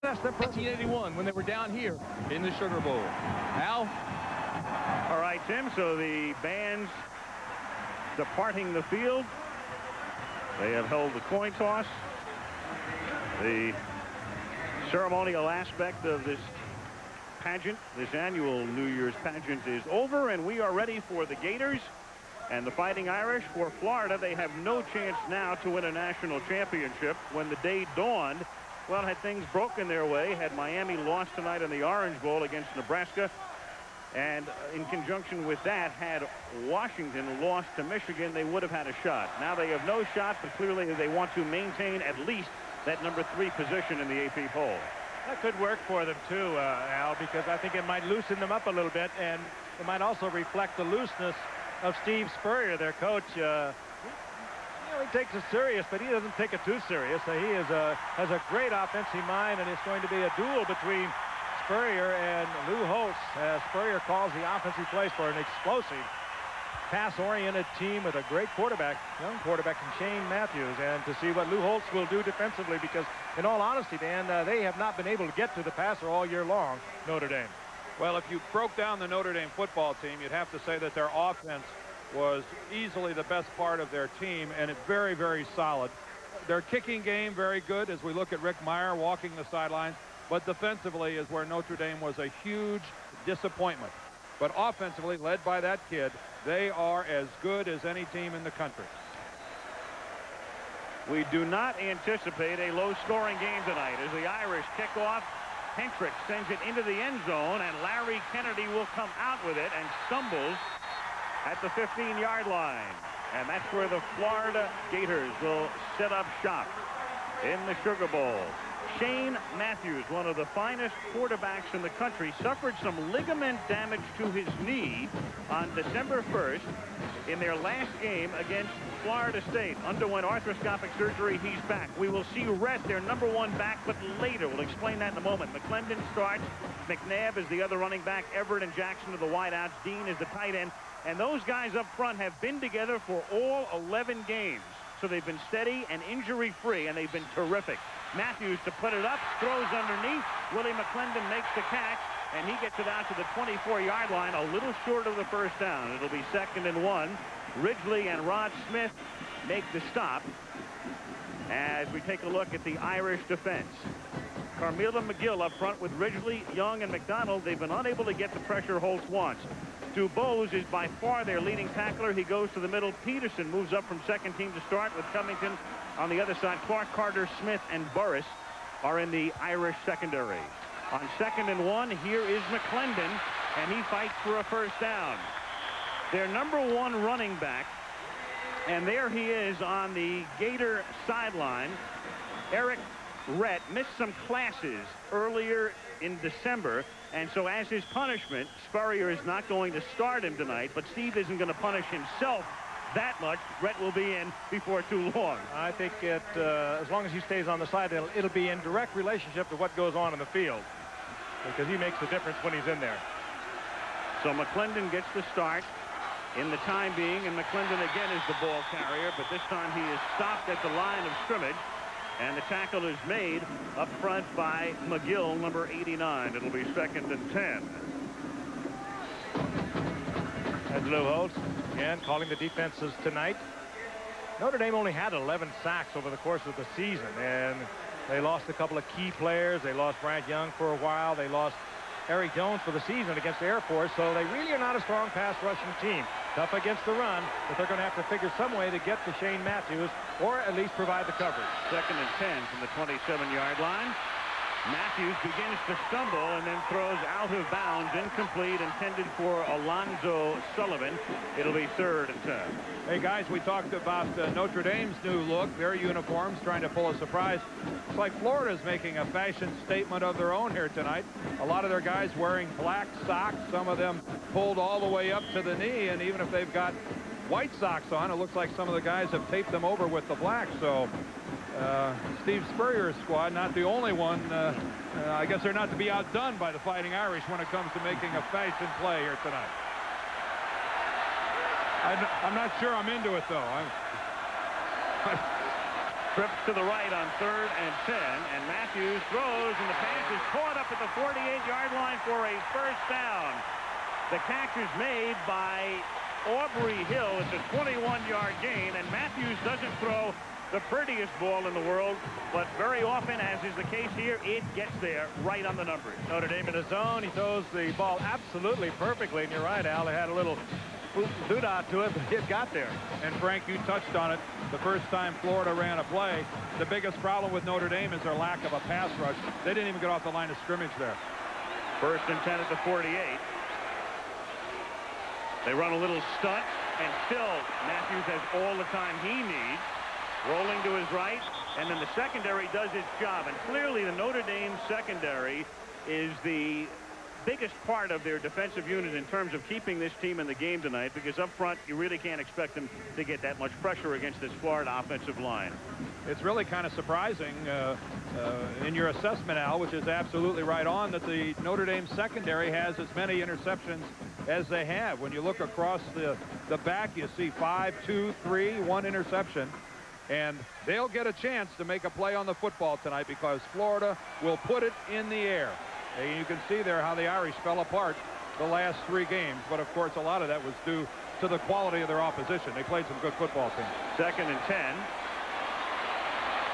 best in 1981 when they were down here in the Sugar Bowl. Al? All right, Tim, so the band's departing the field. They have held the coin toss. The ceremonial aspect of this pageant, this annual New Year's pageant, is over, and we are ready for the Gators and the Fighting Irish. For Florida, they have no chance now to win a national championship. When the day dawned, well, had things broken their way, had Miami lost tonight in the Orange Bowl against Nebraska, and in conjunction with that, had Washington lost to Michigan, they would have had a shot. Now they have no shot, but clearly they want to maintain at least that number 3 position in the AP poll. That could work for them too, Al, because I think it might loosen them up a little bit, and it might also reflect the looseness of Steve Spurrier, their coach. He takes it serious, but he doesn't take it too serious. He has a great offensive mind, and it's going to be a duel between Spurrier and Lou Holtz. Spurrier calls the offensive plays for an explosive, pass-oriented team with a great quarterback, young quarterback in Shane Matthews, and to see what Lou Holtz will do defensively, because in all honesty, Dan, they have not been able to get to the passer all year long, Notre Dame. Well, if you broke down the Notre Dame football team, you'd have to say that their offense was easily the best part of their team, and it's very, very solid. Their kicking game, very good, as we look at Rick Meyer walking the sidelines, but defensively is where Notre Dame was a huge disappointment. But offensively, led by that kid, they are as good as any team in the country. We do not anticipate a low-scoring game tonight as the Irish kick off. Hentrich sends it into the end zone, and Larry Kennedy will come out with it and stumbles at the 15-yard line. And that's where the Florida Gators will set up shop in the Sugar Bowl. Shane Matthews, one of the finest quarterbacks in the country, suffered some ligament damage to his knee on December 1st in their last game against Florida State. Underwent arthroscopic surgery. He's back. We will see Rhett, their number 1 back, but later. We'll explain that in a moment. McClendon starts. McNabb is the other running back. Everett and Jackson are the wideouts. Dean is the tight end. And those guys up front have been together for all 11 games. So they've been steady and injury-free, and they've been terrific. Matthews to put it up, throws underneath. Willie McClendon makes the catch, and he gets it out to the 24-yard line, a little short of the first down. It'll be 2nd and 1. Ridgely and Rod Smith make the stop as we take a look at the Irish defense. Carmela McGill up front with Ridgely, Young, and McDonald. They've been unable to get the pressure Holtz wants. Dubose is by far their leading tackler. He goes to the middle. Peterson moves up from second team to start with Covington on the other side. Clark, Carter, Smith, and Burris are in the Irish secondary. On 2nd and 1, here is McClendon, and he fights for a first down. Their number 1 running back, and there he is on the Gator sideline. Eric Rhett missed some classes earlier in December, and so as his punishment, Spurrier is not going to start him tonight, but Steve isn't going to punish himself that much. Rhett will be in before too long. I think as long as he stays on the side, it'll be in direct relationship to what goes on in the field, because he makes the difference when he's in there. So McClendon gets the start in the time being, and McClendon again is the ball carrier, but this time he is stopped at the line of scrimmage, and the tackle is made up front by McGill, number 89. It'll be 2nd and 10. And Lou Holtz again calling the defenses tonight. Notre Dame only had 11 sacks over the course of the season, and they lost a couple of key players. They lost Bryant Young for a while. They lost Eric Jones for the season against Air Force, so they really are not a strong pass rushing team. Tough against the run, but they're going to have to figure some way to get to Shane Matthews, or at least provide the coverage. 2nd and 10 from the 27-yard line. Matthews begins to stumble and then throws out of bounds, incomplete, intended for Alonzo Sullivan. It'll be 3rd and 10. Hey, guys, we talked about Notre Dame's new look, their uniforms, trying to pull a surprise. It's like Florida's making a fashion statement of their own here tonight. A lot of their guys wearing black socks, some of them pulled all the way up to the knee, and even if they've got white socks on, it looks like some of the guys have taped them over with the black. So Steve Spurrier's squad, not the only one. I guess they're not to be outdone by the Fighting Irish when it comes to making a fashion play here tonight. I'm not sure I'm into it, though. Trips to the right on 3rd and 10, and Matthews throws, and the pass is caught up at the 48-yard line for a first down. The catch is made by Aubrey Hill. It's a 21-yard gain, and Matthews doesn't throw the prettiest ball in the world, but very often, as is the case here, it gets there right on the numbers. Notre Dame in his zone. He throws the ball absolutely perfectly, and you're right, Al. It had a little doo-dah to it, but it got there. And Frank, you touched on it. The first time Florida ran a play, the biggest problem with Notre Dame is their lack of a pass rush. They didn't even get off the line of scrimmage there. 1st and 10 at the 48. They run a little stunt, and still Matthews has all the time he needs. Rolling to his right, and then the secondary does its job. And clearly the Notre Dame secondary is the biggest part of their defensive unit in terms of keeping this team in the game tonight, because up front you really can't expect them to get that much pressure against this Florida offensive line. It's really kind of surprising in your assessment, Al, which is absolutely right on, that the Notre Dame secondary has as many interceptions as they have. When you look across the back, you see 5, 2, 3, 1 interception. And they'll get a chance to make a play on the football tonight because Florida will put it in the air. And you can see there how the Irish fell apart the last 3 games. But, of course, a lot of that was due to the quality of their opposition. They played some good football teams. 2nd and 10.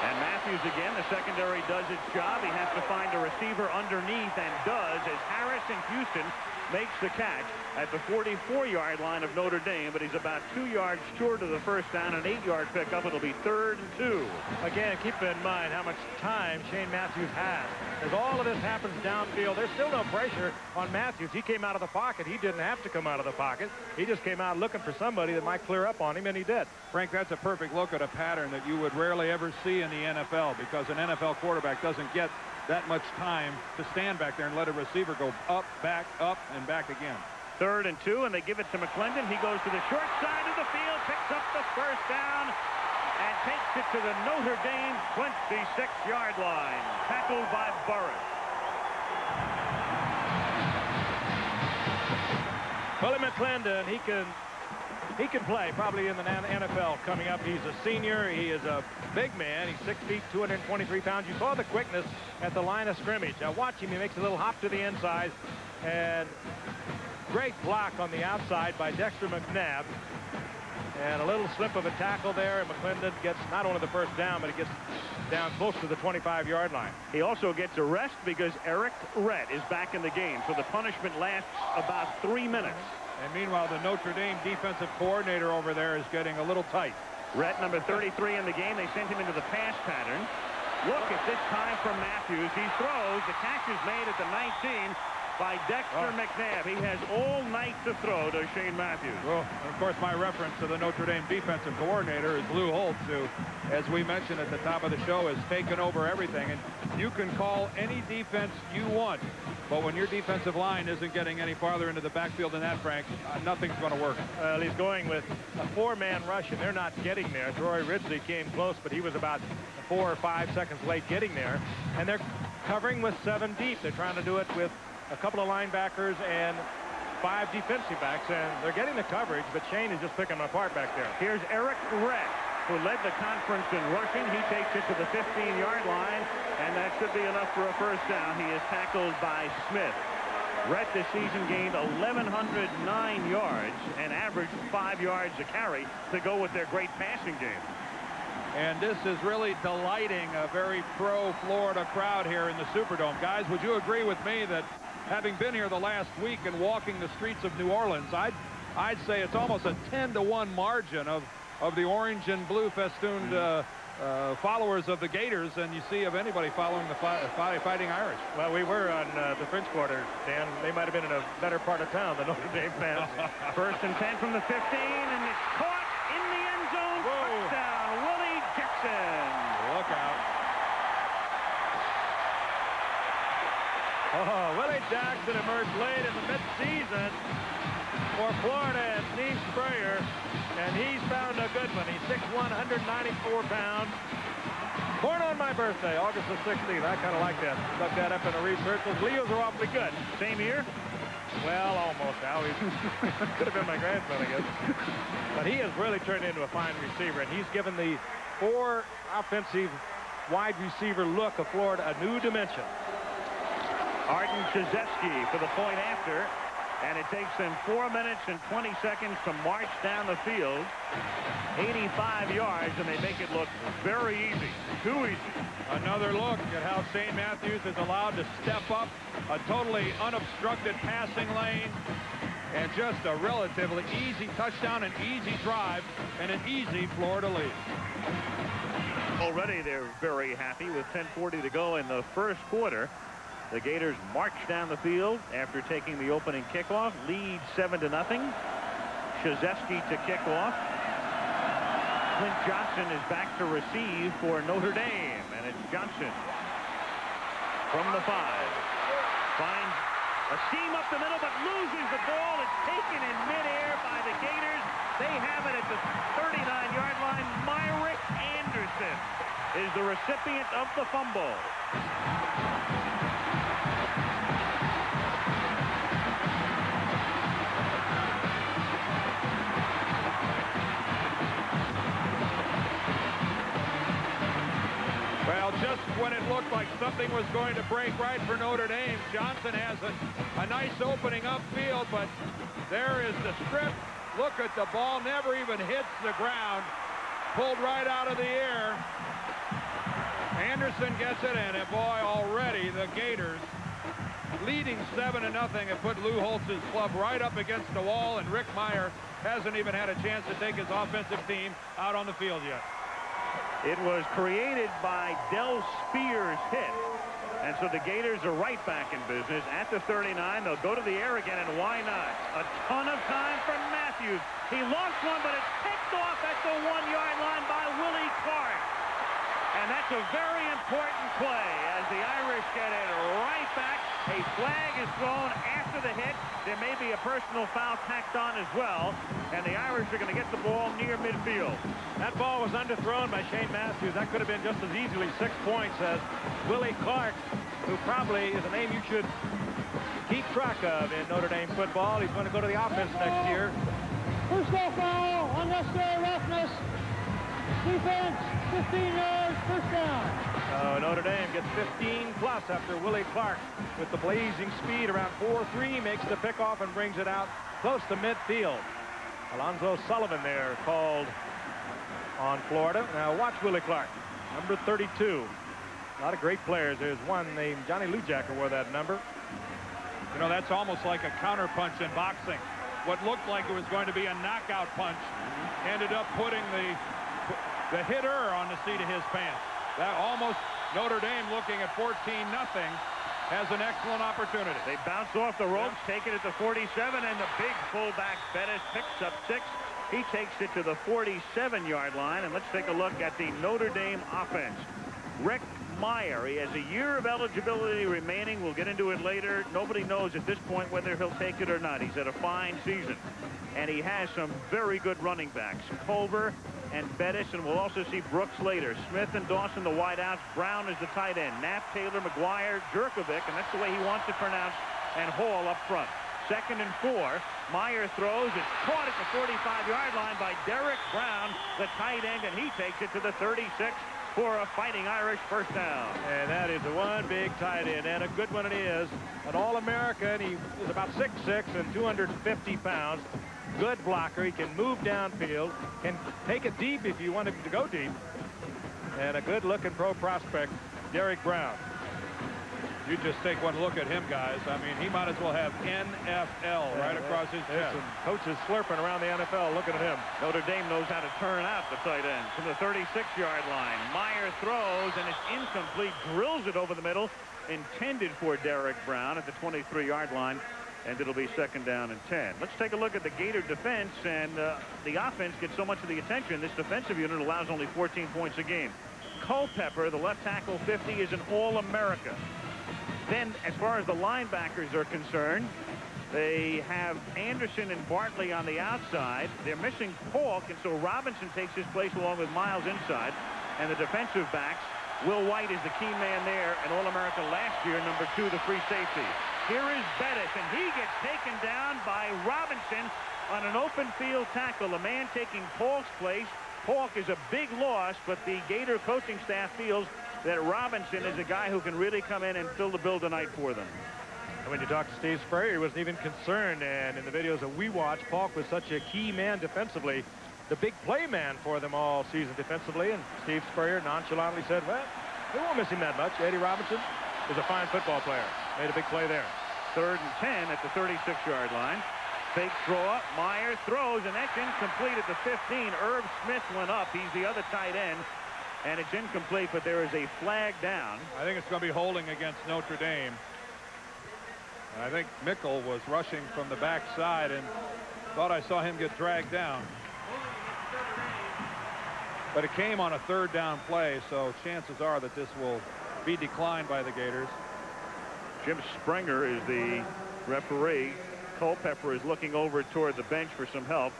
And Matthews again, the secondary does its job. He has to find a receiver underneath, and does, as Harris in Houston makes the catch at the 44-yard line of Notre Dame, but he's about 2 yards short of the first down, an 8-yard pickup. It'll be 3rd and 2. Again, keep in mind how much time Shane Matthews has. As all of this happens downfield, there's still no pressure on Matthews. He came out of the pocket. He didn't have to come out of the pocket. He just came out looking for somebody that might clear up on him, and he did. Frank, that's a perfect look at a pattern that you would rarely ever see in the NFL, because an NFL quarterback doesn't get that much time to stand back there and let a receiver go up, and back again. 3rd and 2, and they give it to McClendon. He goes to the short side of the field, picks up the first down, and takes it to the Notre Dame 26-yard line. Tackled by Burris. Willie McClendon, he can play probably in the NFL coming up. He's a senior. He is a big man. He's 6 feet, 223 pounds. You saw the quickness at the line of scrimmage. Now watch him. He makes a little hop to the inside, and great block on the outside by Dexter McNabb. And a little slip of a tackle there, and McClendon gets not only the first down, but he gets down close to the 25-yard line. He also gets a rest because Eric Rhett is back in the game, so the punishment lasts about 3 minutes. And meanwhile, the Notre Dame defensive coordinator over there is getting a little tight. Rhett, number 33 in the game. They sent him into the pass pattern. Look at this time from Matthews. He throws. The catch is made at the 19 by Dexter McNabb. He has all night to throw to Shane Matthews. Well, of course, my reference to the Notre Dame defensive coordinator is Lou Holtz, who, as we mentioned at the top of the show, has taken over everything. And you can call any defense you want, but when your defensive line isn't getting any farther into the backfield than that, Frank, nothing's going to work. Well, he's going with a 4-man rush, and they're not getting there. Troy Ridley came close, but he was about 4 or 5 seconds late getting there. And they're covering with 7 deep. They're trying to do it with a couple of linebackers and 5 defensive backs, and they're getting the coverage, but Shane is just picking them apart back there. Here's Eric Rhett, who led the conference in rushing. He takes it to the 15-yard line, and that should be enough for a first down. He is tackled by Smith. Rhett this season gained 1,109 yards and averaged 5 yards a carry to go with their great passing game. And this is really delighting a very pro-Florida crowd here in the Superdome. Guys, would you agree with me that having been here the last week and walking the streets of New Orleans, I'd say it's almost a 10-to-1 margin of the orange and blue festooned followers of the Gators than you see of anybody following the Fighting Irish. Well, we were on the French Quarter, Dan. They might have been in a better part of town than Notre Dame fans. 1st and 10 from the 15, and it's caught in the end zone. Touchdown, Willie Jackson. Look out. Oh, Willie Jackson emerged late in the midseason for Florida and Steve Spurrier, and he's found a good one. He's 6'1", 194 pounds. Born on my birthday, August the 16th. I kind of like that. Look that up in the research. Those Leos are awfully good. Same year? Well, almost. Now could have been my grandson, I guess. But he has really turned into a fine receiver, and he's given the 4 offensive wide receiver look of Florida a new dimension. Arden Krzyzewski for the point after. And it takes them 4 minutes and 20 seconds to march down the field. 85 yards, and they make it look very easy. Too easy. Another look at how St. Matthews is allowed to step up a totally unobstructed passing lane. And just a relatively easy touchdown, an easy drive, and an easy Florida lead. Already they're very happy with 10:40 to go in the first quarter. The Gators march down the field after taking the opening kickoff. Lead 7-0. Krzyzewski to kick off. Clint Johnson is back to receive for Notre Dame. And it's Johnson from the 5. Finds a seam up the middle, but loses the ball. It's taken in midair by the Gators. They have it at the 39-yard line. Myrick Anderson is the recipient of the fumble. Well, just when it looked like something was going to break right for Notre Dame, Johnson has a nice opening upfield, but there is the strip. Look at the ball, never even hits the ground. Pulled right out of the air. Anderson gets it, and boy, already the Gators leading 7-0 and put Lou Holtz's club right up against the wall, and Rick Meyer hasn't even had a chance to take his offensive team out on the field yet. It was created by Del Spears' hit. And so the Gators are right back in business at the 39. They'll go to the air again, and why not? A ton of time for Matthews. He lost one, but it's picked off at the 1-yard line by Willie Clark. And that's a very important play as the Irish get it right back. A flag is thrown after the hit. There may be a personal foul tacked on as well. And the Irish are going to get the ball near midfield. That ball was underthrown by Shane Matthews. That could have been just as easily 6 points as Willie Clark, who probably is a name you should keep track of in Notre Dame football. He's going to go to the offense next year. Personal foul, unnecessary roughness. Defense, 15 yards, first down. Notre Dame gets 15 plus after Willie Clark with the blazing speed around 4-3 makes the pickoff and brings it out close to midfield. Alonzo Sullivan there called on Florida. Now watch Willie Clark, number 32. A lot of great players. There's one named Johnny Lujacker wore that number. You know, that's almost like a counterpunch in boxing. What looked like it was going to be a knockout punch ended up putting the hitter on the seat of his pants. That almost Notre Dame looking at 14-0 has an excellent opportunity. They bounce off the ropes, take it at the 47, and the big fullback Bettis picks up 6. He takes it to the 47-yard line, and let's take a look at the Notre Dame offense. Rick Meyer, he has a year of eligibility remaining. We'll get into it later. Nobody knows at this point whether he'll take it or not. He's had a fine season, and he has some very good running backs. Culver and Bettis, and we'll also see Brooks later. Smith and Dawson, the wideouts. Brown is the tight end. Knapp, Taylor, McGuire, Jerkovic, and that's the way he wants it pronounced, and Hall up front. 2nd and 4. Meyer throws. It's caught at the 45-yard line by Derek Brown, the tight end, and he takes it to the 36 for a Fighting Irish first down. And that is the one big tight end, and a good one it is. An All-American. He is about 6'6" and 250 pounds. Good blocker. He can move downfield, can take it deep if you want him to go deep. And a good-looking pro prospect, Derek Brown. You just take one look at him, guys. I mean, he might as well have NFL right across his chest. Some coaches slurping around the NFL looking at him. Notre Dame knows how to turn out the tight end from the 36-yard line. Meyer throws, and it's incomplete. Drills it over the middle. Intended for Derek Brown at the 23-yard line. And it'll be 2nd down and 10. Let's take a look at the Gator defense, and the offense gets so much of the attention. This defensive unit allows only 14 points a game. Culpepper, the left tackle 50, is an All-America. Then, as far as the linebackers are concerned, they have Anderson and Bartley on the outside. They're missing Falk, and so Robinson takes his place along with Miles inside. And the defensive backs, Will White is the key man there, an All-America last year, number 2, the free safety. Here is Bettis, and he gets taken down by Robinson on an open field tackle. A man taking Paul's place Polk is a big loss, but the Gator coaching staff feels that Robinson is a guy who can really come in and fill the bill tonight for them. And when you talk to Steve Spurrier, he wasn't even concerned. And in the videos that we watched, Polk was such a key man defensively, the big play man for them all season defensively. And Steve Spurrier nonchalantly said, well, we won't miss him that much. Eddie Robinson is a fine football player. Made a big play there. 3rd and 10 at the 36-yard line. Fake draw. Meyer throws, and that's incomplete at the 15. Irv Smith went up. He's the other tight end, and it's incomplete, but there is a flag down. I think it's going to be holding against Notre Dame. And I think Mickle was rushing from the backside and thought I saw him get dragged down. But it came on a 3rd down play, so chances are that this will be declined by the Gators. Jim Springer is the referee. Culpepper is looking over toward the bench for some help.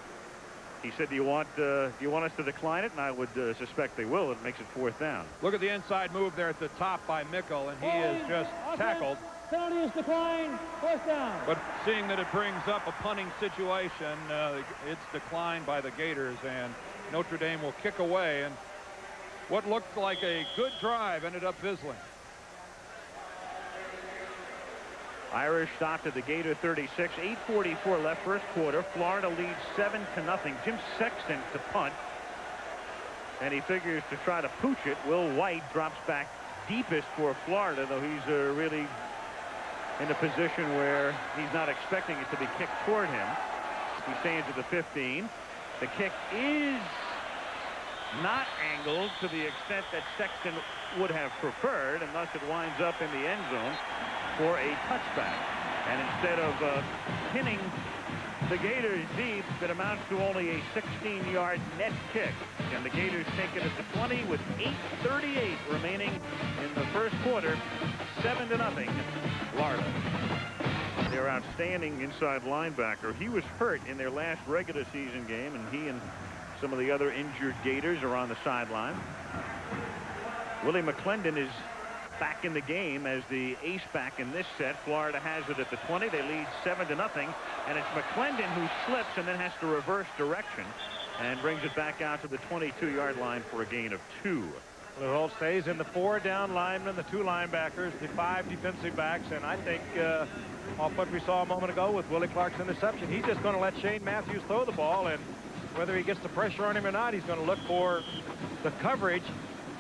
He said, do you want us to decline it? And I would suspect they will. It makes it 4th down. Look at the inside move there at the top by Mickle, and he is just tackled. Penalty is declined. 4th down. But seeing that it brings up a punting situation, it's declined by the Gators, and Notre Dame will kick away. And what looked like a good drive ended up fizzling. Irish stopped at the Gator 36. 8:44 left first quarter. Florida leads 7-0. Jim Sexton to punt, and he figures to try to pooch it. Will White drops back deepest for Florida, though he's really in a position where he's not expecting it to be kicked toward him. He stands at the 15. The kick is not angled to the extent that Sexton would have preferred, and thus it winds up in the end zone for a touchback. And instead of pinning the Gators deep, that amounts to only a 16-yard net kick. And the Gators take it at the 20 with 8:38 remaining in the first quarter. 7-0 Florida. Their outstanding inside linebacker. He was hurt in their last regular season game, and he and some of the other injured Gators are on the sideline. Willie McClendon is back in the game as the ace back in this set. Florida has it at the 20. They lead 7-0, and it's McClendon who slips and then has to reverse direction and brings it back out to the 22-yard line for a gain of 2. Lou Holtz stays in the 4 down linemen, the 2 linebackers, the 5 defensive backs, and I think off what we saw a moment ago with Willie Clark's interception, he's just going to let Shane Matthews throw the ball, and whether he gets the pressure on him or not, he's going to look for the coverage,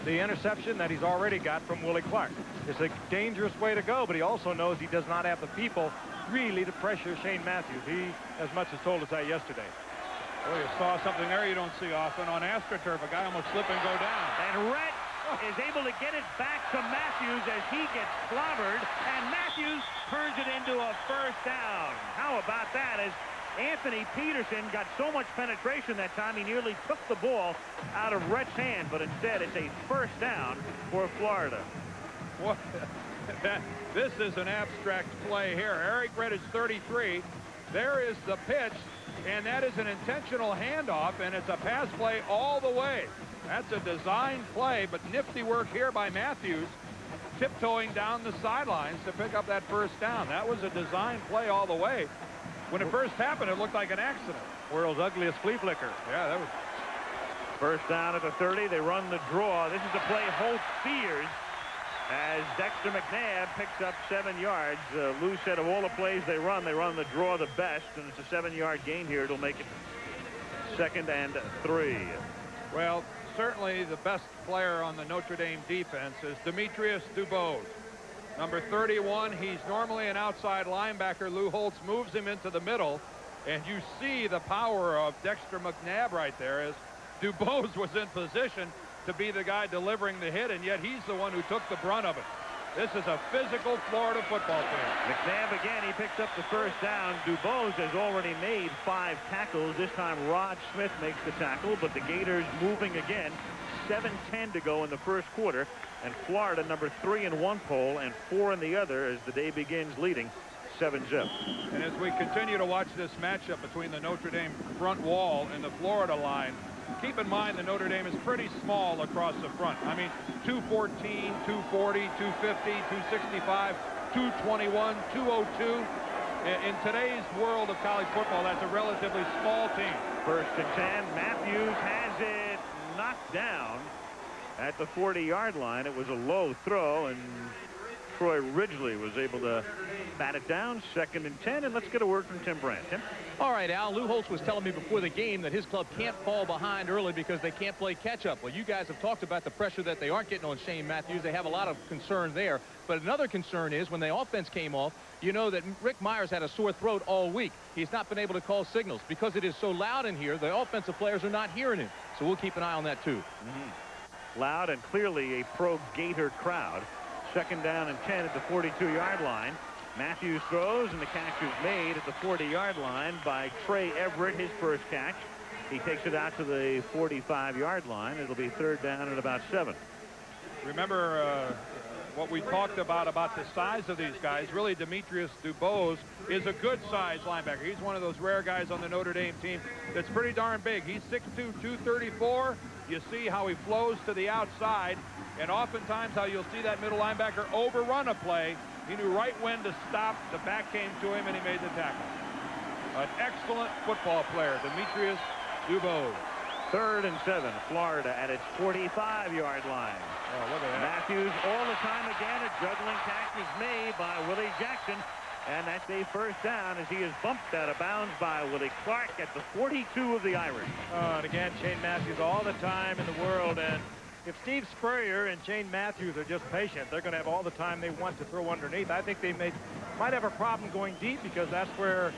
the interception that he's already got from Willie Clark. It's a dangerous way to go, but he also knows he does not have the people really to pressure Shane Matthews. He as much as told us that yesterday. Well, you saw something there you don't see often on AstroTurf. A guy almost slip and go down. And Rhett is able to get it back to Matthews as he gets clobbered, and Matthews turns it into a 1st down. How about that? As Anthony Peterson got so much penetration that time, he nearly took the ball out of Rhett's hand, but instead it's a 1st down for Florida. What? This is an abstract play here. Eric Rhett is 33. There is the pitch, and that is an intentional handoff, and it's a pass play all the way. That's a design play, but nifty work here by Matthews, tiptoeing down the sidelines to pick up that 1st down. That was a design play all the way. When it first happened, it looked like an accident. World's ugliest flea flicker. Yeah, that was 1st down at the 30. They run the draw. This is the play Holt fears as Dexter McNabb picks up 7 yards. Lou said of all the plays they run the draw the best, and it's a 7-yard gain here. It'll make it 2nd and 3. Well, certainly the best player on the Notre Dame defense is Demetrius Dubose. Number 31, he's normally an outside linebacker. Lou Holtz moves him into the middle, and you see the power of Dexter McNabb right there as Dubose was in position to be the guy delivering the hit, and yet he's the one who took the brunt of it. This is a physical Florida football team. McNabb again, he picks up the 1st down. Dubose has already made 5 tackles. This time Rod Smith makes the tackle, but the Gators moving again. 7:10 to go in the first quarter, and Florida number 3 in one poll and 4 in the other as the day begins, leading 7-0. And as we continue to watch this matchup between the Notre Dame front wall and the Florida line, keep in mind that Notre Dame is pretty small across the front. I mean, 214, 240, 250, 265, 221, 202. In today's world of college football, that's a relatively small team. 1st and 10. Matthews has it. knocked down at the 40-yard line. It was a low throw, and Troy Ridgely was able to bat it down. 2nd and 10, and let's get a word from Tim Brandt. Tim? All right, Al, Lou Holtz was telling me before the game that his club can't fall behind early because they can't play catch-up. Well, you guys have talked about the pressure that they aren't getting on Shane Matthews. They have a lot of concern there. But another concern is when the offense came off, you know that Rick Myers had a sore throat all week. He's not been able to call signals. Because it is so loud in here, the offensive players are not hearing him. So we'll keep an eye on that, too. Loud and clearly a pro-Gator crowd. 2nd down and 10 at the 42-yard line. Matthews throws, and the catch is made at the 40-yard line by Trey Everett, his first catch. He takes it out to the 45-yard line. It'll be 3rd down and about 7. Remember what we talked about the size of these guys. Really, Demetrius Dubose is a good size linebacker. He's one of those rare guys on the Notre Dame team that's pretty darn big. He's 6'2", 234. You see how he flows to the outside, and oftentimes how you'll see that middle linebacker overrun a play. He knew right when to stop. The back came to him, and he made the tackle. An excellent football player, Demetrius Dubose. 3rd and 7, Florida at its 45-yard line. Oh, look at that. Matthews all the time again. A juggling catch is made by Willie Jackson. And that's a 1st down as he is bumped out of bounds by Willie Clark at the 42 of the Irish. And again, Shane Matthews all the time in the world. And if Steve Spurrier and Shane Matthews are just patient, they're going to have all the time they want to throw underneath. I think they might have a problem going deep, because that's where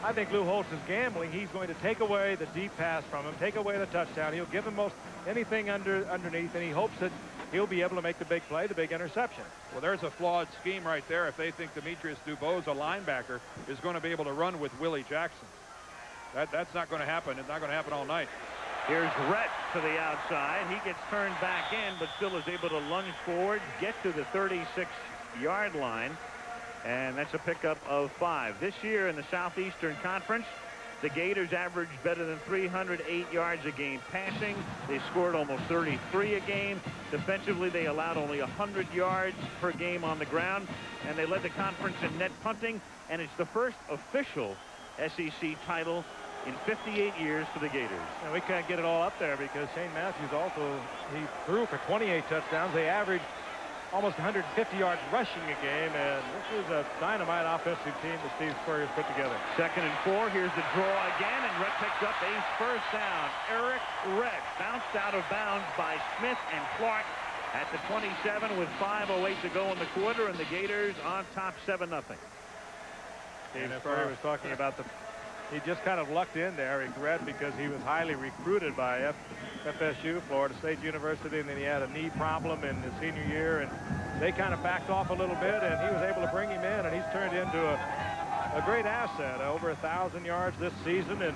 I think Lou Holtz is gambling. He's going to take away the deep pass from him, take away the touchdown. He'll give him most anything underneath, and he hopes that he'll be able to make the big play, the big interception. Well, there's a flawed scheme right there if they think Demetrius Dubose, a linebacker, is going to be able to run with Willie Jackson. That's not going to happen. It's not going to happen all night. Here's Rhett to the outside. He gets turned back in, but still is able to lunge forward, get to the 36-yard line, and that's a pickup of 5. This year in the Southeastern Conference, the Gators averaged better than 308 yards a game passing. They scored almost 33 a game. Defensively, they allowed only 100 yards per game on the ground, and they led the conference in net punting, and it's the first official SEC title in 58 years for the Gators. And we can't get it all up there because Shane Matthews also, he threw for 28 touchdowns. They averaged almost 150 yards rushing a game, and this is a dynamite offensive team that Steve Spurrier's put together. 2nd and 4. Here's the draw again, and Rhett picks up a 1st down. Eric Rhett bounced out of bounds by Smith and Clark at the 27 with 5:08 to go in the quarter, and the Gators on top 7-0. Steve Spurrier was talking about he just kind of lucked in there, Eric Rhett, because he was highly recruited by FSU, Florida State University, and then he had a knee problem in his senior year, and they kind of backed off a little bit, and he was able to bring him in, and he's turned into a great asset. Over 1,000 yards this season, and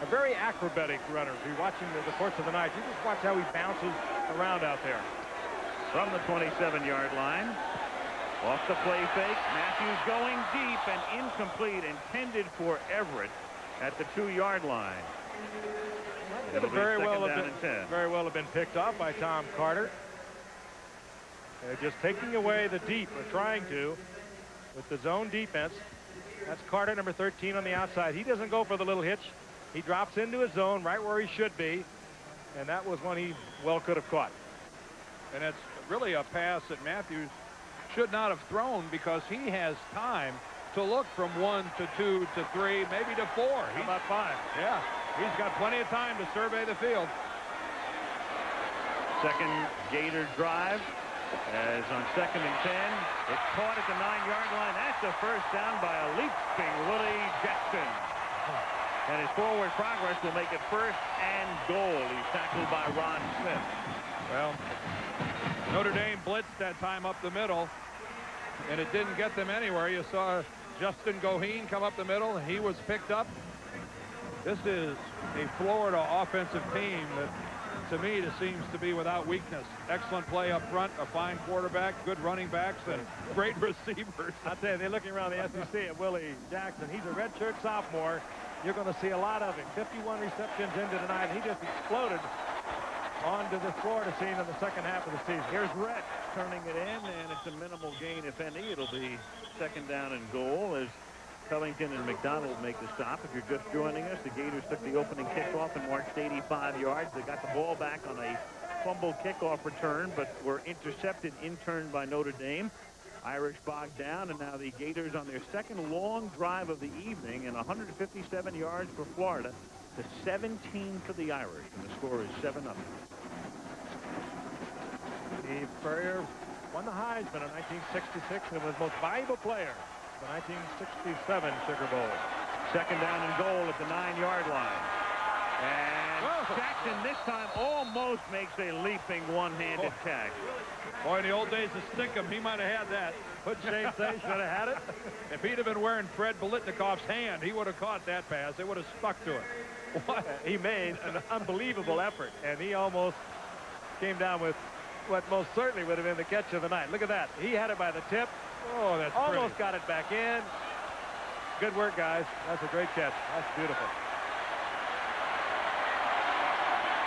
a very acrobatic runner. If you're watching the course of the night, you just watch how he bounces around out there. From the 27-yard line, off the play fake, Matthews going deep and incomplete, intended for Everett at the 2-yard line. It could very well have been picked off by Tom Carter. They're just taking away the deep, or trying to, with the zone defense. That's Carter, number 13 on the outside. He doesn't go for the little hitch. He drops into his zone right where he should be, and that was one he well could have caught. And it's really a pass that Matthews should not have thrown, because he has time to look from 1 to 2 to 3, maybe to 4. How about 5? Yeah, he's got plenty of time to survey the field. Second Gator drive, as on 2nd and 10, it's caught at the 9-yard line. That's a 1st down by a leaping Willie Jackson. And his forward progress will make it 1st and goal. He's tackled by Ron Smith. Well, Notre Dame blitzed that time up the middle, and it didn't get them anywhere. You saw Justin Goheen come up the middle, and he was picked up. This is a Florida offensive team that, to me, it seems to be without weakness. Excellent play up front, a fine quarterback, good running backs, and great receivers. I'll tell you, they're looking around the SEC at Willie Jackson. He's a redshirt sophomore. You're going to see a lot of him. 51 receptions into tonight. He just exploded onto the Florida scene in the second half of the season. Here's Rhett turning it in, and it's a minimal gain, if any. It'll be 2nd down and goal as Pellington and McDonald make the stop. If you're just joining us, the Gators took the opening kickoff and marched 85 yards. They got the ball back on a fumble kickoff return, but were intercepted in turn by Notre Dame. Irish bogged down, and now the Gators on their second long drive of the evening, and 157 yards for Florida to 17 for the Irish, and the score is 7-0. Steve Spurrier won the Heisman in 1966 and was most valuable player of the 1967 Sugar Bowl. Second down and goal at the 9-yard line. And Jackson this time almost makes a leaping one-handed catch. Boy, in the old days of Stickum, he might have had that. What Shane say? Should have had it. If he'd have been wearing Fred Biletnikov's hand, he would have caught that pass. It would have stuck to it. He made an unbelievable effort, and he almost came down with what most certainly would have been the catch of the night. Look at that. He had it by the tip. Oh, that's almost pretty. got it back in. Good work, guys. That's a great catch. That's beautiful.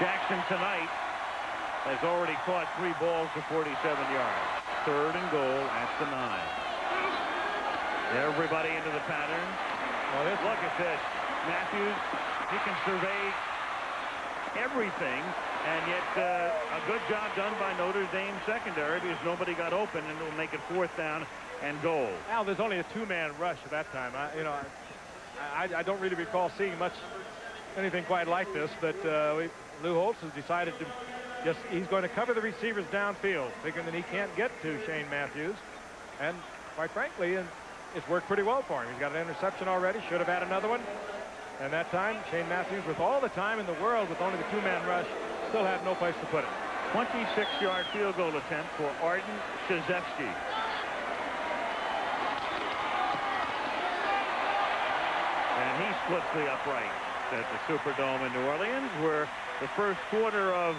Jackson tonight has already caught 3 balls for 47 yards. Third and goal at the 9. Everybody into the pattern. Well, look at this. Matthews, he can survey everything, and yet a good job done by Notre Dame secondary because nobody got open, and it'll make it 4th down and goal. Al, there's only a 2-man rush at that time. I don't really recall seeing anything quite like this, but Lou Holtz has decided to he's going to cover the receivers downfield, figuring that he can't get to Shane Matthews. And quite frankly, it's worked pretty well for him. He's got an interception already, should have had another one. And that time, Shane Matthews, with all the time in the world, with only the 2-man rush, still had no place to put it. 26-yard field goal attempt for Arden Szewski. And he splits the upright at the Superdome in New Orleans, where the first quarter of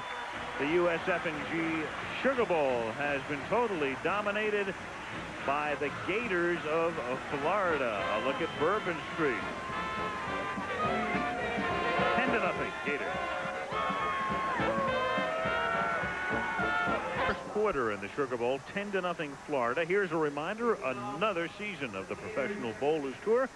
the USF&G Sugar Bowl has been totally dominated by the Gators of Florida. A look at Bourbon Street. 10-0 Gators. First quarter in the Sugar Bowl, 10-0 Florida. Here's a reminder, another season of the Professional Bowlers Tour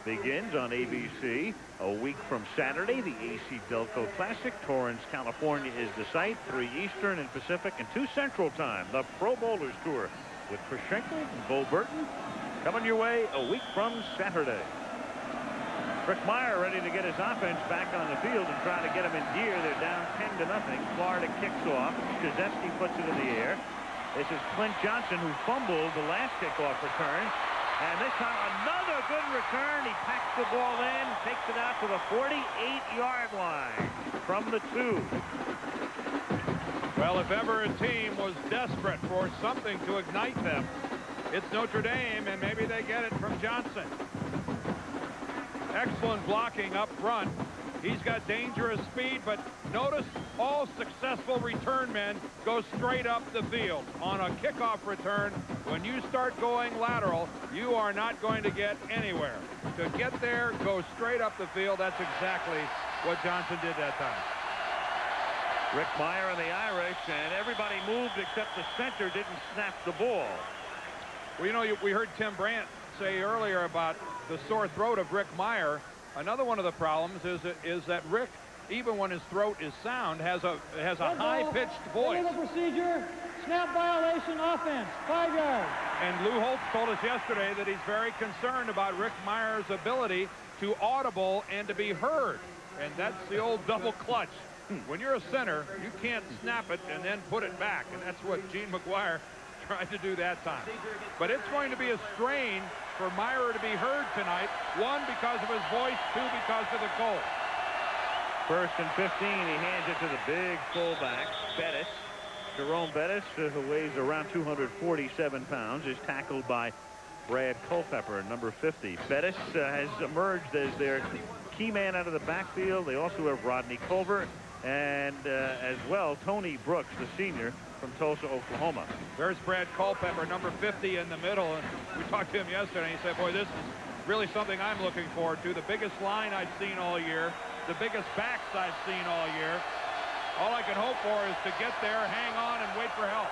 begins on ABC a week from Saturday. The AC Delco Classic, Torrance, California is the site. 3 Eastern and Pacific and 2 Central Time. The Pro Bowlers Tour with Chris Schenkel and Bo Burton coming your way a week from Saturday. Rick Meyer ready to get his offense back on the field and try to get them in gear. They're down 10-0. Florida kicks off. Szewski puts it in the air. This is Clint Johnson, who fumbled the last kickoff return. And this time, another good return. He packs the ball in, takes it out to the 48-yard line from the 2. Well, if ever a team was desperate for something to ignite them, it's Notre Dame, and maybe they get it from Johnson. Excellent blocking up front. He's got dangerous speed, but notice all successful return men go straight up the field. On a kickoff return, when you start going lateral, you are not going to get anywhere. To get there, go straight up the field. That's exactly what Johnson did that time. Rick Meyer and the Irish, and everybody moved except the center didn't snap the ball. Well, you know, we heard Tim Brandt say earlier about the sore throat of Rick Meyer. Another one of the problems is that Rick, even when his throat is sound, has a high-pitched voice. Illegal procedure, snap violation, offense, 5 yards. And Lou Holtz told us yesterday that he's very concerned about Rick Meyer's ability to audible and to be heard. And that's the old double clutch. When you're a center, you can't snap it and then put it back. And that's what Gene McGuire tried to do that time. But it's going to be a strain for Meyer to be heard tonight. 1, because of his voice. 2, because of the cold. First and 15, he hands it to the big fullback, Bettis. Jerome Bettis, who weighs around 247 pounds, is tackled by Brad Culpepper, number 50. Bettis has emerged as their key man out of the backfield. They also have Rodney Culver and as well Tony Brooks, the senior from Tulsa, Oklahoma. There's Brad Culpepper, number 50 in the middle. And we talked to him yesterday, and he said, boy, this is really something I'm looking forward to. The biggest line I've seen all year, the biggest backs I've seen all year. All I can hope for is to get there, hang on, and wait for help.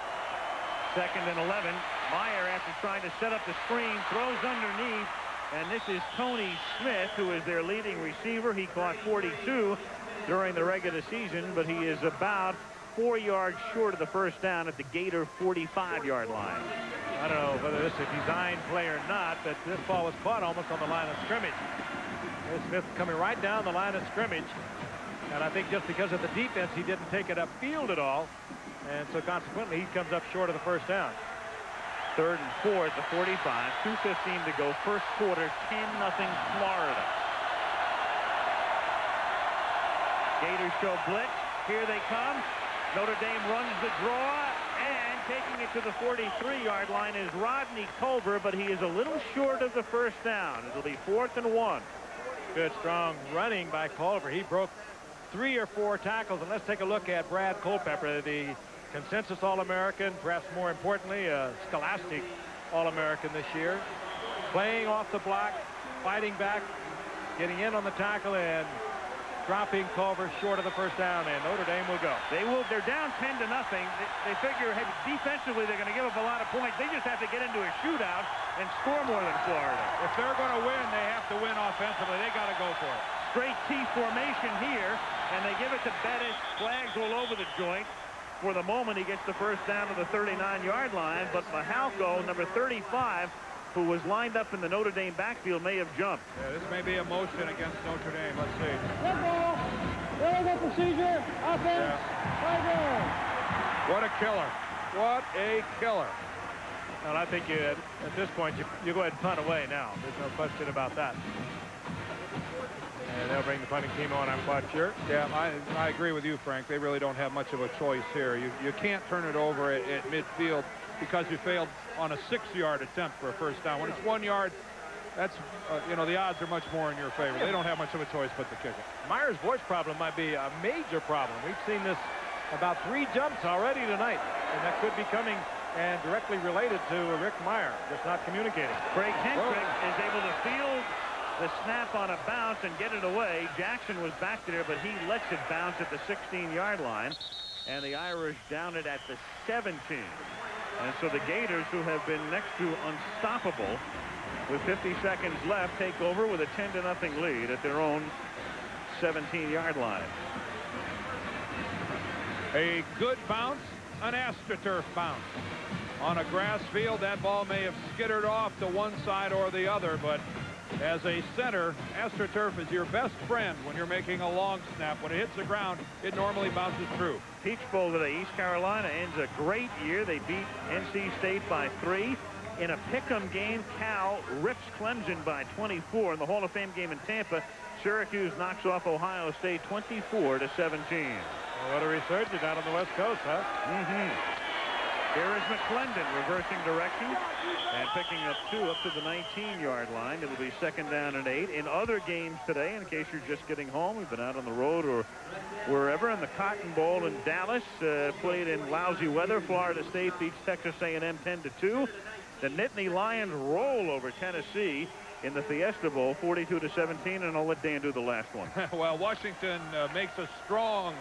Second and 11. Meyer, after trying to set up the screen, throws underneath, And this is Tony Smith, who is their leading receiver. He caught 42 during the regular season, but he is about 4 yards short of the first down at the Gator 45-yard line. I don't know whether this is a design play or not, but this ball was caught almost on the line of scrimmage. There's Smith coming right down the line of scrimmage. And I think just because of the defense, he didn't take it upfield at all. And so consequently, he comes up short of the first down. 3rd and 4 at the 45. 2:15 to go. First quarter, 10-0 Florida. Gators show blitz. Here they come. Notre Dame runs the draw, and taking it to the 43-yard line is Rodney Culver, but he is a little short of the first down. It'll be 4th and 1. Good, strong running by Culver. He broke 3 or 4 tackles. And let's take a look at Brad Culpepper, the consensus All-American, perhaps more importantly, a Scholastic All-American this year. Playing off the block, fighting back, getting in on the tackle, and dropping Culver short of the first down, and Notre Dame will go. They're down 10-0. They figure, hey, defensively they're going to give up a lot of points. They just have to get into a shootout and score more than Florida. If they're going to win, they have to win offensively. They got to go for it. Straight T formation here, and they give it to Bettis. Flags all over the joint. For the moment, he gets the first down to the 39-yard line, but Mahalko, number 35, who was lined up in the Notre Dame backfield, may have jumped. Yeah, this may be a motion against Notre Dame. Let's see. Red ball. Illegal procedure. Offense. 5 yards. What a killer. What a killer. And I think at this point, you go ahead and punt away now. There's no question about that. And they'll bring the punting team on, I'm quite sure. Yeah, I agree with you, Frank. They really don't have much of a choice here. You can't turn it over at midfield because you failed on a 6-yard attempt for a first down. When it's 1 yard, that's, the odds are much more in your favor. They don't have much of a choice but to kick it. Meyer's voice problem might be a major problem. We've seen this about 3 jumps already tonight, and that could be coming and directly related to Rick Meyer, just not communicating. Greg Hendrick is able to field the snap on a bounce and get it away. Jackson was back there, but he lets it bounce at the 16-yard line, and the Irish down it at the 17. And so the Gators, who have been next to unstoppable with 50 seconds left, take over with a 10-0 lead at their own 17-yard line. A good bounce, an AstroTurf bounce. On a grass field, that ball may have skittered off to one side or the other, but as a center, AstroTurf is your best friend when you're making a long snap. When it hits the ground, it normally bounces through. Peach Bowl today. East Carolina ends a great year. They beat NC State by 3. In a pick'em game, Cal rips Clemson by 24. In the Hall of Fame game in Tampa, Syracuse knocks off Ohio State 24-17. Well, what a resurgence out on the West Coast, huh? Here is McClendon reversing direction and picking up 2 up to the 19-yard line. It'll be 2nd down and 8. In other games today, in case you're just getting home, we've been out on the road or wherever, in the Cotton Bowl in Dallas, played in lousy weather. Florida State beats Texas A&M 10-2. The Nittany Lions roll over Tennessee in the Fiesta Bowl 42-17, and I'll let Dan do the last one. Well, Washington makes a strong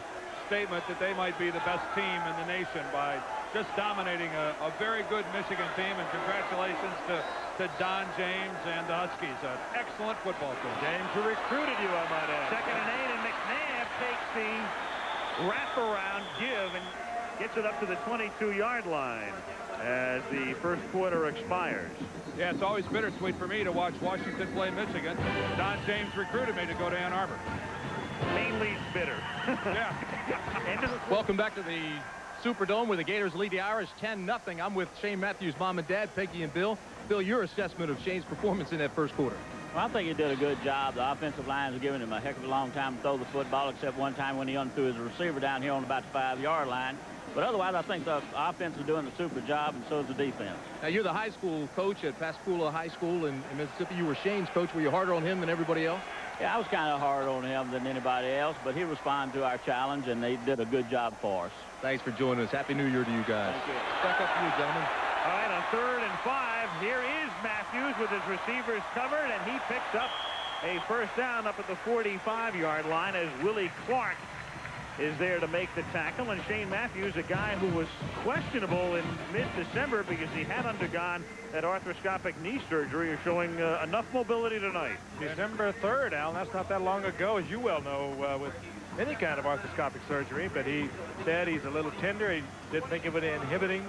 statement that they might be the best team in the nation by just dominating a very good Michigan team, and congratulations to Don James and the Huskies. An excellent football team. James, who recruited you, I might add. 2nd and 8, and McNabb takes the wraparound give and gets it up to the 22-yard line as the first quarter expires. Yeah, it's always bittersweet for me to watch Washington play Michigan. Don James recruited me to go to Ann Arbor. Mainly bitter. Yeah. Welcome back to the Superdome, where the Gators lead the Irish 10-0. I'm with Shane Matthews' mom and dad, Peggy and Bill. Bill, your assessment of Shane's performance in that first quarter. Well, I think he did a good job. The offensive line was giving him a heck of a long time to throw the football, except one time when he unthrew his receiver down here on about the 5-yard line. But otherwise, I think the offense is doing a super job, and so is the defense. Now, you're the high school coach at Pascagoula High School in Mississippi. You were Shane's coach. Were you harder on him than everybody else? Yeah, I was kind of hard on him than anybody else, but he responded to our challenge, and they did a good job for us. Thanks for joining us. Happy New Year to you guys. Thank you. Back up to you, gentlemen. All right, on 3rd and 5, here is Matthews with his receivers covered, and he picks up a first down up at the 45-yard line as Willie Clark is there to make the tackle, and Shane Matthews, a guy who was questionable in mid-December because he had undergone that arthroscopic knee surgery, is showing enough mobility tonight. December 3rd, Al. That's not that long ago, as you well know, with any kind of arthroscopic surgery. But he said he's a little tender. He didn't think of it inhibiting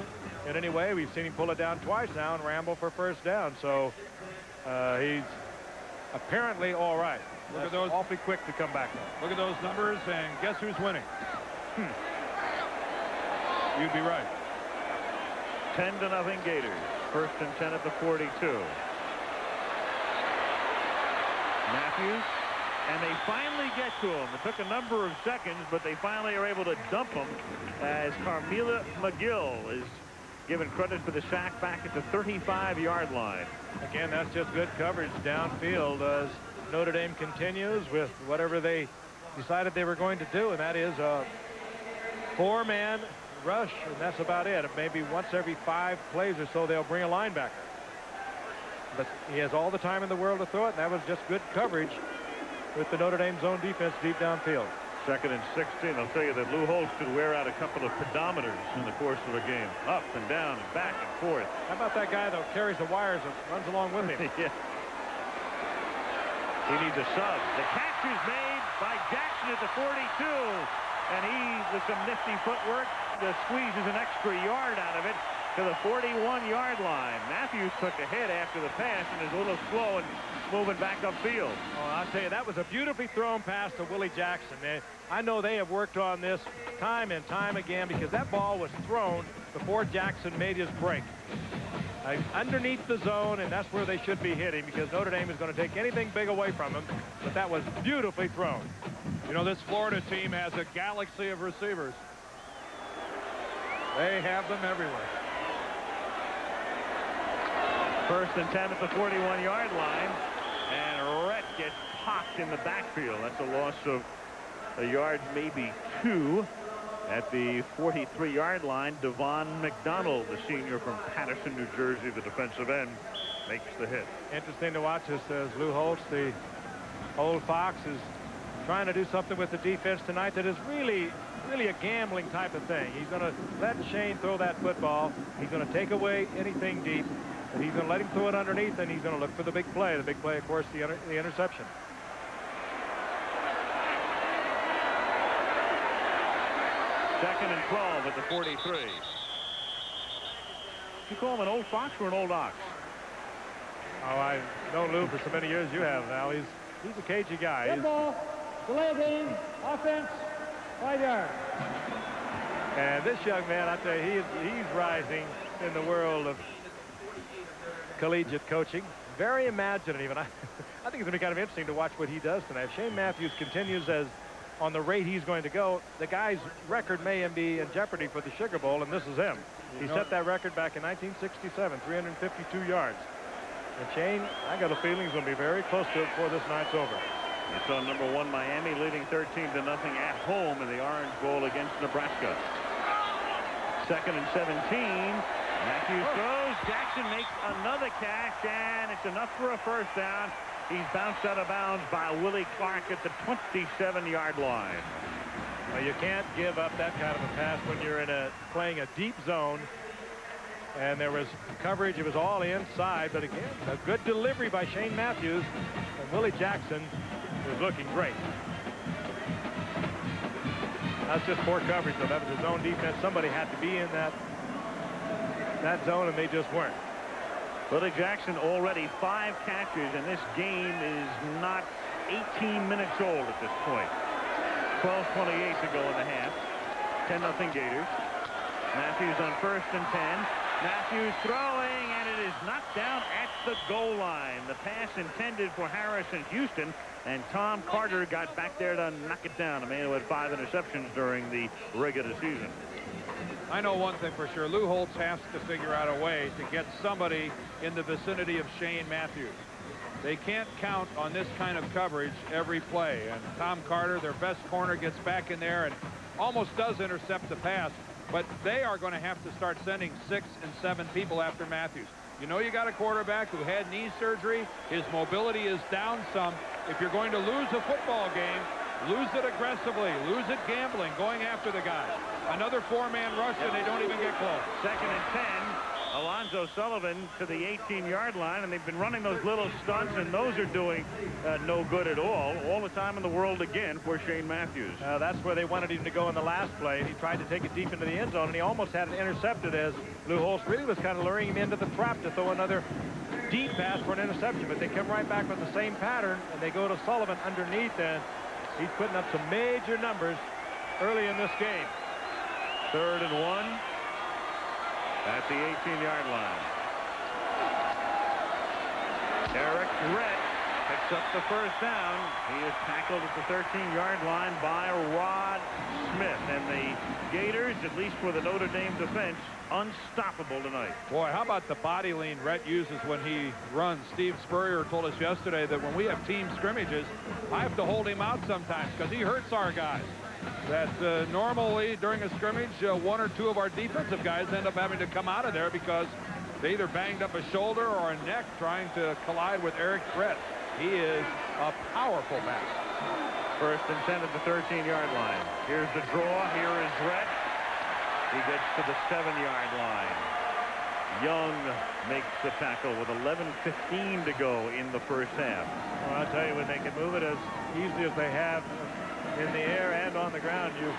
in any way. We've seen him pull it down twice now and ramble for first down. So he's apparently all right. Look at those. Awfully quick to come back now. Look at those numbers, and guess who's winning? You'd be right. 10-0 Gators. 1st and 10 at the 42. Matthews, and they finally get to him. It took a number of seconds, but they finally are able to dump him as Carmela McGill is given credit for the sack back at the 35-yard line. Again, that's just good coverage downfield as Notre Dame continues with whatever they decided they were going to do, and that is a 4-man rush, and that's about it. Maybe once every 5 plays or so they'll bring a linebacker. But he has all the time in the world to throw it, and that was just good coverage with the Notre Dame zone defense deep downfield. 2nd and 16. I'll tell you that Lou Holtz could wear out a couple of pedometers in the course of a game. Up and down and back and forth. How about that guy that carries the wires and runs along with him? Yeah. He needs a sub. The catch is made by Jackson at the 42. And he, with some nifty footwork, squeezes an extra yard out of it to the 41-yard line. Matthews took a hit after the pass and is a little slow and moving back upfield. Oh, I'll tell you, that was a beautifully thrown pass to Willie Jackson. I know they have worked on this time and time again because that ball was thrown before Jackson made his break. Underneath the zone, and that's where they should be hitting because Notre Dame is going to take anything big away from them. But that was beautifully thrown. You know, this Florida team has a galaxy of receivers. They have them everywhere. 1st and 10 at the 41-yard line. And Rhett gets popped in the backfield. That's a loss of a yard, maybe 2. At the 43-yard line, Devon McDonald, the senior from Paterson, New Jersey, the defensive end, makes the hit. Interesting to watch this as Lou Holtz, the old Fox, is trying to do something with the defense tonight that is really a gambling type of thing. He's going to let Shane throw that football. He's going to take away anything deep, and he's going to let him throw it underneath, and he's going to look for the big play. The big play, of course, the interception. Second and 12 at the 43. You call him an old fox or an old ox? Oh, I've known Lou for so many years you have now. He's a cagey guy. Good ball. Delay game. Offense. 5 yards. And this young man, I tell you, he's rising in the world of collegiate coaching. Very imaginative, and I think it's going to be kind of interesting to watch what he does tonight. If Shane Matthews continues on the rate he's going to go, the guy's record may be in jeopardy for the Sugar Bowl, and this is him. He set that record back in 1967, 352 yards. And Shane, I got a feeling he's going to be very close to it before this night's over. It's on number 1 Miami leading 13-0 at home in the Orange Bowl against Nebraska. 2nd and 17. Matthews throws. Jackson makes another catch, and it's enough for a first down. He's bounced out of bounds by Willie Clark at the 27-yard line. Well, you can't give up that kind of a pass when you're playing a deep zone. And there was coverage. It was all inside. But again, a good delivery by Shane Matthews. And Willie Jackson is looking great. That's just poor coverage, though. That was a zone defense. Somebody had to be in that zone, and they just weren't. Willie Jackson already 5 catches, and this game is not 18 minutes old at this point. 12:28 to go in the half. 10-0 Gators. Matthews on 1st and 10. Matthews throwing, and it is knocked down at the goal line. The pass intended for Harrison Houston, and Tom Carter got back there to knock it down. A man who had 5 interceptions during the regular season. I know one thing for sure. Lou Holtz has to figure out a way to get somebody in the vicinity of Shane Matthews. They can't count on this kind of coverage every play. And Tom Carter, their best corner, gets back in there and almost does intercept the pass. But they are going to have to start sending 6 and 7 people after Matthews. You know, you got a quarterback who had knee surgery. His mobility is down some. If you're going to lose a football game, Lose it aggressively. Lose it gambling, going after the guy. Another four-man rush, and they don't even get close. 2nd and 10. Alonzo Sullivan to the 18-yard line, and they've been running those little stunts, and those are doing no good at all the time in the world again for Shane Matthews. That's where they wanted him to go in the last play. He tried to take it deep into the end zone, and he almost had it intercepted as Lou Holtz really was kind of luring him into the trap to throw another deep pass for an interception. But they come right back with the same pattern, and they go to Sullivan underneath, and he's putting up some major numbers early in this game. 3rd and 1. At the 18-yard line. Eric Rhett picks up the first down. He is tackled at the 13-yard line by Rod Smith. And the Gators, at least for the Notre Dame defense, unstoppable tonight. Boy, how about the body lean Rhett uses when he runs? Steve Spurrier told us yesterday that when we have team scrimmages, I have to hold him out sometimes because he hurts our guys. That normally during a scrimmage, 1 or 2 of our defensive guys end up having to come out of there because they either banged up a shoulder or a neck trying to collide with Eric Rhett. He is a powerful back. 1st and 10 at the 13-yard line. Here's the draw. Here is Rhett. He gets to the 7-yard line. Young makes the tackle with 11:15 to go in the first half. Well, I'll tell you, when they can move it as easily as they have in the air and on the ground, you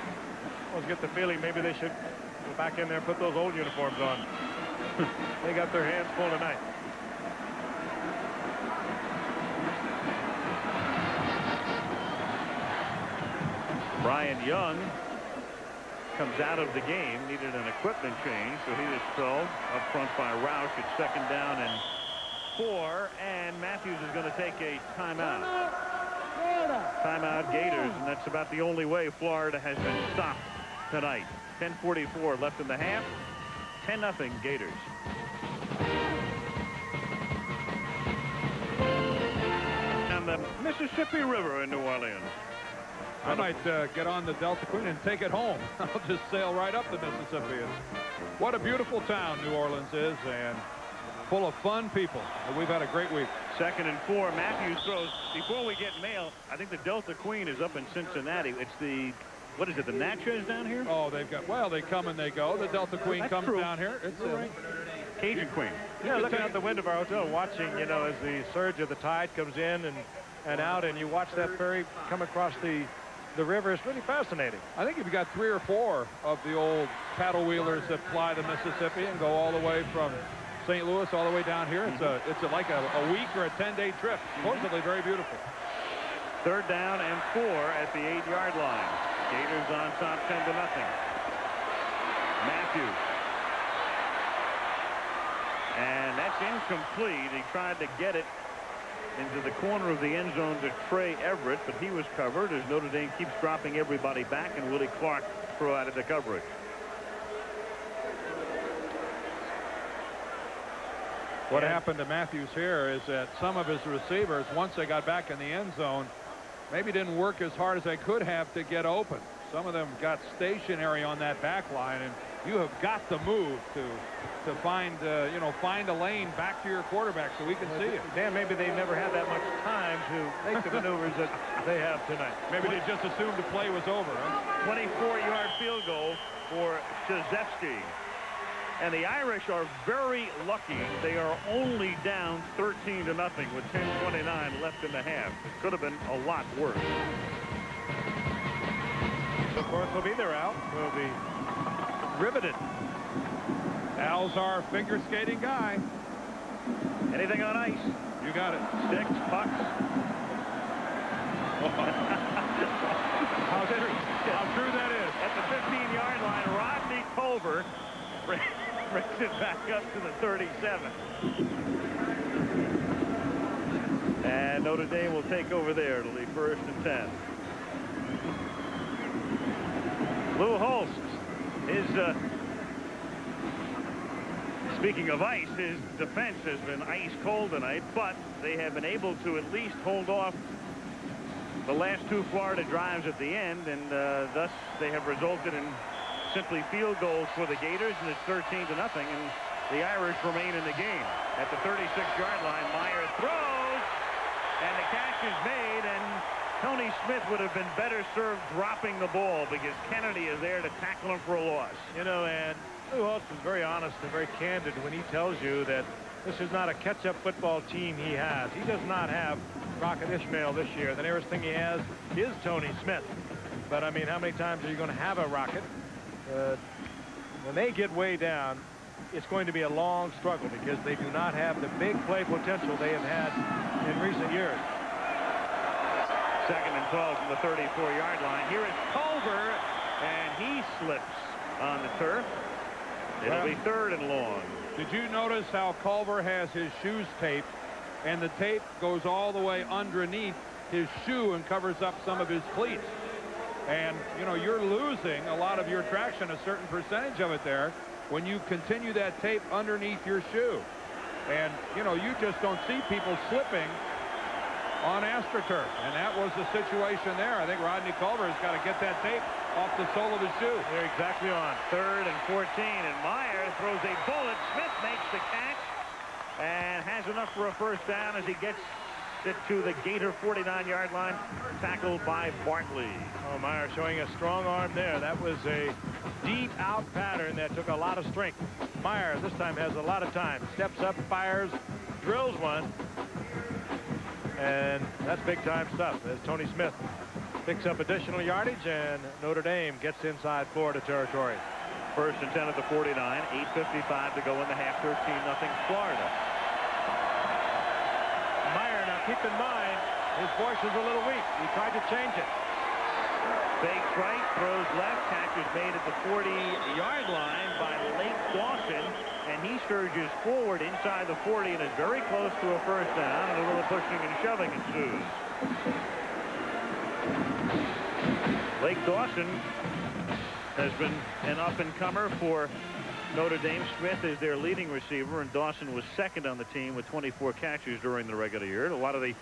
almost get the feeling maybe they should go back in there and put those old uniforms on. They got their hands full tonight. Brian Young comes out of the game, needed an equipment change, so he is spelled up front by Roush at 2nd down and 4, and Matthews is going to take a timeout. Timeout Gators, and that's about the only way Florida has been stopped tonight. 10:44 left in the half. 10-0 Gators. And the Mississippi River in New Orleans. I might get on the Delta Queen and take it home. I'll just sail right up the Mississippi. What a beautiful town New Orleans is, and full of fun people. We've had a great week. 2nd and 4. Matthews throws. Before we get mail, I think the Delta Queen is up in Cincinnati. It's the, what is it, the Natchez down here? Oh, they've got, well, they come and they go. The Delta Queen That's comes true. down here. It's Cajun Queen. Yeah, looking out the window of our hotel, watching, you know, as the surge of the tide comes in and out, and you watch that ferry come across the river. It's really fascinating. I think you've got 3 or 4 of the old paddle wheelers that fly the Mississippi and go all the way from St. Louis all the way down here. It's like a week or a 10-day trip. Supposedly very beautiful. 3rd down and 4 at the 8-yard line. Gators on top 10-0. Matthews. And that's incomplete. He tried to get it into the corner of the end zone to Trey Everett, but he was covered as Notre Dame keeps dropping everybody back, and Willie Clark throw out of the coverage. What happened to Matthews here is that some of his receivers, once they got back in the end zone, maybe didn't work as hard as they could have to get open. Some of them got stationary on that back line, and you have got to move to find find a lane back to your quarterback so we can see it. Dan, maybe they never had that much time to make the maneuvers that they have tonight. Maybe they just assumed the play was over. Huh? 24-yard field goal for Krzyzewski. And the Irish are very lucky. They are only down 13-0 with 10:29 left in the half. It could have been a lot worse. Of course, will be there, Al. Will be riveted. Al's our figure skating guy. Anything on ice? You got it. Sticks, pucks. How true that is. At the 15-yard line, Rodney Culver brings it back up to the 37. And Notre Dame will take over there. It'll be 1st and 10. Lou Holtz, speaking of ice, his defense has been ice cold tonight, but they have been able to at least hold off the last 2 Florida drives at the end, and thus they have resulted in simply field goals for the Gators, and it's 13-0, and the Irish remain in the game. At the 36-yard line, Meyer throws, and the catch is made, and Tony Smith would have been better served dropping the ball because Kennedy is there to tackle him for a loss. You know, and Lou Holtz is very honest and very candid when he tells you that this is not a catch-up football team he has. He does not have Rocket Ismail this year. The nearest thing he has is Tony Smith. But, I mean, how many times are you going to have a Rocket? When they get way down, it's going to be a long struggle because they do not have the big play potential they have had in recent years. 2nd and 12 from the 34-yard line. Here is Culver, and he slips on the turf. It'll be 3rd and long. Did you notice how Culver has his shoes taped, and the tape goes all the way underneath his shoe and covers up some of his cleats? And, you know, you're losing a lot of your traction, a certain percentage of it there, when you continue that tape underneath your shoe. And, you know, you just don't see people slipping on AstroTurf. And that was the situation there. I think Rodney Culver has got to get that tape off the sole of his shoe. They're exactly on. 3rd and 14, and Meyer throws a bullet. Smith makes the catch and has enough for a first down as he gets it to the Gator 49-yard line, tackled by Bartley. Oh, Meyer showing a strong arm there. That was a deep out pattern that took a lot of strength. Meyer this time has a lot of time. Steps up, fires, drills one. And that's big-time stuff as Tony Smith picks up additional yardage, and Notre Dame gets inside Florida territory. 1st and 10 at the 49. 8:55 to go in the half. 13-0 Florida. Meyer, now keep in mind, his voice is a little weak. He tried to change it. Fakes right, throws left. Catch is made at the 40-yard line by Lake Dawson, and he surges forward inside the 40 and is very close to a first down, and a little pushing and shoving ensues. Lake Dawson has been an up-and-comer for Notre Dame. Smith is their leading receiver, and Dawson was 2nd on the team with 24 catches during the regular year. A lot of the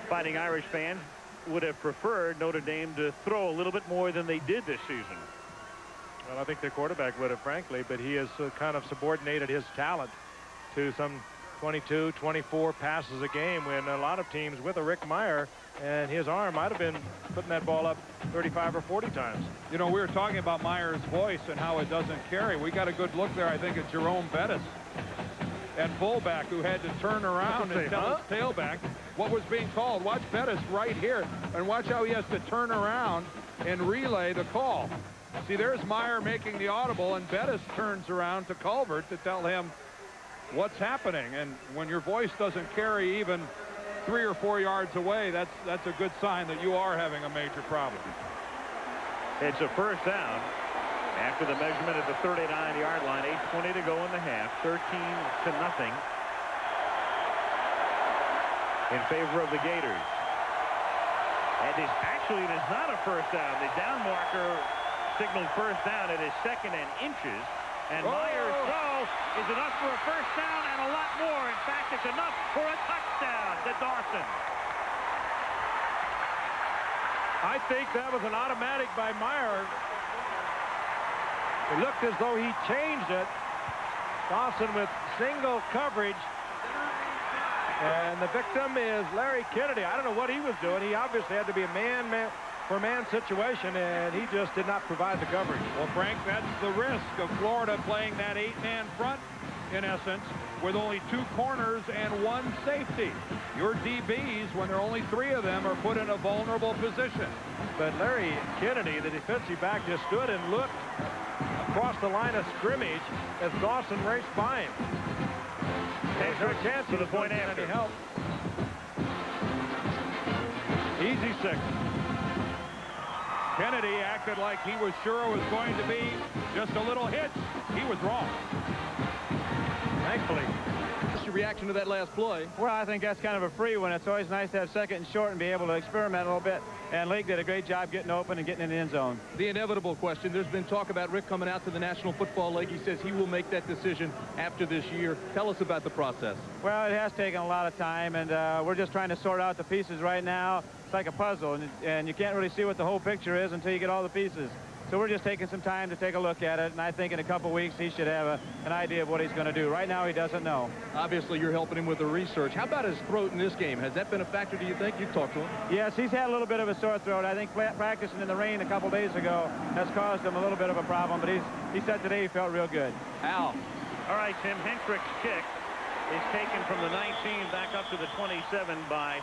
Fighting Irish fans would have preferred Notre Dame to throw a little bit more than they did this season. Well, I think their quarterback would have, frankly, but he has kind of subordinated his talent to some 22, 24 passes a game, when a lot of teams with a Rick Meyer and his arm might have been putting that ball up 35 or 40 times. You know, we were talking about Meyer's voice and how it doesn't carry. We got a good look there, I think, at Jerome Bettis at fullback, who had to turn around and tell his tailback what was being called. Watch Bettis right here, and watch how he has to turn around and relay the call. See, there's Meyer making the audible, and Bettis turns around to Culver to tell him what's happening. And when your voice doesn't carry even 3 or 4 yards away, that's a good sign that you are having a major problem. It's a first down after the measurement at the 39-yard line. 8:20 to go in the half. 13-0 in favor of the Gators. And it is not a first down. The down marker signaled first down. It is 2nd and inches. And Meyer's throw is enough for a first down and a lot more. In fact, it's enough for a touchdown to Dawson. I think that was an automatic by Meyer. It looked as though he changed it. Dawson with single coverage. And the victim is Larry Kennedy. I don't know what he was doing. He obviously had to be a man-for-man situation, and he just did not provide the coverage. Well, Frank, that's the risk of Florida playing that 8-man front, in essence, with only 2 corners and 1 safety. Your DBs, when there are only 3 of them, are put in a vulnerable position. But Larry Kennedy, the defensive back, just stood and looked across the line of scrimmage as Dawson raced by him. There's no chance for the point after. Help. Easy 6. Kennedy acted like he was sure it was going to be just a little hitch. He was wrong. Thankfully. What's your reaction to that last play? Well, I think that's kind of a free one. It's always nice to have 2nd and short and be able to experiment a little bit. And Lake did a great job getting open and getting in the end zone. The inevitable question. There's been talk about Rick coming out to the National Football League. He says he will make that decision after this year. Tell us about the process. Well, it has taken a lot of time, and we're just trying to sort out the pieces right now. It's like a puzzle, and you can't really see what the whole picture is until you get all the pieces. So we're just taking some time to take a look at it, and I think in a couple weeks he should have an idea of what he's going to do. Right now he doesn't know. Obviously, you're helping him with the research. How about his throat in this game? Has that been a factor, do you think? You've talked to him. Yes, he's had a little bit of a sore throat. I think practicing in the rain a couple days ago has caused him a little bit of a problem, but he said today he felt real good. Al. All right, Tim, Hentrick's kick is taken from the 19 back up to the 27 by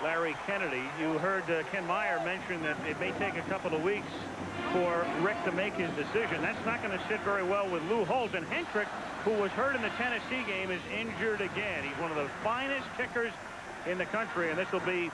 Larry Kennedy. You heard Ken Meyer mention that it may take a couple of weeks for Rick to make his decision. That's not going to sit very well with Lou Holtz. And Hentrick, who was hurt in the Tennessee game, is injured again. He's one of the finest kickers in the country, and this will be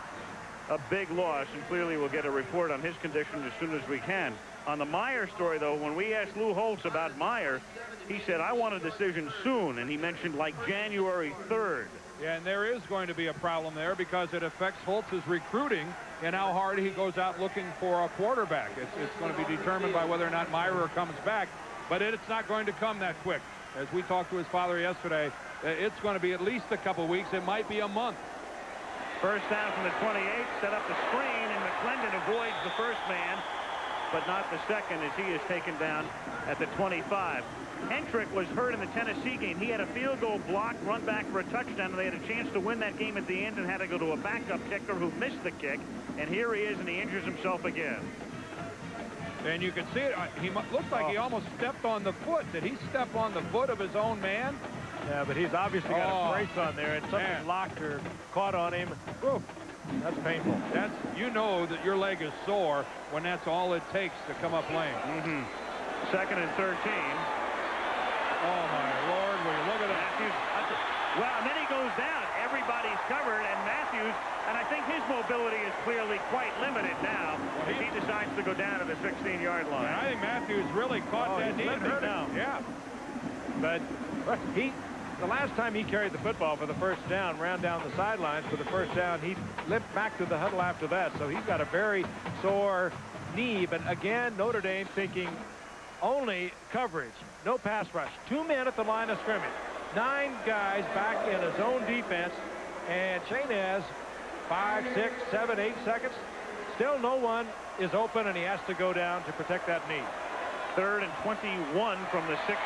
a big loss, and clearly we'll get a report on his condition as soon as we can. On the Meyer story, though, when we asked Lou Holtz about Meyer, he said, I want a decision soon, and he mentioned like January 3rd. Yeah, and there is going to be a problem there because it affects Holtz's recruiting and how hard he goes out looking for a quarterback. It's going to be determined by whether or not Meyer comes back, but it's not going to come that quick. As we talked to his father yesterday, it's going to be at least a couple weeks. It might be a month. First down from the 28, set up the screen, and McClendon avoids the first man, but not the second as he is taken down at the 25. Hentrick was hurt in the Tennessee game. He had a field goal block, run back for a touchdown, and they had a chance to win that game at the end and had to go to a backup kicker who missed the kick. And here he is, and he injures himself again. And you can see it. He looked like he almost stepped on the foot. Did he step on the foot of his own man? Yeah, but he's obviously got a brace on there, and something locked or caught on him. Whew, that's painful. You know that your leg is sore when that's all it takes to come up lame. Second and 13. Oh, my Lord, will you look at that? Matthews. Well, and then he goes down. Everybody's covered, and Matthews, and I think his mobility is clearly quite limited now as he decides to go down to the 16-yard line. I think Matthews really caught that knee and hurt him. Yeah. But the last time he carried the football for the first down, ran down the sidelines for the first down, he limped back to the huddle after that. So he's got a very sore knee. But again, Notre Dame thinking only coverage, no pass rush. 2 men at the line of scrimmage. 9 guys back in his own defense. And Shane has 5, 6, 7, 8 seconds. Still no one is open, and he has to go down to protect that knee. Third and 21 from the 16.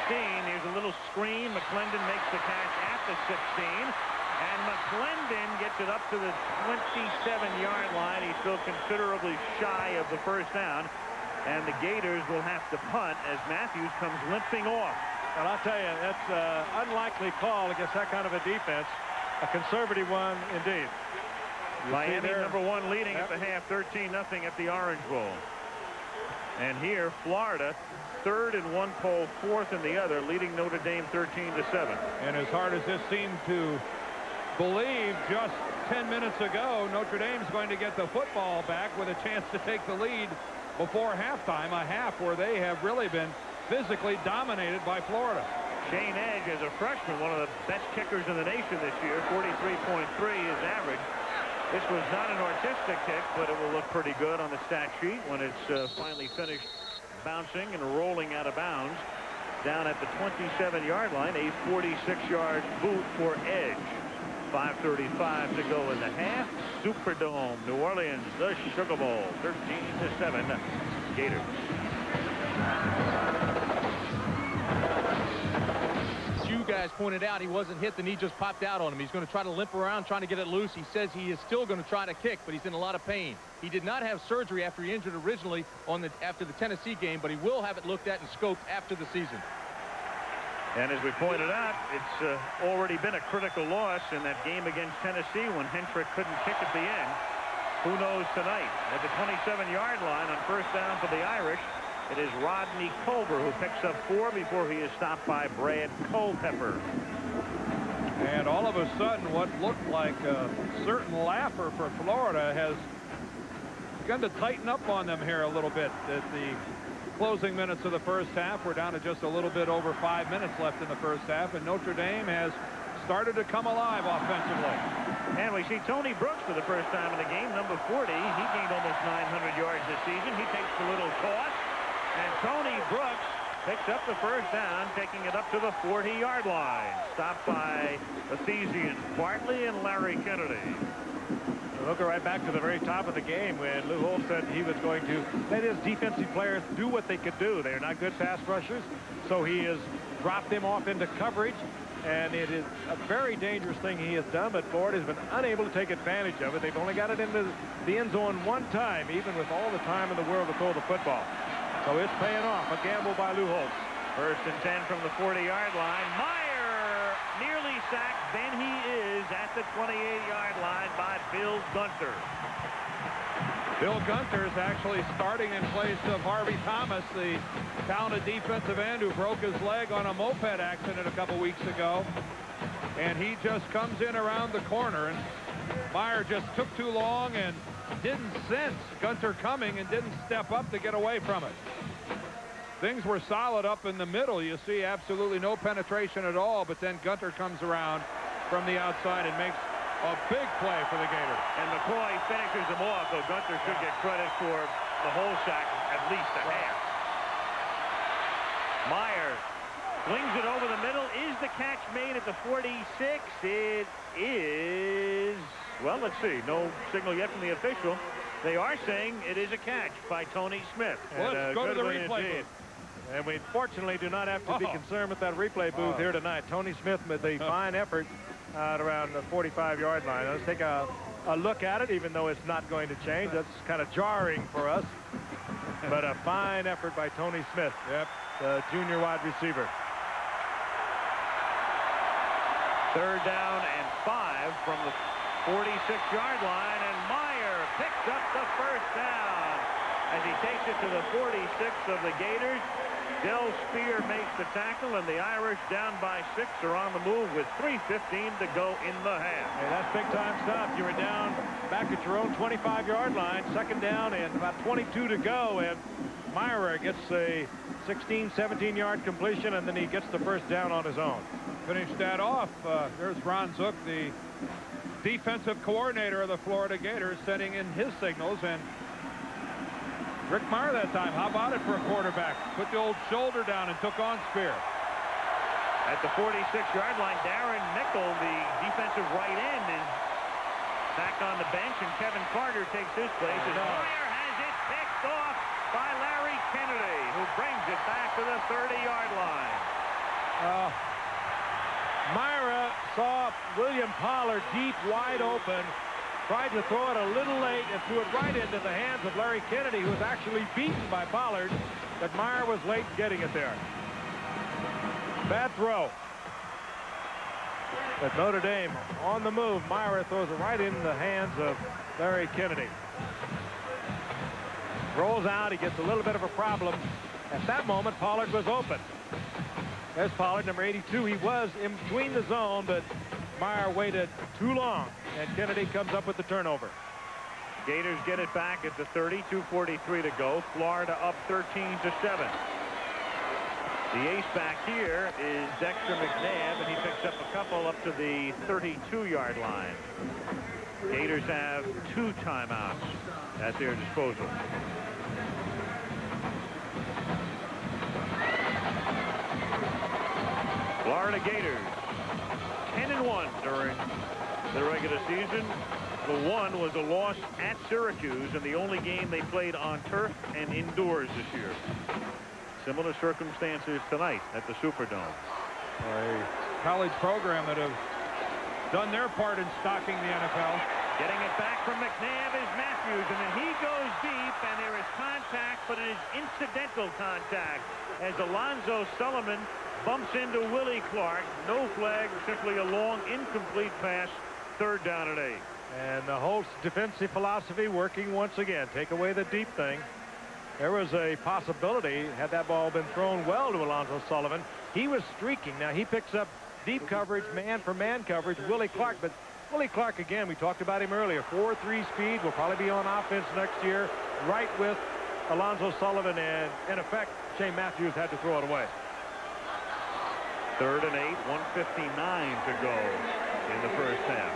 Here's a little screen. McClendon makes the catch at the 16. And McClendon gets it up to the 27-yard line. He's still considerably shy of the first down. And the Gators will have to punt as Matthews comes limping off. And I'll tell you, that's an unlikely call against that kind of a defense. A conservative one, indeed. Miami, number 1, leading at the half, 13-0 at the Orange Bowl. And here, Florida, 3rd in one poll, 4th in the other, leading Notre Dame 13-7. And as hard as this seemed to believe just 10 minutes ago, Notre Dame's going to get the football back with a chance to take the lead before halftime, a half where they have really been physically dominated by Florida. Shane Edge, as a freshman, one of the best kickers in the nation this year, 43.3 is average. This was not an artistic kick, but it will look pretty good on the stat sheet when it's finally finished bouncing and rolling out of bounds down at the 27-yard line. A 46-yard boot for Edge. 5:35 to go in the half. Superdome, New Orleans, the Sugar Bowl, 13-7, Gators. You guys pointed out he wasn't hit. The knee just popped out on him. He's going to try to limp around trying to get it loose. He says he is still going to try to kick, but he's in a lot of pain. He did not have surgery after he injured originally after the Tennessee game, but he will have it looked at and scoped after the season. And as we pointed out, it's already been a critical loss in that game against Tennessee when Hentrick couldn't kick at the end. Who knows tonight? At the 27-yard line on first down for the Irish, it is Rodney Culver who picks up 4 before he is stopped by Brad Culpepper. And all of a sudden, what looked like a certain laugher for Florida has begun to tighten up on them here a little bit. At the closing minutes of the first half, we're down to just a little bit over 5 minutes left in the first half, and Notre Dame has started to come alive offensively. And we see Tony Brooks for the first time in the game, number 40. He gained almost 900 yards this season. He takes the little toss. And Tony Brooks picks up the first down, taking it up to the 40-yard line. Stopped by Ephesian Bartley and Larry Kennedy. We'll go right back to the very top of the game when Lou Holtz said he was going to let his defensive players do what they could do. They're not good pass rushers, so he has dropped them off into coverage, and it is a very dangerous thing he has done, but Florida's been unable to take advantage of it. They've only got it into the end zone one time, even with all the time in the world to throw the football. So it's paying off. A gamble by Lou Holtz. 1st and 10 from the 40-yard line. Meyer nearly sacked. Then he is at the 28-yard line by Bill Gunter. Bill Gunter is actually starting in place of Harvey Thomas, the talented defensive end who broke his leg on a moped accident a couple weeks ago. And he just comes in around the corner, and Meyer just took too long and didn't sense Gunter coming and didn't step up to get away from it. Things were solid up in the middle. You see absolutely no penetration at all, but then Gunter comes around from the outside and makes a big play for the Gators. And McCoy finishes them off, though Gunter should get credit for the whole sack, at least a half. Meyer flings it over the middle. Is the catch made at the 46? It is. Well, let's see. No signal yet from the official. They are saying it is a catch by Tony Smith. Well, let's go to the replay booth. And we fortunately do not have to be concerned with that replay booth here tonight. Tony Smith with a fine effort at around the 45-yard line. Let's take a look at it, even though it's not going to change. That's kind of jarring for us. But a fine effort by Tony Smith, the junior wide receiver. 3rd down and 5 from the 46-yard line, and Meyer picks up the 1st down as he takes it to the 46 of the Gators. Del Spear makes the tackle, and the Irish, down by 6, are on the move with 3:15 to go in the half. Hey, that's big-time stuff. You were down back at your own 25-yard line, 2nd down, and about 22 to go, and Meyer gets a 16, 17-yard completion, and then he gets the 1st down on his own. Finish that off. There's Ron Zook, the defensive coordinator of the Florida Gators, sending in his signals, and Rick Meyer that time. How about it for a quarterback? Put the old shoulder down and took on Spear. At the 46-yard line, Darren Nickel, the defensive right end, is back on the bench, and Kevin Carter takes his place. As Meyer has it picked off by Larry Kennedy, who brings it back to the 30-yard line. Myra saw William Pollard deep, wide open, tried to throw it a little late and threw it right into the hands of Larry Kennedy, who was actually beaten by Pollard, but Meyer was late getting it there. Bad throw. But Notre Dame on the move. Meyer throws it right in the hands of Larry Kennedy. Rolls out. He gets a little bit of a problem. At that moment, Pollard was open. There's Pollard, number 82. He was in between the zone, but Meyer waited too long, and Kennedy comes up with the turnover. Gators get it back at the 30, 2:43 to go. Florida up 13-7. The ace back here is Dexter McNabb, and he picks up a couple up to the 32-yard line. Gators have 2 timeouts at their disposal. Florida Gators 10-1 during the regular season. The one was a loss at Syracuse, and the only game they played on turf and indoors this year. Similar circumstances tonight at the Superdome. A college program that have done their part in stocking the NFL. Getting it back from McNabb is Matthews, and then he goes deep, and there is contact, but it is incidental contact as Alonzo Sullivan bumps into Willie Clark. No flag, simply a long, incomplete pass. 3rd down and 8. And the Holtz defensive philosophy working once again. Take away the deep thing. There was a possibility, had that ball been thrown well to Alonzo Sullivan. He was streaking. Now he picks up deep coverage, man-for-man coverage, Willie Clark. But Willie Clark, again, we talked about him earlier. 4.3 speed, will probably be on offense next year, right with Alonzo Sullivan. And in effect, Shane Matthews had to throw it away. 3rd and 8, 1:59 to go in the 1st half.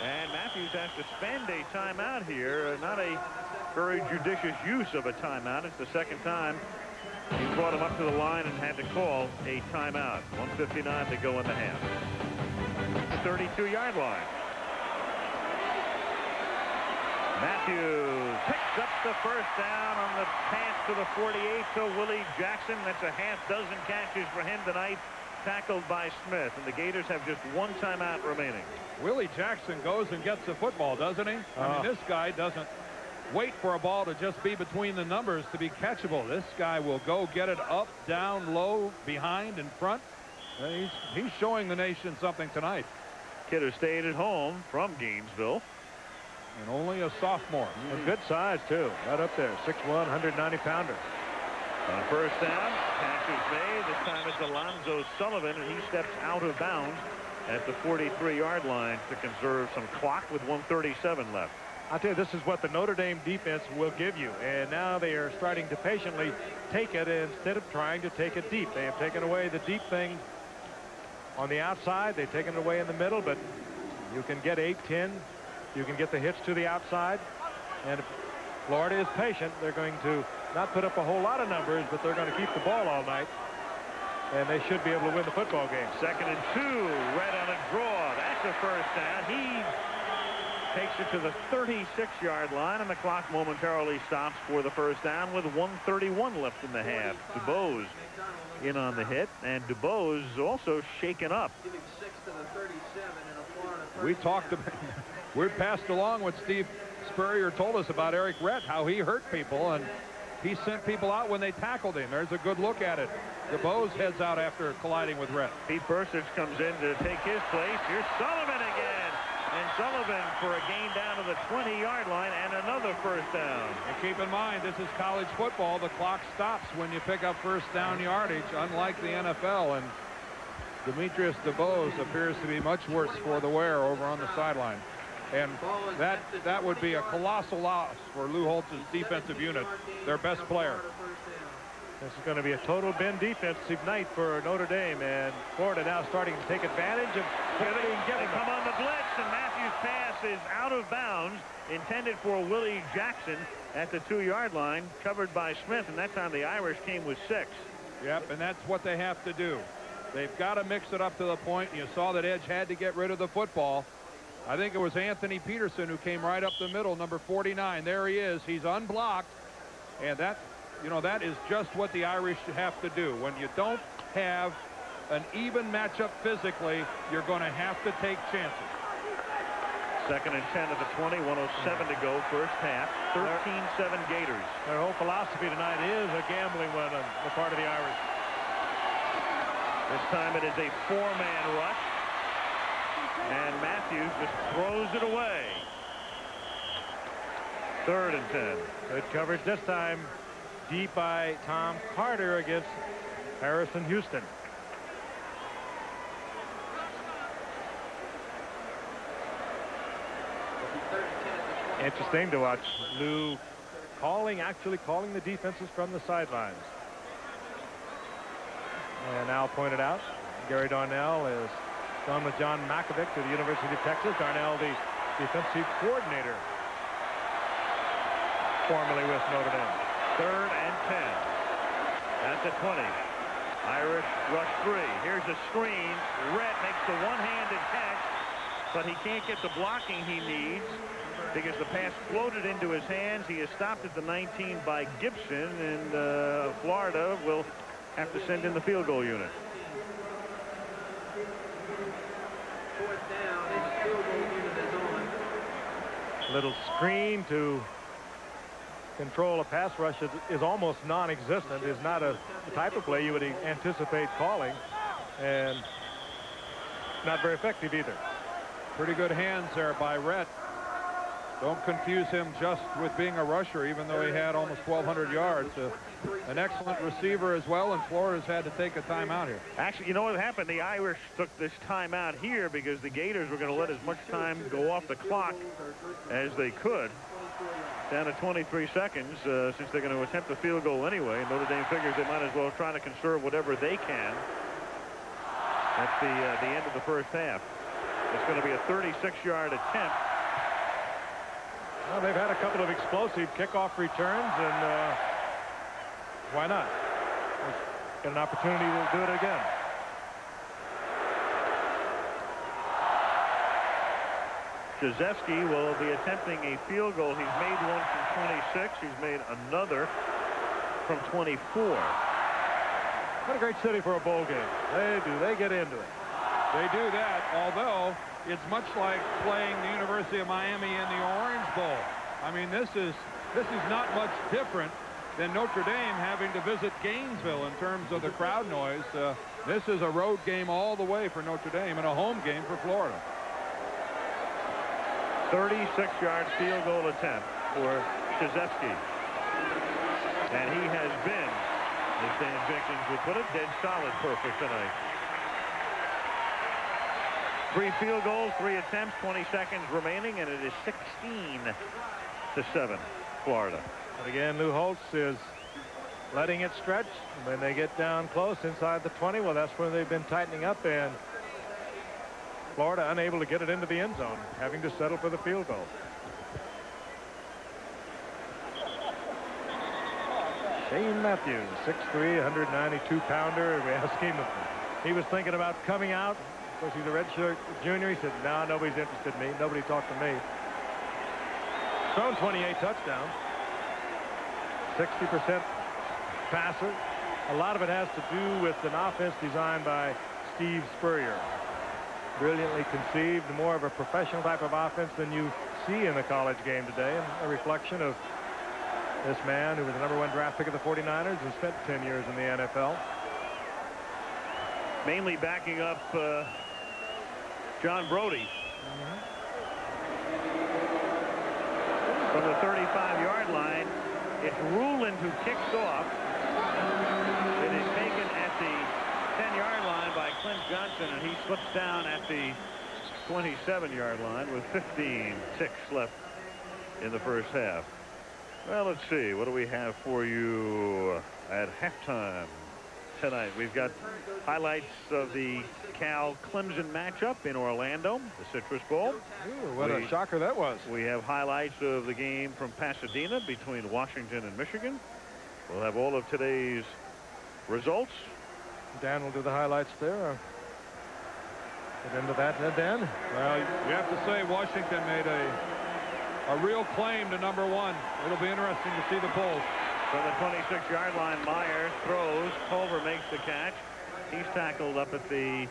And Matthews has to spend a timeout here. Not a very judicious use of a timeout. It's the 2nd time he brought him up to the line and had to call a timeout. 1:59 to go in the half. 32-yard line. Matthews picks up the first down on the pass to the 48 to Willie Jackson. That's a half dozen catches for him tonight, tackled by Smith. And the Gators have just one timeout remaining. Willie Jackson goes and gets the football, doesn't he? I mean, this guy doesn't wait for a ball to just be between the numbers to be catchable. This guy will go get it up, down, low, behind, in front. He's showing the nation something tonight. Kid who stayed at home from Gainesville. And only a sophomore. And good size, too. Right up there. 6'1", 190-pounder. On first down, catch is made. This time it's Alonzo Sullivan, and he steps out of bounds at the 43-yard line to conserve some clock with 1:37 left. I'll tell you, this is what the Notre Dame defense will give you. And now they are starting to patiently take it instead of trying to take it deep. They have taken away the deep thing on the outside. They've taken it away in the middle, but you can get 8, 10. You can get the hits to the outside. And if Florida is patient, they're going to not put up a whole lot of numbers, but they're going to keep the ball all night. And they should be able to win the football game. 2nd and 2. Red on a draw. That's a first down. He takes it to the 36-yard line, and the clock momentarily stops for the first down with 1:31 left in the half. DuBose in on the hit, and DuBose also shaken up. We talked about, we passed along what Steve Spurrier told us about Eric Rhett, how he hurt people, and he sent people out when they tackled him. There's a good look at it. DuBose heads out after colliding with Rhett. Pete Persich comes in to take his place. Here's Sullivan again. And Sullivan for a gain down to the 20-yard line and another first down. And keep in mind, this is college football. The clock stops when you pick up first down yardage, unlike the NFL. And Demetrius DuBose appears to be much worse for the wear over on the sideline. And that would be a colossal loss for Lou Holtz's defensive unit, their best player. This is going to be a total bend defensive night for Notre Dame, and Florida now starting to take advantage of They come on the blitz, and Matthews' pass is out of bounds, intended for Willie Jackson at the 2-yard line, covered by Smith, and that time the Irish came with 6. Yep, and that's what they have to do. They've got to mix it up to the point. You saw that Edge had to get rid of the football. I think it was Anthony Peterson who came right up the middle, number 49. There he is. He's unblocked, and that is just what the Irish have to do. When you don't have an even matchup physically, you're going to have to take chances. 2nd and 10 at the 20, 1:07 to go, first half. 13-7 Gators. Their whole philosophy tonight is a gambling one on the part of the Irish. This time it is a 4-man rush, and Matthews just throws it away. 3rd and 10. Good coverage this time. Deep by Tom Carter against Harrison Houston. Interesting to watch Lou actually calling the defenses from the sidelines. And Al pointed out, Gary Darnell is gone with John Makovic to the University of Texas. Darnell, the defensive coordinator, formerly with Notre Dame. 3rd and 10 at the 20. Irish rush 3. Here's a screen. Rhett makes the one-handed catch, but he can't get the blocking he needs because the pass floated into his hands. He is stopped at the 19 by Gibson, and Florida will have to send in the field goal unit. 4th down, and the field goal unit is on. Little screen to control a pass rush is almost non-existent. Is not the type of play you would anticipate calling, and not very effective either. Pretty good hands there by Rhett. Don't confuse him just with being a rusher, even though he had almost 1,200 yards. An excellent receiver as well, and Florida's had to take a timeout here. Actually, you know what happened? The Irish took this timeout here because the Gators were going to let as much time go off the clock as they could. Down to 23 seconds since they're going to attempt the field goal anyway. Notre Dame figures they might as well try to conserve whatever they can. That's the end of the first half. It's going to be a 36-yard attempt. Well, they've had a couple of explosive kickoff returns, and why not? Get an opportunity, we'll do it again. Krzyzewski will be attempting a field goal. He's made one from 26. He's made another from 24. What a great city for a bowl game. They get into it. They do that, although it's much like playing the University of Miami in the Orange Bowl. I mean, this is not much different than Notre Dame having to visit Gainesville in terms of the crowd noise. This is a road game all the way for Notre Dame and a home game for Florida. 36-yard field goal attempt for Krzyzewski. And he has been, as Dan Jenkins would put it, dead solid perfect tonight. 3 field goals, 3 attempts, 20 seconds remaining, and it is 16-7, Florida. And again, Lou Holtz is letting it stretch. When they get down close inside the 20, well, that's when they've been tightening up, and Florida unable to get it into the end zone, having to settle for the field goal. Shane Matthews, 6'3", 192-pounder. We asked him if he was thinking about coming out. Of course, he's a redshirt junior. He said, no, nobody's interested in me. Nobody talked to me. Thrown 28 touchdowns. 60% passer. A lot of it has to do with an offense designed by Steve Spurrier. Brilliantly conceived, more of a professional type of offense than you see in the college game today, and a reflection of this man who was the #1 draft pick of the 49ers and spent 10 years in the NFL. Mainly backing up John Brody. From the 35-yard line, it's Ruland who kicks off. It is taken at the 10-yard line by Clint Johnson, and he slips down at the 27-yard line with 15:6 left in the first half. Well, let's see. What do we have for you at halftime tonight? We've got highlights of the Cal-Clemson matchup in Orlando, the Citrus Bowl. Ooh, what a shocker that was. We have highlights of the game from Pasadena between Washington and Michigan. We'll have all of today's results. Dan will do the highlights there. Get into that, Dan. Well, you have to say Washington made a real claim to #1. It'll be interesting to see the polls. From the 26-yard line, Myers throws. Culver makes the catch. He's tackled up at the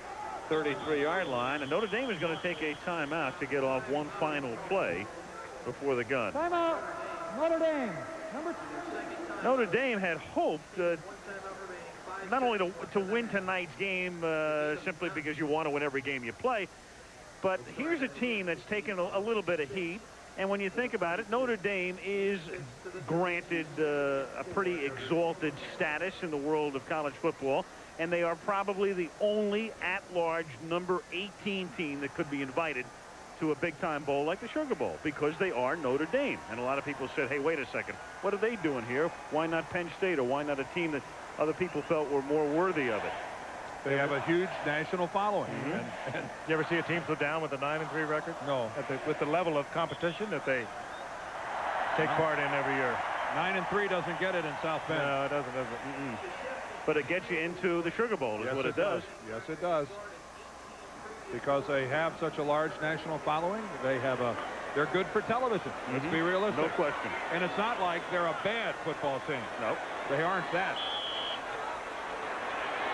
33-yard line, and Notre Dame is going to take a timeout to get off one final play before the gun. Timeout, Notre Dame. Notre Dame had hoped not only to win tonight's game simply because you want to win every game you play, but here's a team that's taken a little bit of heat. And when you think about it, Notre Dame is granted a pretty exalted status in the world of college football, and they are probably the only at-large #18 team that could be invited to a big-time bowl like the Sugar Bowl, because they are Notre Dame. And a lot of people said, hey, wait a second, what are they doing here? Why not Penn State, or why not a team that other people felt were more worthy of it? They have a huge national following. And you ever see a team so down with a 9-3 record? No. With the level of competition that they take part in every year. 9-3 doesn't get it in South Bend. No, it doesn't. But it gets you into the Sugar Bowl is what it does. Yes, it does. Because they have such a large national following. They're good for television. Let's be realistic. No question. And it's not like they're a bad football team. Nope. They aren't that.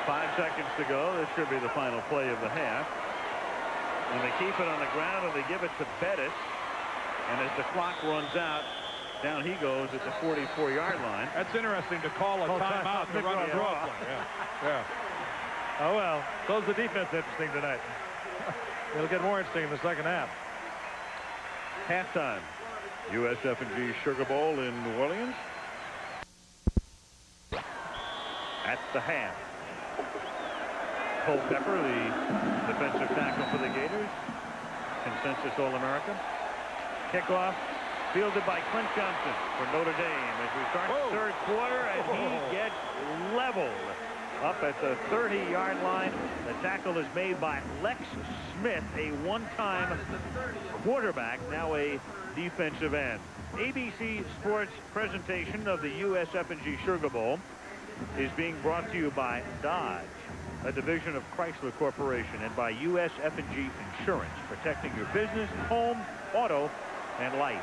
5 seconds to go. This should be the final play of the half. And they keep it on the ground, and they give it to Bettis. And as the clock runs out, down he goes at the 44-yard line. That's interesting to call a timeout to run a draw play. Yeah. Oh, well. So's the defense interesting tonight. It'll get more interesting in the second half. Halftime. USF&G Sugar Bowl in New Orleans. At the half. Cole Pepper, the defensive tackle for the Gators. Consensus All-American. Kickoff fielded by Clint Johnson for Notre Dame as we start the third quarter, and he gets leveled up at the 30-yard line. The tackle is made by Lex Smith, a one-time quarterback, now a defensive end. ABC Sports presentation of the USF&G Sugar Bowl is being brought to you by Dodge, a division of Chrysler Corporation, and by USF&G Insurance, protecting your business, home, Auto and Light.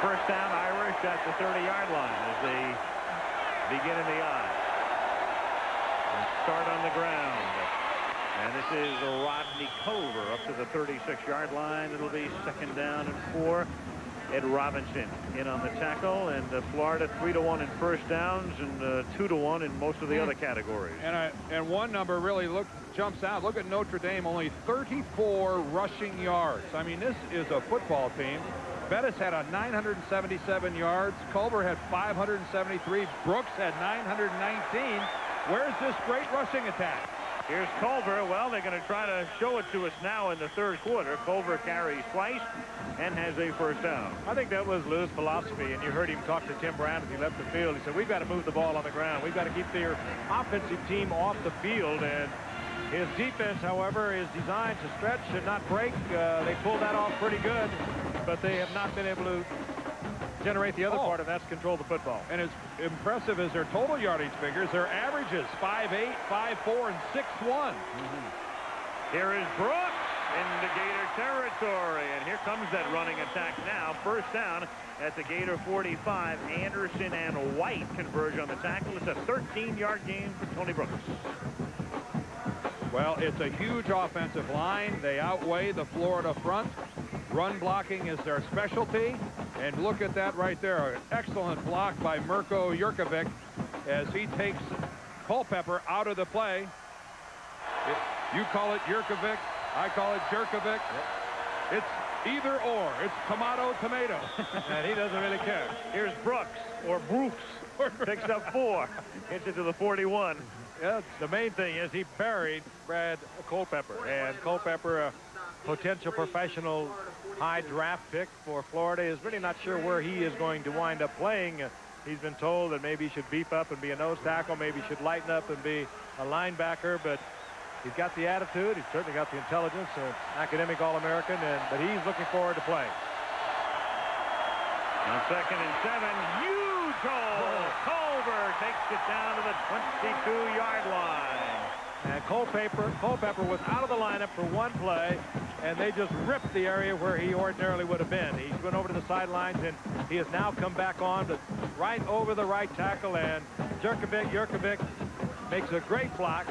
First down, Irish at the 30-yard line as they begin in the I. And start on the ground. And this is Rodney Culver up to the 36-yard line. It'll be 2nd down and 4. Ed Robinson in on the tackle, and Florida 3-1 in first downs and 2-1 in most of the other categories. And one number really jumps out. Look at Notre Dame, only 34 rushing yards. I mean, this is a football team. Bettis had 977 yards. Culver had 573. Brooks had 919. Where's this great rushing attack? Here's Culver. Well, they're going to try to show it to us now in the 3rd quarter. Culver carries twice and has a first down. I think that was Lou's philosophy, and you heard him talk to Tim Brown as he left the field. He said, we've got to move the ball on the ground. We've got to keep their offensive team off the field. And his defense, however, is designed to stretch and not break. They pulled that off pretty good, but they have not been able to generate the other part, and that's control the football. And as impressive as their total yardage figures, their averages 5'8", 5'4", and 6'1". Here is Brooks into Gator territory, and here comes that running attack now. First down at the Gator 45. Anderson and White converge on the tackle. It's a 13-yard gain for Tony Brooks. Well, it's a huge offensive line. They outweigh the Florida front. Run blocking is their specialty. And look at that right there. An excellent block by Mirko Jurkovic as he takes Culpepper out of the play. You call it Jurkovic. I call it Jurkovic. It's either or. It's tomato. And he doesn't really care. Here's Brooks, or Brooks. Picks up 4. Gets it to the 41. Yeah, the main thing is he buried Brad Culpepper. And Culpepper, a potential professional high draft pick for Florida, is really not sure where he is going to wind up playing. He's been told that maybe he should beef up and be a nose tackle, maybe he should lighten up and be a linebacker, but he's got the attitude, he's certainly got the intelligence, an academic All-American, but he's looking forward to play. On 2nd and 7, huge hole. Culver takes it down to the 22-yard line. And Culpepper was out of the lineup for one play, and they just ripped the area where he ordinarily would have been. He went over to the sidelines, and he has now come back on, but right over the right tackle, and Jurkovic makes a great block,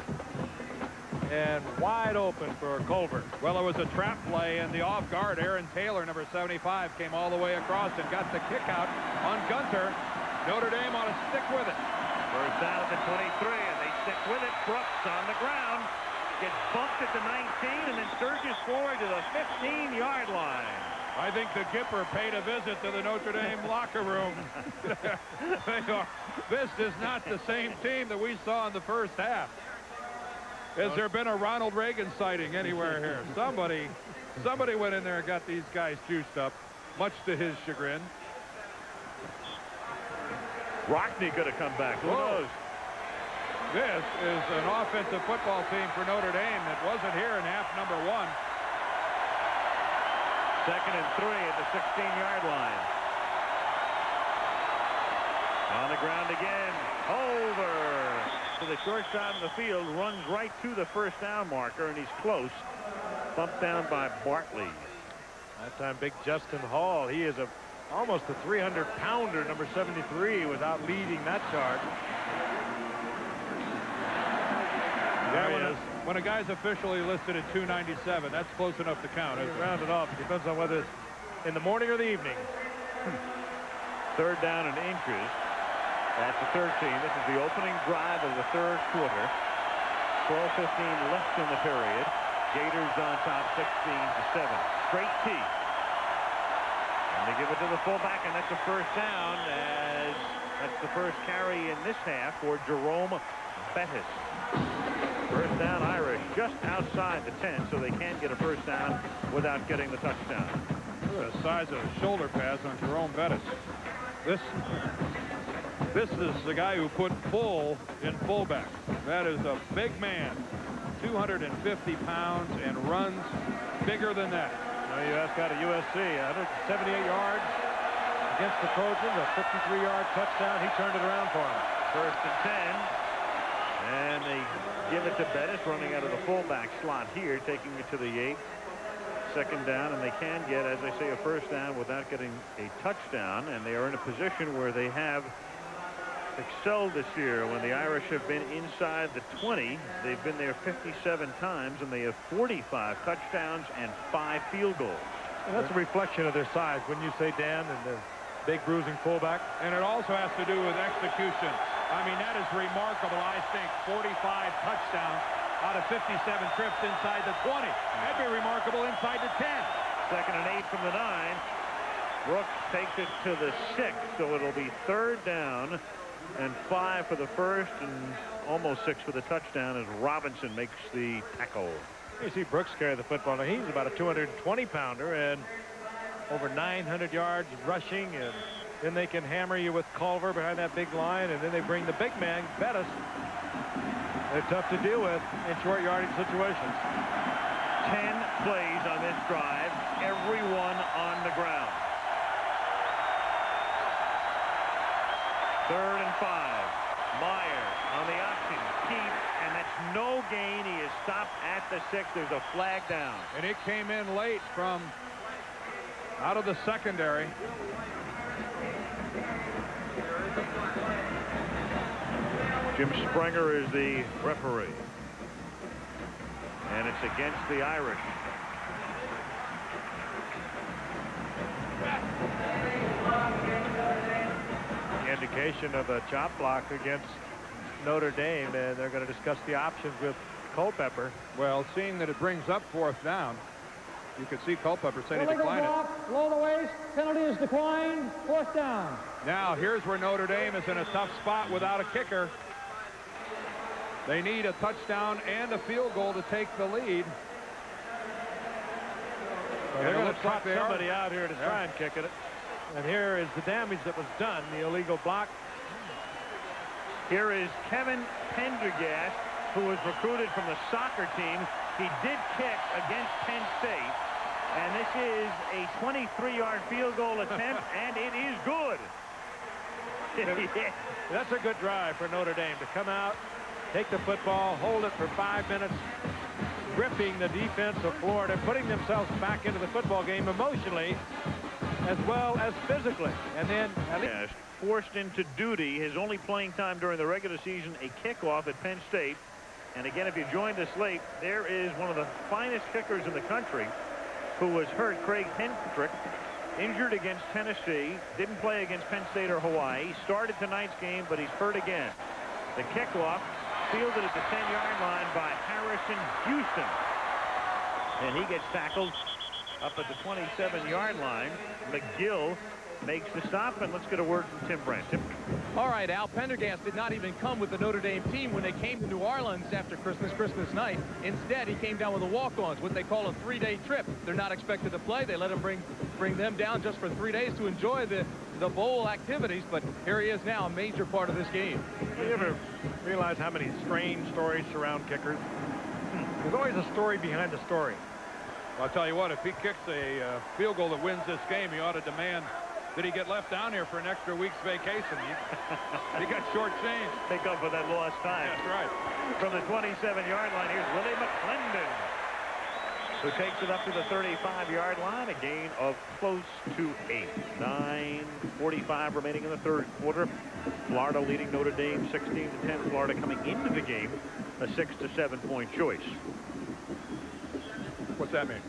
and wide open for Culver. Well, it was a trap play, and the off guard, Aaron Taylor, number 75, came all the way across and got the kick out on Gunter. Notre Dame ought to stick with it. First down at the 23, and they stick with it. Brooks on the ground. Gets bumped at the 19 and then surges forward to the 15-yard line. I think the Gipper paid a visit to the Notre Dame locker room. This is not the same team that we saw in the first half. Has there been a Ronald Reagan sighting anywhere here? Somebody went in there and got these guys juiced up, much to his chagrin. Rockne could have come back. Who knows? This is an offensive football team for Notre Dame that wasn't here in half number 1. 2nd and 3 at the 16-yard line. On the ground again. Over to the short side of the field. Runs right to the first down marker, and he's close. Bumped down by Bartley. That time, big Justin Hall. He is almost a 300-pounder, number 73, without leading that charge. Yeah, when a guy's officially listed at 297, that's close enough to count. You round it off. It depends on whether it's in the morning or the evening. 3rd down and inches at the 13. This is the opening drive of the 3rd quarter. 12:15 left in the period. Gators on top 16-7. Straight T. And they give it to the fullback, and that's a first down, as that's the first carry in this half for Jerome Bettis. First down, Irish, just outside the 10, so they can get a first down without getting the touchdown. Look at the size of the shoulder pads on Jerome Bettis. This is the guy who put full in fullback. That is a big man, 250 pounds, and runs bigger than that. You asked out of USC, 178 yards against the Trojans, a 53-yard touchdown. He turned it around for him. 1st and 10. And they give it to Bettis, running out of the fullback slot here, taking it to the 8. second down, and they can get, as I say, a first down without getting a touchdown. And they are in a position where they have excelled this year. When the Irish have been inside the 20, they've been there 57 times, and they have 45 touchdowns and 5 field goals. And that's a reflection of their size, wouldn't you say, Dan, and the big bruising fullback? And it also has to do with execution. I mean, that is remarkable, I think. 45 touchdowns out of 57 trips inside the 20. That'd be remarkable inside the 10. 2nd and 8 from the 9. Brooks takes it to the 6, so it'll be 3rd down and 5 for the first, and almost 6 for the touchdown as Robinson makes the tackle. You see Brooks carry the football. Now, he's about a 220-pounder and over 900 yards rushing, and then they can hammer you with Culver behind that big line, and then they bring the big man, Bettis. They're tough to deal with in short yardage situations. 10 plays on this drive, everyone on the ground. 3rd and 5. Meyer on the option, keep, and that's no gain. He is stopped at the 6. There's a flag down. And it came in late from out of the secondary. Jim Springer is the referee. And it's against the Irish. Indication of a chop block against Notre Dame, and they're going to discuss the options with Culpepper. Well, seeing that it brings up 4th down, you could see Culpepper say to decline it. Below the waist, penalty is declined, 4th down. Now, here's where Notre Dame is in a tough spot without a kicker. They need a touchdown and a field goal to take the lead. Well, they're going to trot somebody out here to try and kick it. And here is the damage that was done, the illegal block. Here is Kevin Pendergast, who was recruited from the soccer team. He did kick against Penn State, and this is a 23-yard field goal attempt, and it is good. That's a good drive for Notre Dame to come out, take the football, hold it for 5 minutes, gripping the defense of Florida, putting themselves back into the football game emotionally as well as physically. And then at least forced into duty, his only playing time during the regular season, a kickoff at Penn State. And again, if you joined us late, there is one of the finest kickers in the country who was hurt, Craig Hentrick, injured against Tennessee, didn't play against Penn State or Hawaii. He started tonight's game, but he's hurt again. The kickoff fielded at the 10-yard line by Harrison Houston. And he gets tackled up at the 27-yard line. McGill makes the stop, and let's get a word from Tim Brandt. Tim. All right, Al, Pendergast did not even come with the Notre Dame team when they came to New Orleans after Christmas night. Instead, he came down with the walk-ons, what they call a 3-day trip. They're not expected to play. They let him bring them down just for 3 days to enjoy the bowl activities, but here he is now, a major part of this game. You ever realize how many strange stories surround kickers? There's always a story behind the story. I'll tell you what, if he kicks a field goal that wins this game, he ought to demand that he get left down here for an extra week's vacation. He got shortchanged. Make up for that lost time. That's right. From the 27-yard line, here's Willie McClendon, who takes it up to the 35-yard line, a gain of close to 8. 9:45 remaining in the third quarter. Florida leading Notre Dame 16-10. Florida coming into the game a 6 to 7 point choice. What's that mean?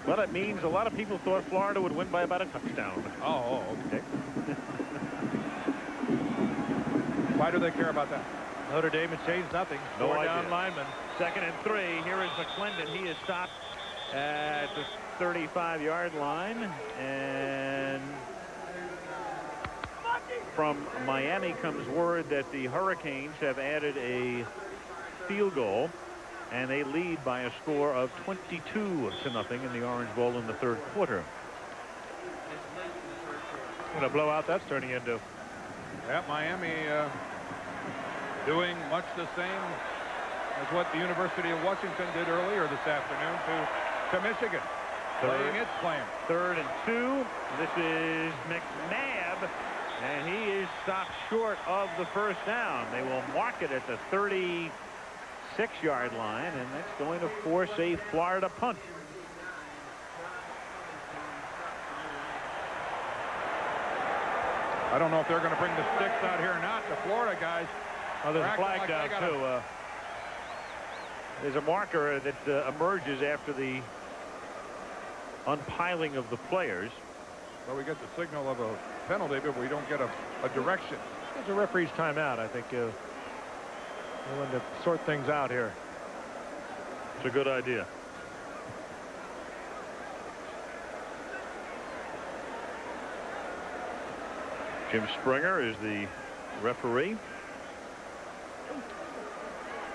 Well, it means a lot of people thought Florida would win by about a touchdown. Oh, okay. Why do they care about that? Notre Dame has changed nothing. No Four idea. down lineman. 2nd and 3. Here is McClendon. He is stopped at the 35-yard line. And from Miami comes word that the Hurricanes have added a field goal, and they lead by a score of 22-0 in the Orange Bowl in the third quarter. What a blowout that's turning into. Yeah, Miami doing much the same as what the University of Washington did earlier this afternoon to Michigan. Playing its plan. 3rd and 2. This is McNabb, and he is stopped short of the first down. They will mark it at the 36-yard line, and that's going to force a Florida punt. I don't know if they're going to bring the sticks out here or not. The Florida guys. Oh, there's a acting flag like down, they gotta- too. There's a marker that emerges after the unpiling of the players. Well, we get the signal of a penalty, but we don't get a direction. It's a referee's timeout. I think we're going to sort things out here. It's a good idea. Jim Springer is the referee.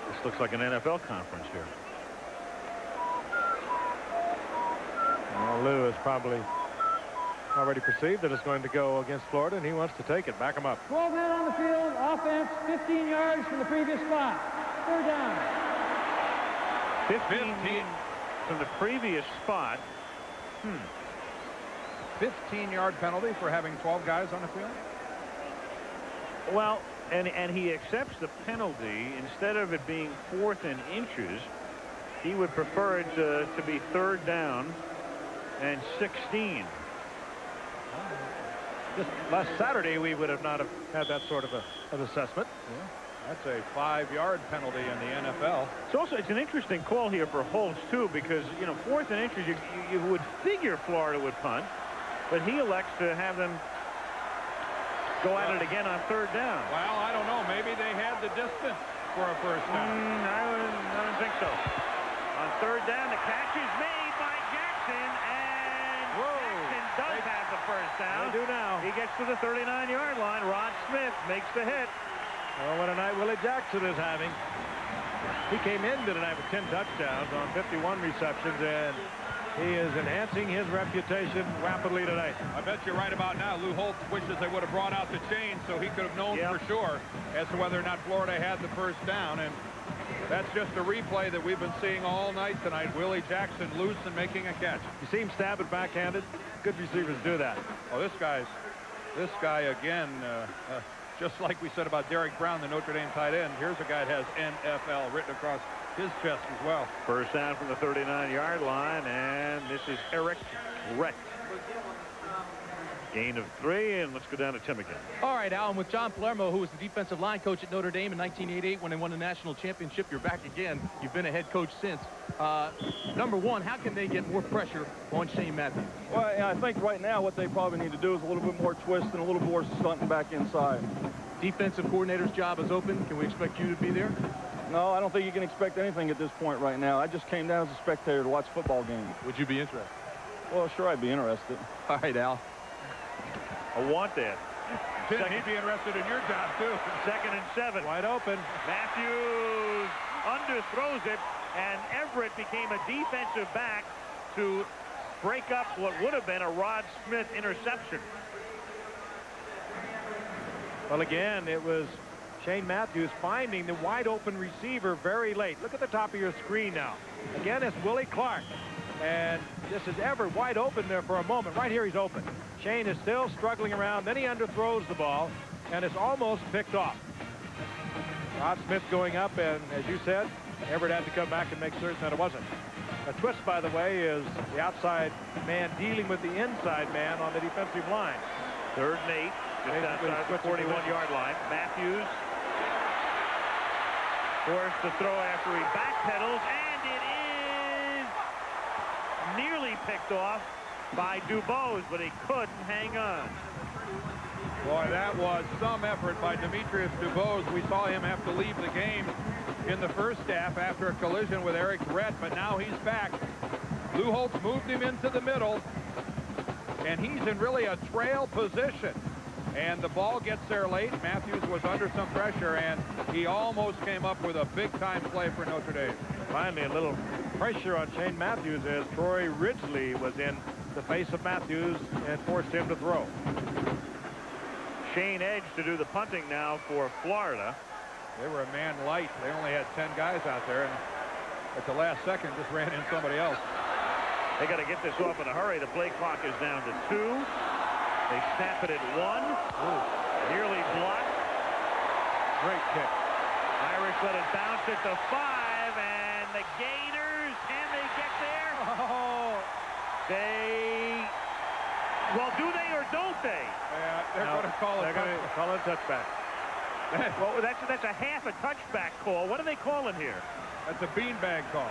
This looks like an NFL conference here. Well, Lou has probably already perceived that it's going to go against Florida, and he wants to take it. Back him up. 12 men on the field. Offense 15 yards from the previous spot. Third down. 15 from the previous spot. 15-yard penalty for having 12 guys on the field. Well, and he accepts the penalty. Instead of it being 4th and inches, he would prefer it to be 3rd down and 16. Just last Saturday, we would have not have had that sort of an assessment. That's a 5-yard penalty in the NFL. It's an interesting call here for Holtz, too, because, 4th and inches, you would figure Florida would punt, but he elects to have them go at it again on 3rd down. Well, I don't know. Maybe they had the distance for a first down. I don't think so. On 3rd down, the catch is made by Jackson, and Jackson does have the first down. They do now. He gets to the 39-yard line. Rod Smith makes the hit. Oh, what a night Willie Jackson is having. He came into tonight with 10 touchdowns on 51 receptions, and he is enhancing his reputation rapidly tonight. I bet you're right about now. Lou Holtz wishes they would have brought out the chain so he could have known for sure as to whether or not Florida had the first down. And that's just a replay that we've been seeing all night tonight. Willie Jackson loose and making a catch. You see him stab it backhanded? Good receivers do that. Oh, this guy again, just like we said about Derek Brown, the Notre Dame tight end. Here's a guy that has NFL written across his chest as well. First down from the 39-yard line, and this is Eric Rett. Gain of 3, and let's go down to Tim again. All right, Alan, with John Palermo, who was the defensive line coach at Notre Dame in 1988 when they won the national championship. You're back again. You've been a head coach since. Number one, how can they get more pressure on Shane Matthews? Well, yeah, I think right now what they probably need to do is a little bit more twist and a little more stunting back inside. Defensive coordinator's job is open. Can we expect you to be there? No, I don't think you can expect anything at this point right now. I just came down as a spectator to watch football games. Would you be interested? Well, sure, I'd be interested. All right, Al. I want that. Tim, he'd be interested in your job, too. 2nd and 7. Wide open. Matthews underthrows it, and Everett became a defensive back to break up what would have been a Rod Smith interception. Well, again, it was Shane Matthews finding the wide open receiver very late. Look at the top of your screen now. Again, it's Willie Clark. And this is Everett wide open there for a moment. Right here, he's open. Shane is still struggling around. Then he underthrows the ball, and it's almost picked off. Rod Smith going up, and as you said, Everett had to come back and make certain that it wasn't. A twist, by the way, is the outside man dealing with the inside man on the defensive line. 3rd and 8, just outside the 41-yard line. Matthews forced to throw after he backpedals, and it is nearly picked off by Dubose, but he couldn't hang on. Boy, that was some effort by Demetrius Dubose. We saw him have to leave the game in the first half after a collision with Eric Rett, but now he's back. Lou Holtz moved him into the middle, and he's in really a trail position. And the ball gets there late. Matthews was under some pressure, and he almost came up with a big-time play for Notre Dame. Finally, a little pressure on Shane Matthews as Troy Ridgely was in the face of Matthews and forced him to throw. Shane Edge to do the punting now for Florida. They were a man light. They only had 10 guys out there, and at the last second just ran in somebody else. They got to get this off in a hurry. The play clock is down to 2. They snap it at 1. Ooh. Nearly blocked. Great kick. Irish let it bounce at the 5, and the Gators, can they get there? Oh. Well, do they or don't they? Yeah, they're going to call it. Call it a touchback. Well, that's a half a touchback call. What are they calling here? That's a beanbag call.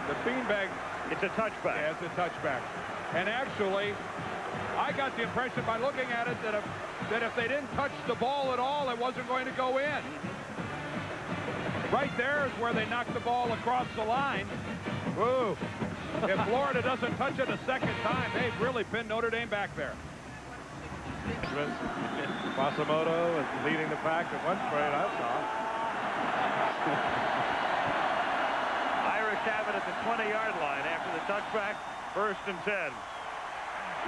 The beanbag. It's a touchback. Yeah, it's a touchback. And actually, I got the impression by looking at it that if they didn't touch the ball at all, it wasn't going to go in. Right there is where they knocked the ball across the line. Woo. If Florida doesn't touch it a second time, they've really pinned Notre Dame back there. Masamoto is leading the pack at one point I saw. Irish have it at the 20-yard line after the touchback. 1st and 10.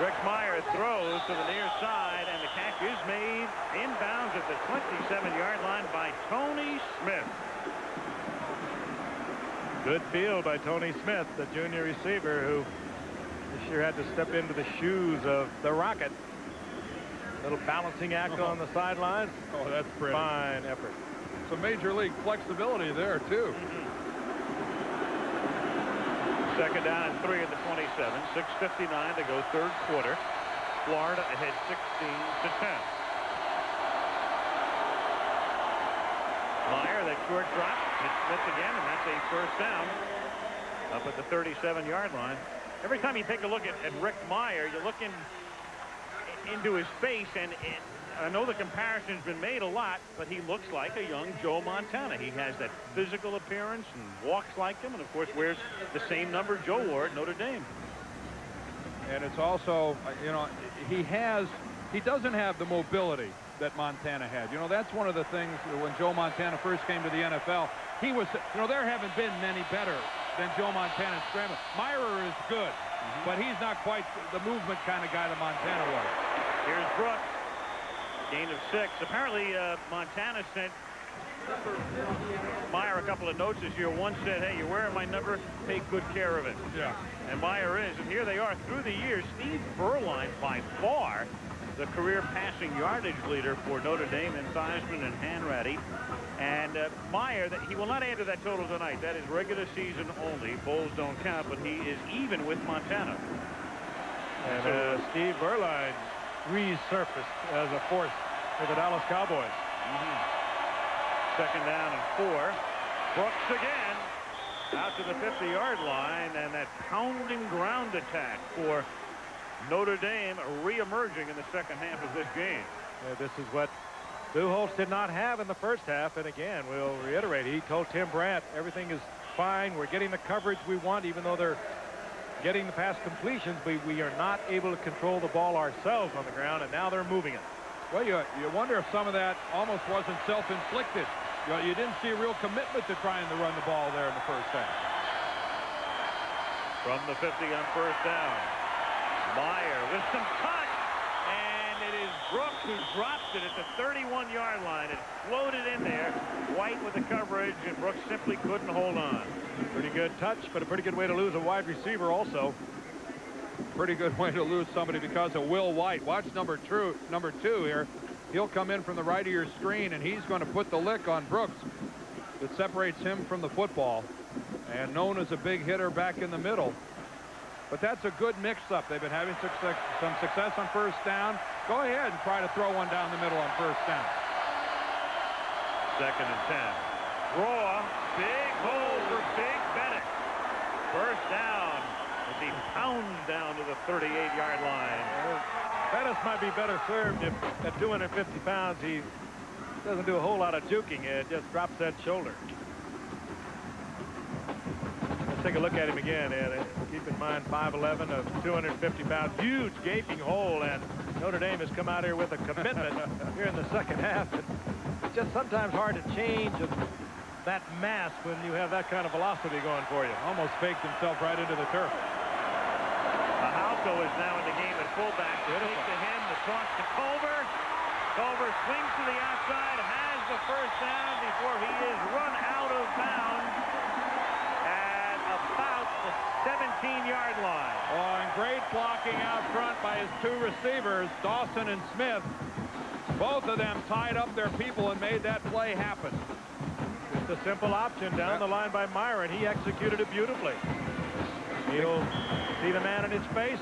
Rick Mirer throws to the near side, and the catch is made inbounds at the 27-yard line by Tony Smith. Good field by Tony Smith, the junior receiver, who this year had to step into the shoes of the Rocket. Little balancing act on the sidelines. Oh, that's pretty. Fine effort. Some major league flexibility there, too. 2nd down and 3 at the 27. 6:59 to go 3rd quarter. Florida ahead 16-10. Mirer, that short drop. It's Smith again, and that's a 1st down up at the 37-yard line. Every time you take a look at Rick Mirer, you look into his face, and I know the comparison's been made a lot, but he looks like a young Joe Montana. He has that physical appearance and walks like him, and of course wears the same number Joe wore at Notre Dame. And it's also, you know, he doesn't have the mobility that Montana had. You know, that's one of the things when Joe Montana first came to the NFL. He was, you know, there haven't been many better than Joe Montana scrambling. Mirer is good, but he's not quite the movement kind of guy that Montana was. Here's Brooks. Gain of 6. Apparently, Montana sent Mirer a couple of notes this year. One said, hey, you're wearing my number, take good care of it. Yeah. And Mirer is. And here they are through the years. Steve Berline, by far, the career passing yardage leader for Notre Dame and Theismann and Hanratty. And Mirer, he will not add to that total tonight. That is regular season only. Bowls don't count, but he is even with Montana. And Steve Berline resurfaced as a force for the Dallas Cowboys. 2nd down and 4. Brooks again out to the 50-yard line, and that pounding ground attack for Notre Dame reemerging in the 2nd half of this game. This is what Buchholz did not have in the 1st half, and again, we'll reiterate, he told Tim Brandt everything is fine, we're getting the coverage we want, even though they're getting the pass completions, we are not able to control the ball ourselves on the ground, and now they're moving it. Well, you wonder if some of that almost wasn't self-inflicted. You didn't see a real commitment to trying to run the ball there in the 1st half. From the 50 on 1st down, Mirer with some touch, and it is Brooks who drops it at the 31-yard line. It floated in there. White with the coverage, and Brooks simply couldn't hold on. Pretty good touch, but a pretty good way to lose a wide receiver also. Pretty good way to lose somebody because of Will White. Watch number 2 here. He'll come in from the right of your screen, and he's going to put the lick on Brooks that separates him from the football, and known as a big hitter back in the middle. But that's a good mix-up. They've been having some success on 1st down. Go ahead and try to throw one down the middle on 1st down. 2nd and 10. Raw, big hole for Big Bennett. 1st down as he pounds down to the 38-yard line. Bettis might be better served if at 250 pounds he doesn't do a whole lot of juking. It just drops that shoulder. Let's take a look at him again. Keep in mind 5'11" of 250 pounds. Huge gaping hole, and Notre Dame has come out here with a commitment here in the 2nd half. It's just sometimes hard to change that mass when you have that kind of velocity going for you. Almost faked himself right into the turf. Mahalko is now in the game at fullback. Fake to him, the toss to Culver. Culver swings to the outside, has the 1st down before he is run out of bounds at about the 17-yard line. Oh, and great blocking out front by his 2 receivers, Dawson and Smith. Both of them tied up their people and made that play happen. Just a simple option down the line by Mirer, and he executed it beautifully. He'll see the man in his face,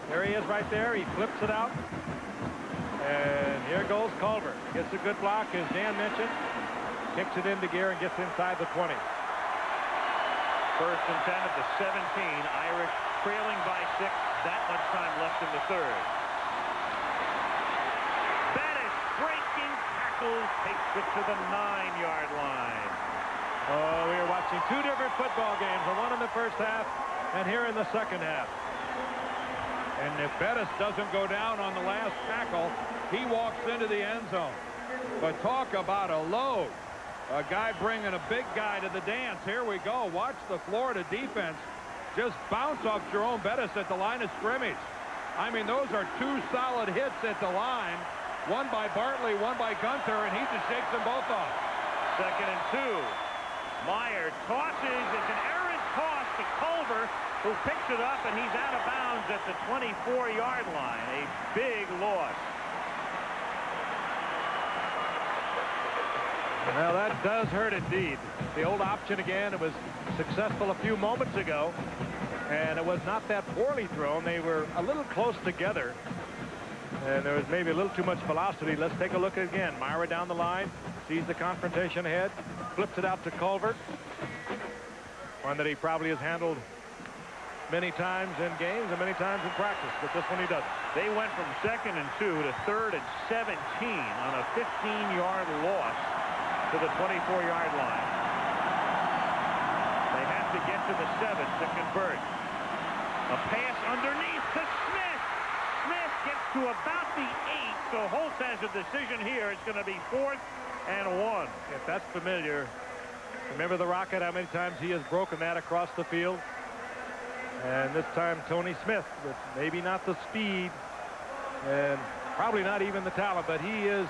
There he is right there. He flips it out. And here goes Culver. Gets a good block, as Dan mentioned. Kicks it into gear and gets inside the 20. First and 10 at the 17. Irish trailing by 6. That much time left in the third. Bettis breaking tackles, takes it to the 9-yard line. Oh, we are watching two different football games. One in the first half and here in the second half. And if Bettis doesn't go down on the last tackle, he walks into the end zone. But talk about a load. A guy bringing a big guy to the dance. Here we go. Watch the Florida defense just bounce off Jerome Bettis at the line of scrimmage. I mean, those are two solid hits at the line. One by Bartley, one by Gunther, and he just shakes them both off. Second and 2. Meyer tosses. It's an errant toss to Culver, who picks it up, and he's out of bounds at the 24-yard line. A big loss. Well, that does hurt indeed. The old option again. It was successful a few moments ago, and it was not that poorly thrown. They were a little close together, and there was maybe a little too much velocity. Let's take a look again. Myra down the line, sees the confrontation ahead, flips it out to Culver. One that he probably has handled many times in games and many times in practice, but this one he doesn't. They went from 2nd and 2 to 3rd and 17 on a 15-yard loss to the 24-yard line. They have to get to the 7 to convert. A pass underneath to Smith. Smith gets to about the 8, so Holtz has a decision here. It's going to be 4th and 1. If that's familiar, remember the Rocket, how many times he has broken that across the field? And this time Tony Smith, with maybe not the speed and probably not even the talent, but he is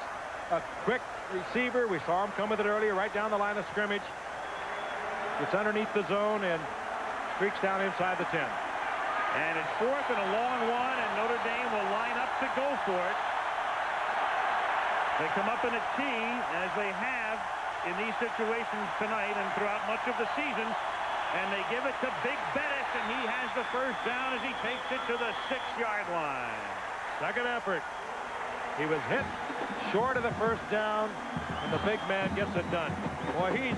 a quick receiver. We saw him come with it earlier, right down the line of scrimmage. Gets underneath the zone and streaks down inside the 10. And it's 4th and a long one, and Notre Dame will line up to go for it. They come up in a T, as they have in these situations tonight and throughout much of the season, and they give it to Big Bettis, and he has the first down as he takes it to the 6-yard line. Second effort. He was hit short of the first down, and the big man gets it done. Boy, he's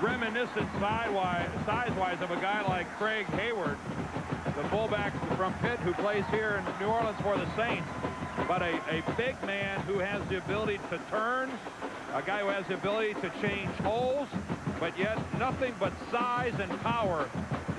reminiscent size-wise of a guy like Craig Hayward, the fullback from Pitt who plays here in New Orleans for the Saints. But a big man who has the ability to turn, a guy who has the ability to change holes, but yet nothing but size and power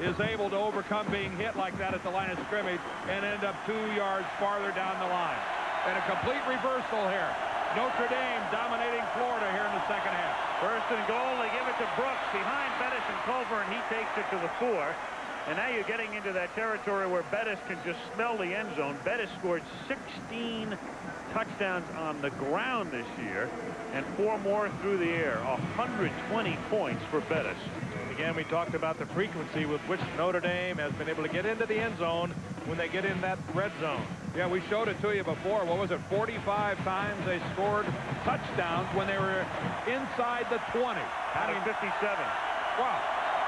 is able to overcome being hit like that at the line of scrimmage and end up 2 yards farther down the line. And a complete reversal here. Notre Dame dominating Florida here in the second half. First and goal, they give it to Brooks behind Bettis and Culver, and he takes it to the 4. And now you're getting into that territory where Bettis can just smell the end zone. Bettis scored 16 touchdowns on the ground this year and 4 more through the air. 120 points for Bettis. Again, we talked about the frequency with which Notre Dame has been able to get into the end zone when they get in that red zone. Yeah, we showed it to you before. What was it? 45 times they scored touchdowns when they were inside the 20. Out of 57. Wow,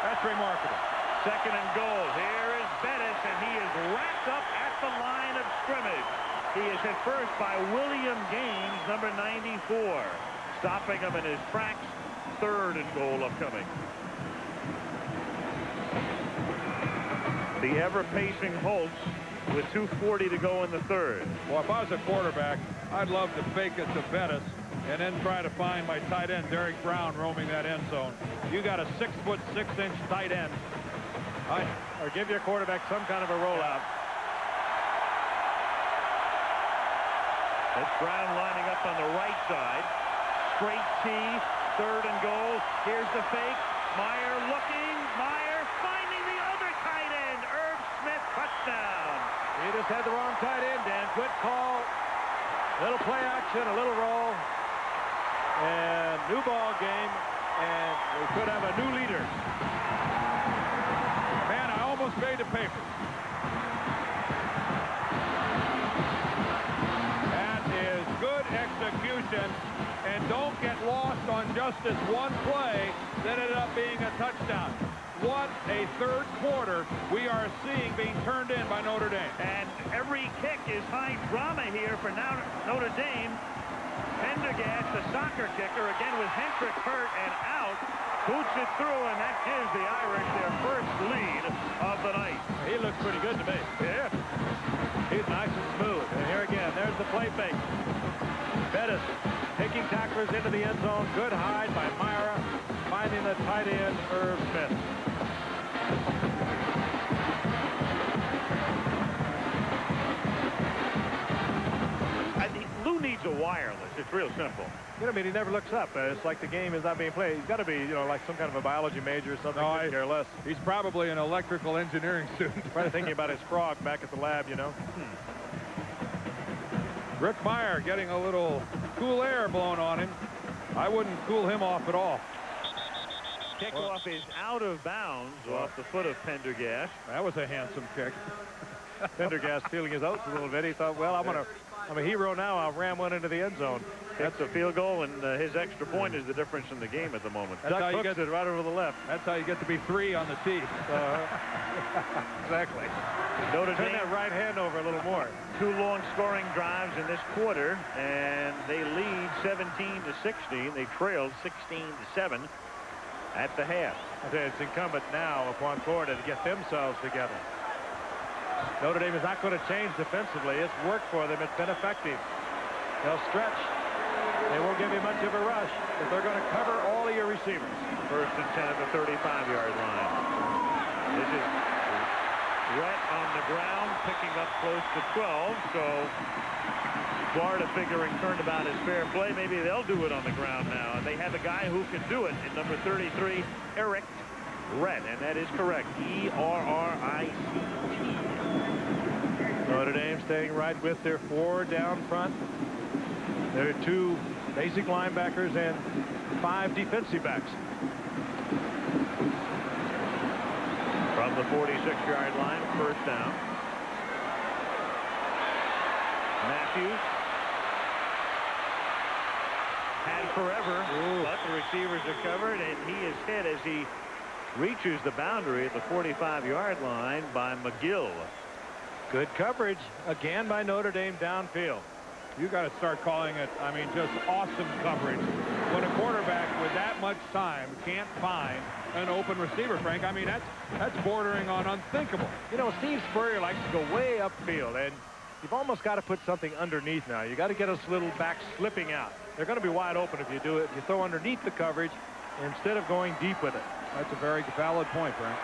that's remarkable. Second and goal. Here is Bettis, and he is wrapped up at the line of scrimmage. He is hit first by William Gaines, number 94. Stopping him in his tracks. Third and goal upcoming. The ever-pacing Holtz with 2:40 to go in the third. Well, if I was a quarterback, I'd love to fake it to Bettis and then try to find my tight end, Derek Brown, roaming that end zone. You got a 6'6" tight end. Or give your quarterback some kind of a rollout. That's Brown lining up on the right side. Straight T, third and goal. Here's the fake. Meyer looking. Meyer finding the other tight end. Irv Smith, touchdown. He just had the wrong tight end, Dan. Good call. Little play action, a little roll. And new ball game. And we could have a new leader. Man, I almost made the paper. That is good execution. And don't get lost on just this one play that ended up being a touchdown. What a third quarter we are seeing being turned in by Notre Dame. And every kick is high drama here for now Notre Dame. Pendergast, the soccer kicker, again with Hendrick hurt and out, boots it through, and that gives the Irish their first lead of the night. He looks pretty good to me. Yeah. He's nice and smooth. And here again, there's the play fake. Bettis taking tacklers into the end zone. Good hide by Myra, finding the tight end, Irv Smith. Lou needs a wireless. It's real simple. You know, I mean, he never looks up. It's like the game is not being played. He's got to be, you know, like some kind of a biology major or something. No, Couldn't care less. He's probably an electrical engineering student. Probably thinking about his frog back at the lab, you know. Rick Meyer getting a little cool air blown on him. I wouldn't cool him off at all. Kickoff is out of bounds off the foot of Pendergast. That was a handsome kick. Pendergast feeling his oats a little bit. He thought, well, I'm a hero now. I'll ram one into the end zone. That's a field goal, and his extra point is the difference in the game at the moment. Duck hooks it right over the left. That's how you get to be 3 on the tee. Exactly. Notre Turn Dame, that right hand over a little more. 2 long scoring drives in this quarter, and they lead 17-16. They trailed 16-7 at the half. I say it's incumbent now upon Florida to get themselves together. Notre Dame is not going to change defensively. It's worked for them. It's been effective. They'll stretch. They won't give you much of a rush, but they're going to cover all of your receivers. 1st and 10 at the 35-yard line. This is Rhett on the ground, picking up close to 12. So Florida figuring turnabout is fair play. Maybe they'll do it on the ground now. And they have a guy who can do it in number 33, Eric Rhett, and that is correct. E-R-R-I-C-T. Notre Dame staying right with their 4 down front. There are 2 basic linebackers and 5 defensive backs. From the 46-yard line, 1st down. Matthews had forever, but the receivers are covered, and he is hit as he reaches the boundary at the 45-yard line by McGill. Good coverage again by Notre Dame downfield. You got to start calling it, I mean, just awesome coverage. When a quarterback with that much time can't find an open receiver, Frank, I mean, that's bordering on unthinkable. You know, Steve Spurrier likes to go way upfield, and you've almost got to put something underneath now. You got to get us little back slipping out. They're going to be wide open if you do it. If you throw underneath the coverage instead of going deep with it. That's a very valid point, Frank.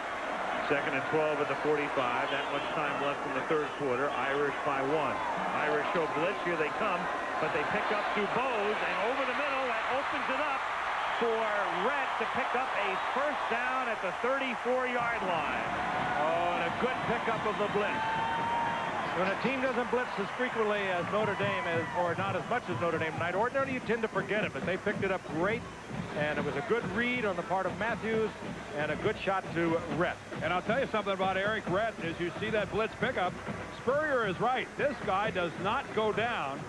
2nd and 12 at the 45. That much time left in the 3rd quarter. Irish by 1. Irish show blitz. Here they come, but they pick up to Bowes, and over the middle, that opens it up for Rhett to pick up a 1st down at the 34-yard line. Oh, and a good pickup of the blitz. When a team doesn't blitz as frequently as Notre Dame is, or not as much as Notre Dame tonight, ordinarily you tend to forget it, but they picked it up great, and it was a good read on the part of Matthews and a good shot to Rhett. And I'll tell you something about Eric Rhett. As you see that blitz pickup, Spurrier is right. This guy does not go down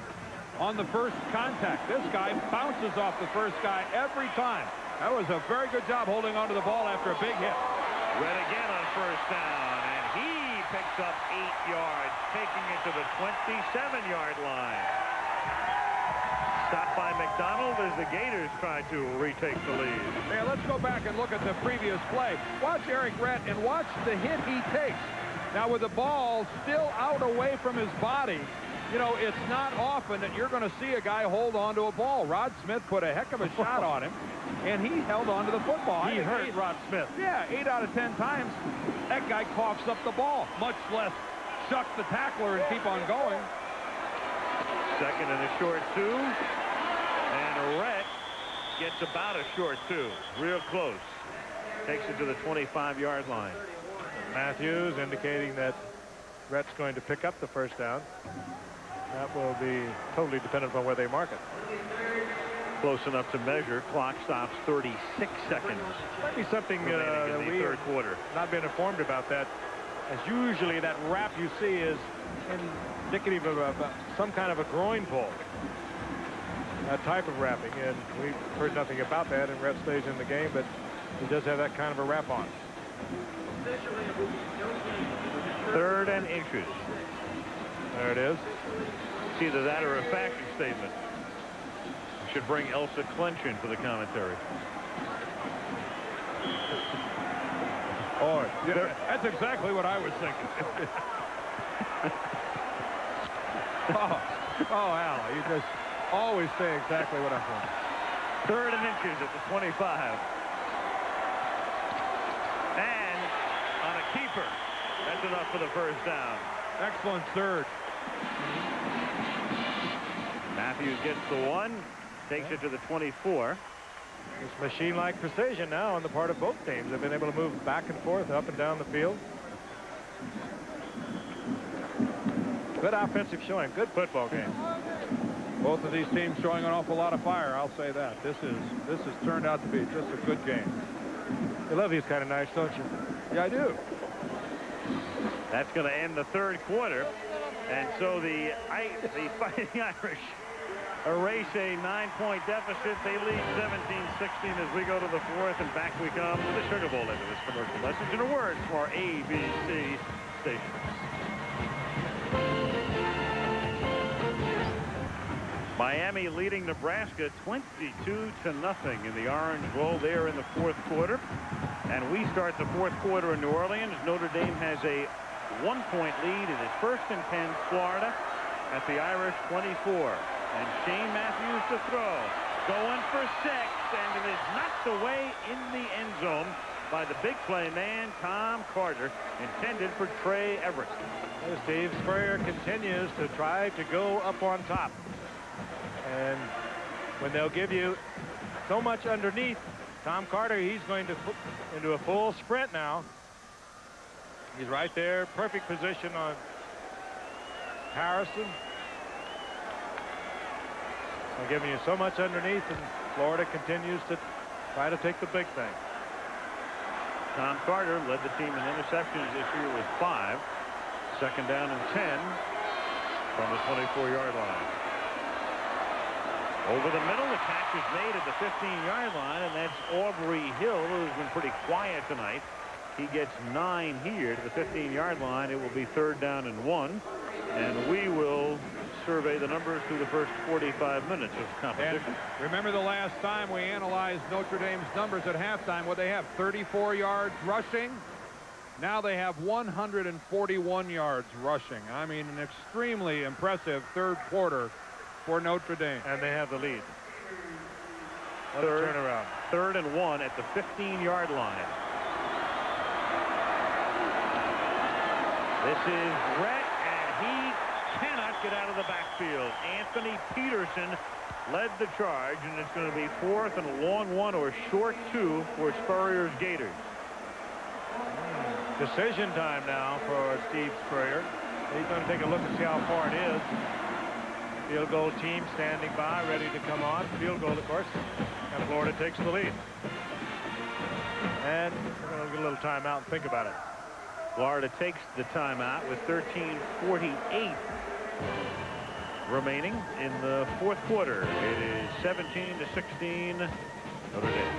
on the first contact. This guy bounces off the first guy every time. That was a very good job holding onto the ball after a big hit. Rhett again on 1st down, and he picks up 8 yards, taking it to the 27-yard line. Stopped by McDonald as the Gators try to retake the lead. Yeah, let's go back and look at the previous play. Watch Eric Rhett and watch the hit he takes. Now, with the ball still out away from his body, you know, it's not often that you're going to see a guy hold on to a ball. Rod Smith put a heck of a shot on him, and he held on to the football. He hurt Rod Smith. Yeah, 8 out of 10 times, that guy coughs up the ball, much less shuck the tackler and keep on going. 2nd and a short 2. And Rhett gets about a short 2. Real close. Takes it to the 25-yard line. Matthews indicating that Rhett's going to pick up the 1st down. That will be totally dependent on where they mark it. Close enough to measure. Clock stops 36 seconds. Might be something that in the we 3rd quarter. Not been informed about that. As usually that wrap you see is indicative of some kind of a groin pull. That type of wrapping, and we've heard nothing about that, and Rhett stays in the game, but he does have that kind of a wrap on. 3rd and inches. There it is. It's either that or a fashion statement. We should bring Elsa Clench in for the commentary. Oh, yeah, that's exactly what I was thinking. oh, Al, you just always say exactly what I'm thinking. 3rd and inches at the 25. And on a keeper. That's enough for the first down. Excellent surge. Matthews gets the 1. Takes it to the 24. It's machine-like precision now on the part of both teams. They've been able to move back and forth, up and down the field. Good offensive showing. Good football game. Both of these teams showing an awful lot of fire. I'll say that. This has turned out to be just a good game. You love these kind of nights, don't you? Yeah, I do. That's going to end the 3rd quarter. And so the Fighting Irish erase a 9-point deficit. They lead 17-16 as we go to the 4th, and back we come to the Sugar Bowl into this commercial message and a word from our ABC station. Miami leading Nebraska 22-0 in the Orange Bowl there in the 4th quarter. And we start the 4th quarter in New Orleans. Notre Dame has a 1-point lead. It is 1st and 10 Florida at the Irish 24. And Shane Matthews to throw. Going for 6. And it is knocked away in the end zone by the big play man, Tom Carter, intended for Trey Everett. Steve Spurrier continues to try to go up on top. And when they'll give you so much underneath, Tom Carter, he's going to put into a full sprint now. He's right there, perfect position on Harrison. They're giving you so much underneath, and Florida continues to try to take the big thing. Tom Carter led the team in interceptions this year with 5. 2nd down and 10 from the 24-yard line. Over the middle, the catch is made at the 15-yard line, and that's Aubrey Hill, who's been pretty quiet tonight. He gets 9 here to the 15-yard line. It will be 3rd down and 1, and we will survey the numbers through the first 45 minutes of competition. And remember the last time we analyzed Notre Dame's numbers at halftime? What they have, 34 yards rushing. Now they have 141 yards rushing. I mean, an extremely impressive 3rd quarter for Notre Dame. And they have the lead. Turnaround. 3rd and 1 at the 15-yard line. This is Rhett, and he cannot get out of the backfield. Anthony Peterson led the charge, and it's going to be 4th and a long 1 or short 2 for Spurrier's Gators. Decision time now for Steve Spurrier. He's going to take a look and see how far it is. Field goal team standing by, ready to come on. Field goal, of course. And Florida takes the lead. And we're going to get a little timeout and think about it. Florida takes the timeout with 13:48 remaining in the 4th quarter. It is 17-16 Notre Dame.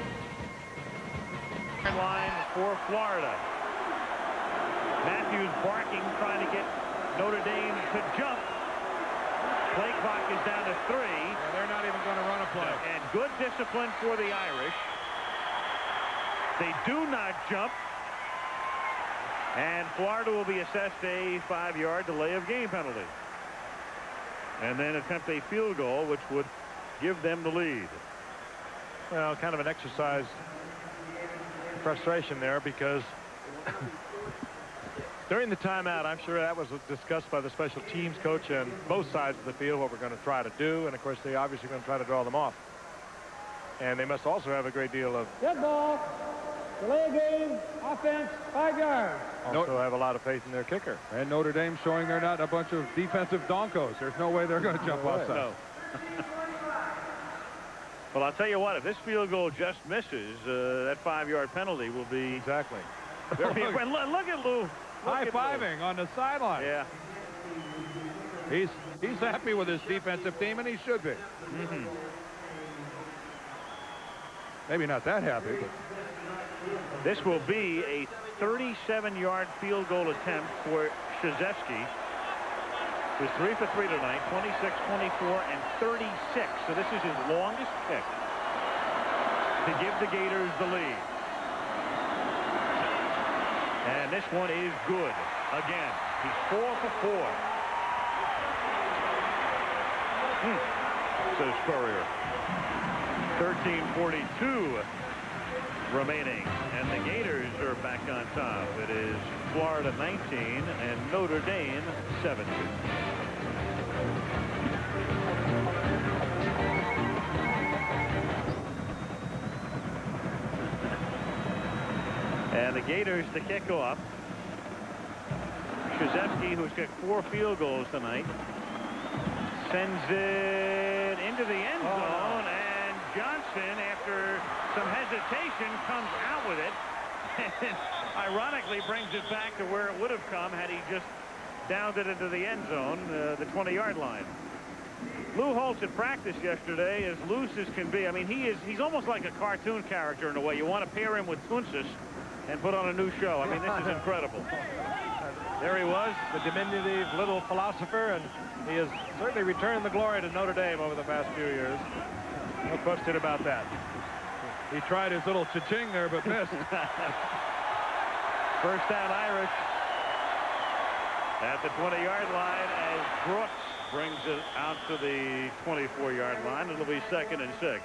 Line for Florida. Matthews barking, trying to get Notre Dame to jump. Play clock is down to 3. Yeah, they're not even going to run a play. And good discipline for the Irish. They do not jump. And Florida will be assessed a 5-yard delay of game penalty. And then attempt a field goal, which would give them the lead. Well, kind of an exercise in frustration there, because during the timeout, I'm sure that was discussed by the special teams coach and both sides of the field, what we're going to try to do. And of course, they obviously going to try to draw them off. And they must also have a great deal of Good ball. Delay game. Offense. 5 yards. also have a lot of faith in their kicker. And Notre Dame showing they're not a bunch of defensive donkos. There's no way they're going to jump outside. No. Well, I'll tell you what, if this field goal just misses, that 5-yard penalty will be Exactly. very. Look at Lou. High-fiving on the sideline. Yeah. He's happy with his defensive team, and he should be. Mm-hmm. Maybe not that happy, but This will be a 37-yard field goal attempt for Krzyzewski. was 3 for 3 tonight, 26, 24, and 36. So this is his longest kick to give the Gators the lead. And this one is good. Again, he's 4 for 4. Says Spurrier. 13:42 remaining, and the Gators are back on top. It is Florida 19 and Notre Dame 17. And the Gators to kick off. Krzyzewski, who's kicked 4 field goals tonight, sends it into the end zone, and Johnson, after some hesitation, comes out with it and ironically brings it back to where it would have come had he just downed it into the end zone, the 20-yard line. Lou Holtz at practice yesterday, as loose as can be. I mean, he's almost like a cartoon character in a way. You want to pair him with Kunsis and put on a new show. I mean, this is incredible. There he was, the diminutive little philosopher, and he has certainly returned the glory to Notre Dame over the past few years. No question about that. He tried his little cha-ching there, but missed. First down, Irish at the 20-yard line as Brooks brings it out to the 24-yard line. It'll be 2nd and 6.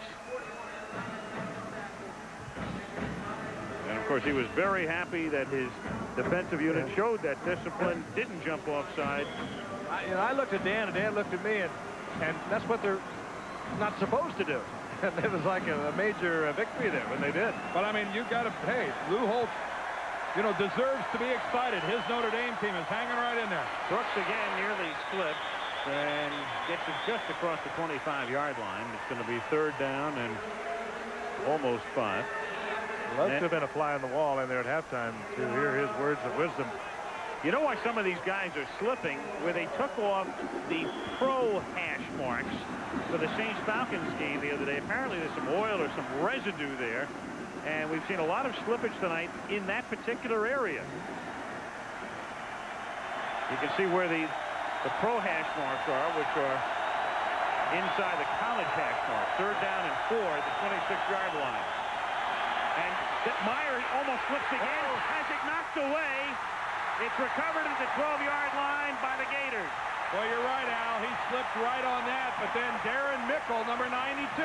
And of course, he was very happy that his defensive unit showed that discipline, didn't jump offside. I looked at Dan, and Dan looked at me, and that's what they're not supposed to do. And it was like a major victory there when they did. But I mean, you've got to, hey, Lou Holtz, you know, deserves to be excited. His Notre Dame team is hanging right in there. Brooks again nearly slips and gets it just across the 25-yard line. It's going to be 3rd down and almost 5. Well, that could have been a fly on the wall in there at halftime to hear his words of wisdom. You know why some of these guys are slipping? Where they took off the pro hash marks for the Saints Falcons game the other day. Apparently there's some oil or some residue there, and we've seen a lot of slippage tonight in that particular area. You can see where the pro hash marks are, which are inside the college hash mark. 3rd down and 4 at the 26-yard line. And Meyer almost slips again, has it knocked away. It's recovered at the 12-yard line by the Gators. Well, you're right, Al. He slipped right on that. But then Darren Mickle, number 92,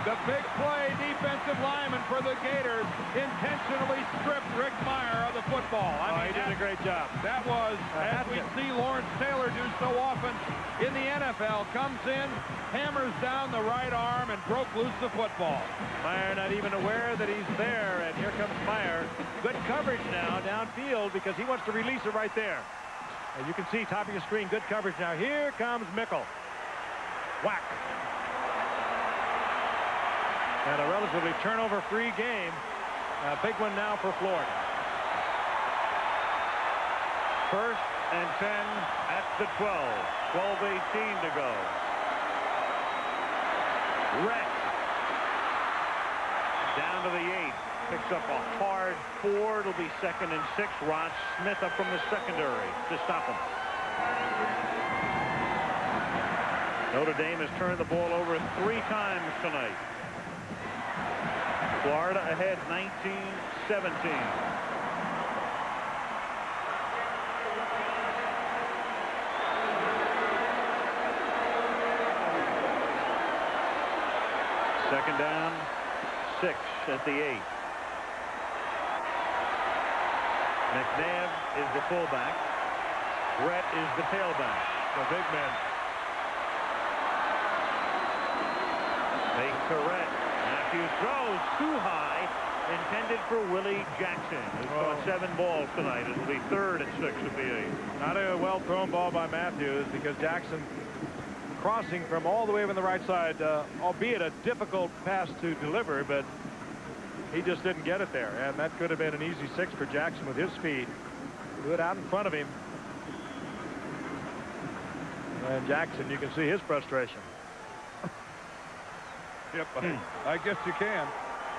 the big play defensive lineman for the Gators, intentionally stripped Rick Meyer of the football. I mean, he did a great job. That was, as we see Lawrence Taylor do so often in the NFL, comes in, hammers down the right arm, and broke loose the football. Meyer not even aware that he's there, and here comes Meyer. Good coverage now downfield because he wants to release it right there. And you can see top of your screen, good coverage now. Here comes Mickle. Whack. And a relatively turnover-free game. A big one now for Florida. 1st and 10 at the 12. 12:18 to go. Rhett down to the 8. Picks up a hard 4. It'll be 2nd and 6. Ron Smith up from the secondary to stop him. Notre Dame has turned the ball over 3 times tonight. Florida ahead 19-17. Second down, 6 at the 8. McNabb is the fullback. Brett is the tailback. The big man. Fake to Rhett. Matthews throws too high. Intended for Willie Jackson, who's caught 7 balls tonight. It'll be 3rd and 6 at the 8. Not a well-thrown ball by Matthews because Jackson crossing from all the way over on the right side, albeit a difficult pass to deliver, but he just didn't get it there, and that could have been an easy 6 for Jackson with his speed. Do it out in front of him. And Jackson, you can see his frustration. Yep, I guess you can.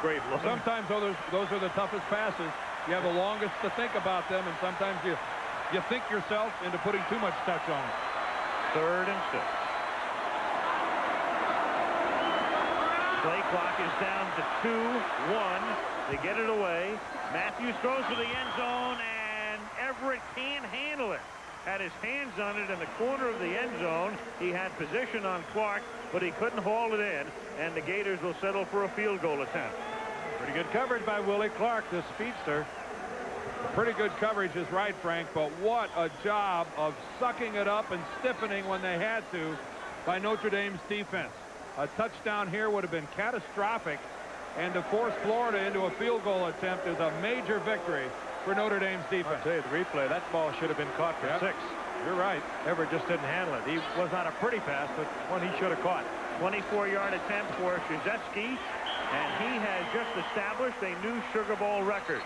Great look. Sometimes those are the toughest passes. You have the longest to think about them, and sometimes you think yourself into putting too much touch on it. 3rd and 6. Play clock is down to 2-1. They get it away. Matthews throws to the end zone, and Everett can't handle it. Had his hands on it in the corner of the end zone. He had position on Clark, but he couldn't haul it in, and the Gators will settle for a field goal attempt. Pretty good coverage by Willie Clark, the speedster. Pretty good coverage is right, Frank, but what a job of sucking it up and stiffening when they had to by Notre Dame's defense. A touchdown here would have been catastrophic, and to force Florida into a field goal attempt is a major victory for Notre Dame's defense. I'll tell you, the replay, that ball should have been caught for 6. You're right. Everett just didn't handle it. He was not a pretty pass, but one he should have caught. 24-yard attempt for Krzyzewski, and he has just established a new Sugar Bowl record.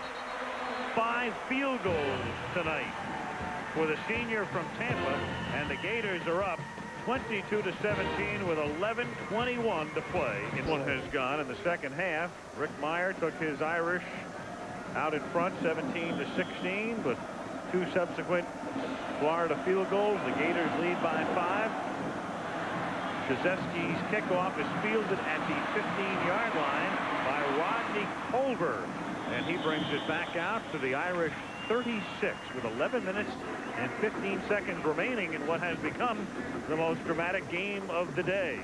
5 field goals tonight for the senior from Tampa, and the Gators are up 22-17 with 11:21 to play. One has gone in the second half. Rick Meyer took his Irish out in front 17-16, but 2 subsequent Florida field goals. The Gators lead by 5. Krzyzewski's kickoff is fielded at the 15-yard line by Rodney Culver, and he brings it back out to the Irish 36 with 11 minutes and 15 seconds remaining in what has become the most dramatic game of the day.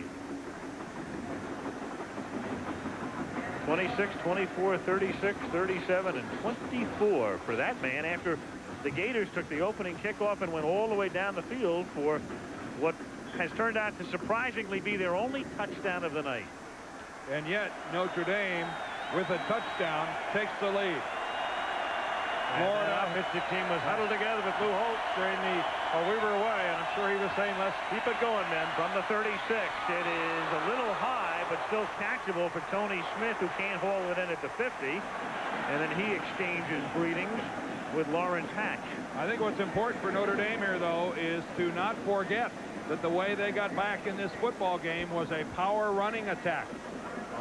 26, 24, 36, 37, and 24 for that man after the Gators took the opening kickoff and went all the way down the field for what has turned out to surprisingly be their only touchdown of the night. And yet Notre Dame, with a touchdown, takes the lead. Florida offensive team was huddled together with Lou Holtz during the we were away, and I'm sure he was saying, let's keep it going, men. From the 36, it is a little high, but still catchable for Tony Smith, who can't haul it in at the 50. And then he exchanges greetings with Lawrence Hatch. I think what's important for Notre Dame here, though, is to not forget that the way they got back in this football game was a power running attack.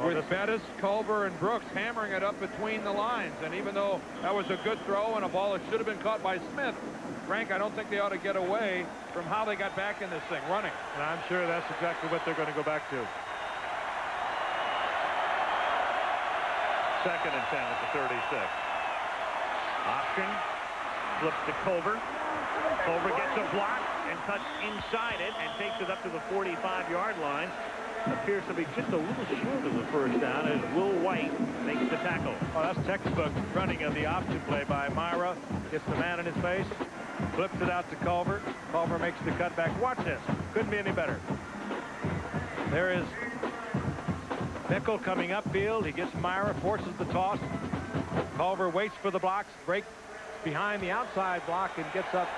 With Bettis, Culver, and Brooks hammering it up between the lines. And even though that was a good throw and a ball that should have been caught by Smith, Frank, I don't think they ought to get away from how they got back in this thing, running. And I'm sure that's exactly what they're going to go back to. 2nd and 10 at the 36. Option. Flips to Culver. Culver gets a block and cuts inside it and takes it up to the 45-yard line. Appears to be just a little short of the first down as Will White makes the tackle. Oh, that's textbook running of the option play by Myra. Gets the man in his face, flips it out to Culver. Culver makes the cutback. Watch this. Couldn't be any better. There is Mickle coming upfield. He gets Myra, forces the toss. Culver waits for the blocks, breaks behind the outside block, and gets up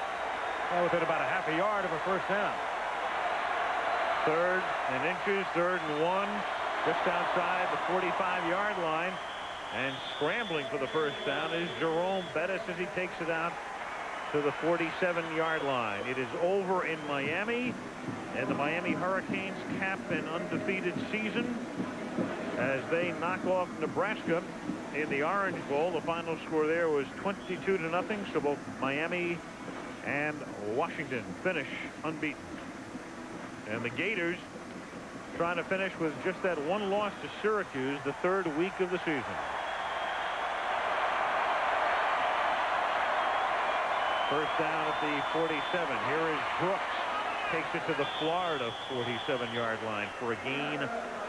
within about a half a yard of a first down. 3rd and inches, 3rd and 1, just outside the 45-yard line. And scrambling for the first down is Jerome Bettis as he takes it out to the 47-yard line. It is over in Miami, and the Miami Hurricanes cap an undefeated season as they knock off Nebraska in the Orange Bowl. The final score there was 22-0, so both Miami and Washington finish unbeaten. And the Gators trying to finish with just that one loss to Syracuse, the 3rd week of the season. First down at the 47. Here is Brooks. Takes it to the Florida 47-yard line for a gain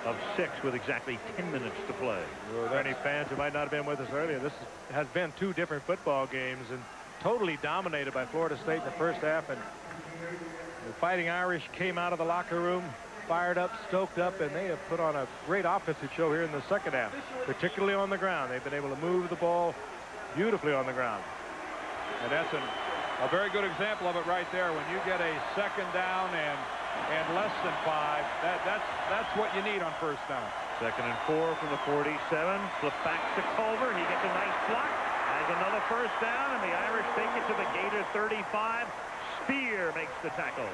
of 6 with exactly 10 minutes to play. Well, there are any fans who might not have been with us earlier, this has been 2 different football games and totally dominated by Florida State in the first half. And the Fighting Irish came out of the locker room fired up, stoked up, and they have put on a great offensive show here in the second half, particularly on the ground. They've been able to move the ball beautifully on the ground. And that's a very good example of it right there. When you get a second down and less than 5, that's what you need on first down. 2nd and 4 from the 47. Flip back to Culver. He gets a nice block. Has another first down, and the Irish take it to the Gator 35. Spear makes the tackle.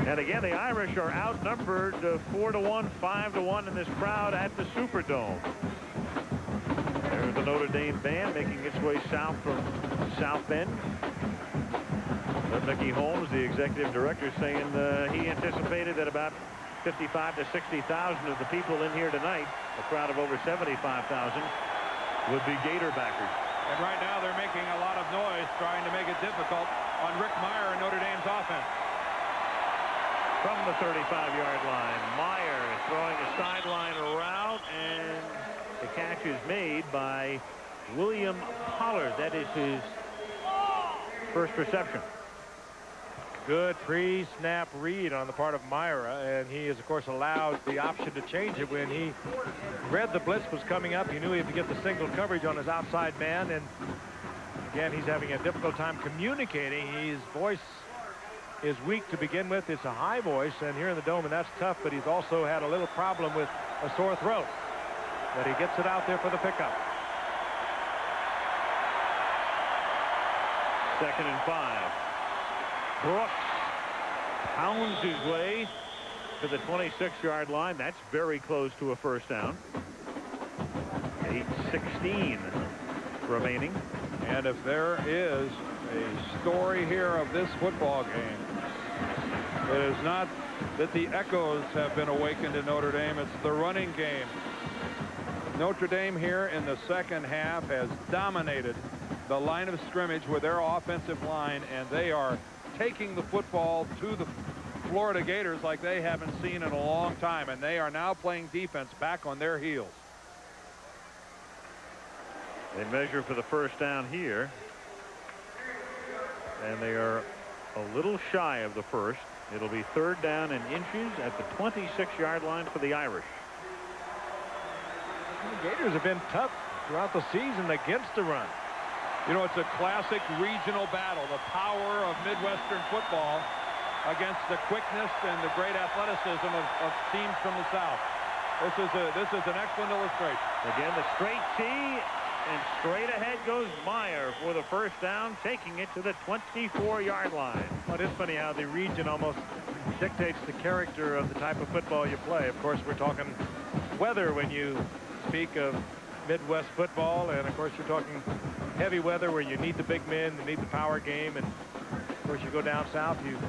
And again, the Irish are outnumbered 4-1, 5-1 in this crowd at the Superdome. There's the Notre Dame band making its way south from South Bend. Mickey Holmes, the executive director, saying he anticipated that about 55 to 60,000 of the people in here tonight, a crowd of over 75,000, would be Gator backers. And right now they're making a lot of noise trying to make it difficult on Rick Meyer and Notre Dame's offense. From the 35-yard line, Meyer throwing a sideline route, and the catch is made by William Pollard. That is his first reception. Good pre-snap read on the part of Myra, and he is, of course, allowed the option to change it when he read the blitz was coming up. He knew he had to get the single coverage on his outside man, and again, he's having a difficult time communicating. His voice is weak to begin with. It's a high voice, and here in the Dome, and that's tough, but he's also had a little problem with a sore throat. But he gets it out there for the pickup. 2nd and 5. Brooks pounds his way to the 26-yard line. That's very close to a first down. 8:16 remaining. And if there is a story here of this football game, it is not that the echoes have been awakened in Notre Dame. It's the running game. Notre Dame here in the second half has dominated the line of scrimmage with their offensive line, and they are taking the football to the Florida Gators like they haven't seen in a long time, and they are now playing defense back on their heels. They measure for the first down here, and they are a little shy of the first. It'll be 3rd down and inches at the 26-yard line for the Irish. The Gators have been tough throughout the season against the run. You know, it's a classic regional battle, the power of Midwestern football against the quickness and the great athleticism of teams from the South. This is an excellent illustration. Again, the straight T, and straight ahead goes Meyer for the first down, taking it to the 24-yard line. Well, it is funny how the region almost dictates the character of the type of football you play. Of course, we're talking weather when you speak of Midwest football, and of course you're talking heavy weather where you need the big men, you need the power game, and of course you go down south, you're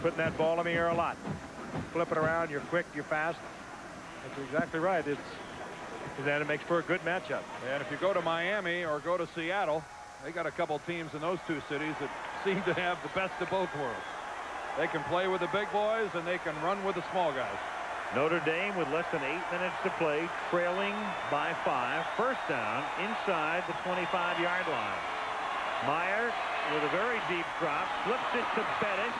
putting that ball in the air a lot. Flip it around, you're quick, you're fast. That's exactly right. Then it makes for a good matchup. And if you go to Miami or go to Seattle, they got a couple teams in those two cities that seem to have the best of both worlds. They can play with the big boys and they can run with the small guys. Notre Dame with less than 8 minutes to play, trailing by 5. First down inside the 25-yard line. Meyer with a very deep drop, flips it to Bettis.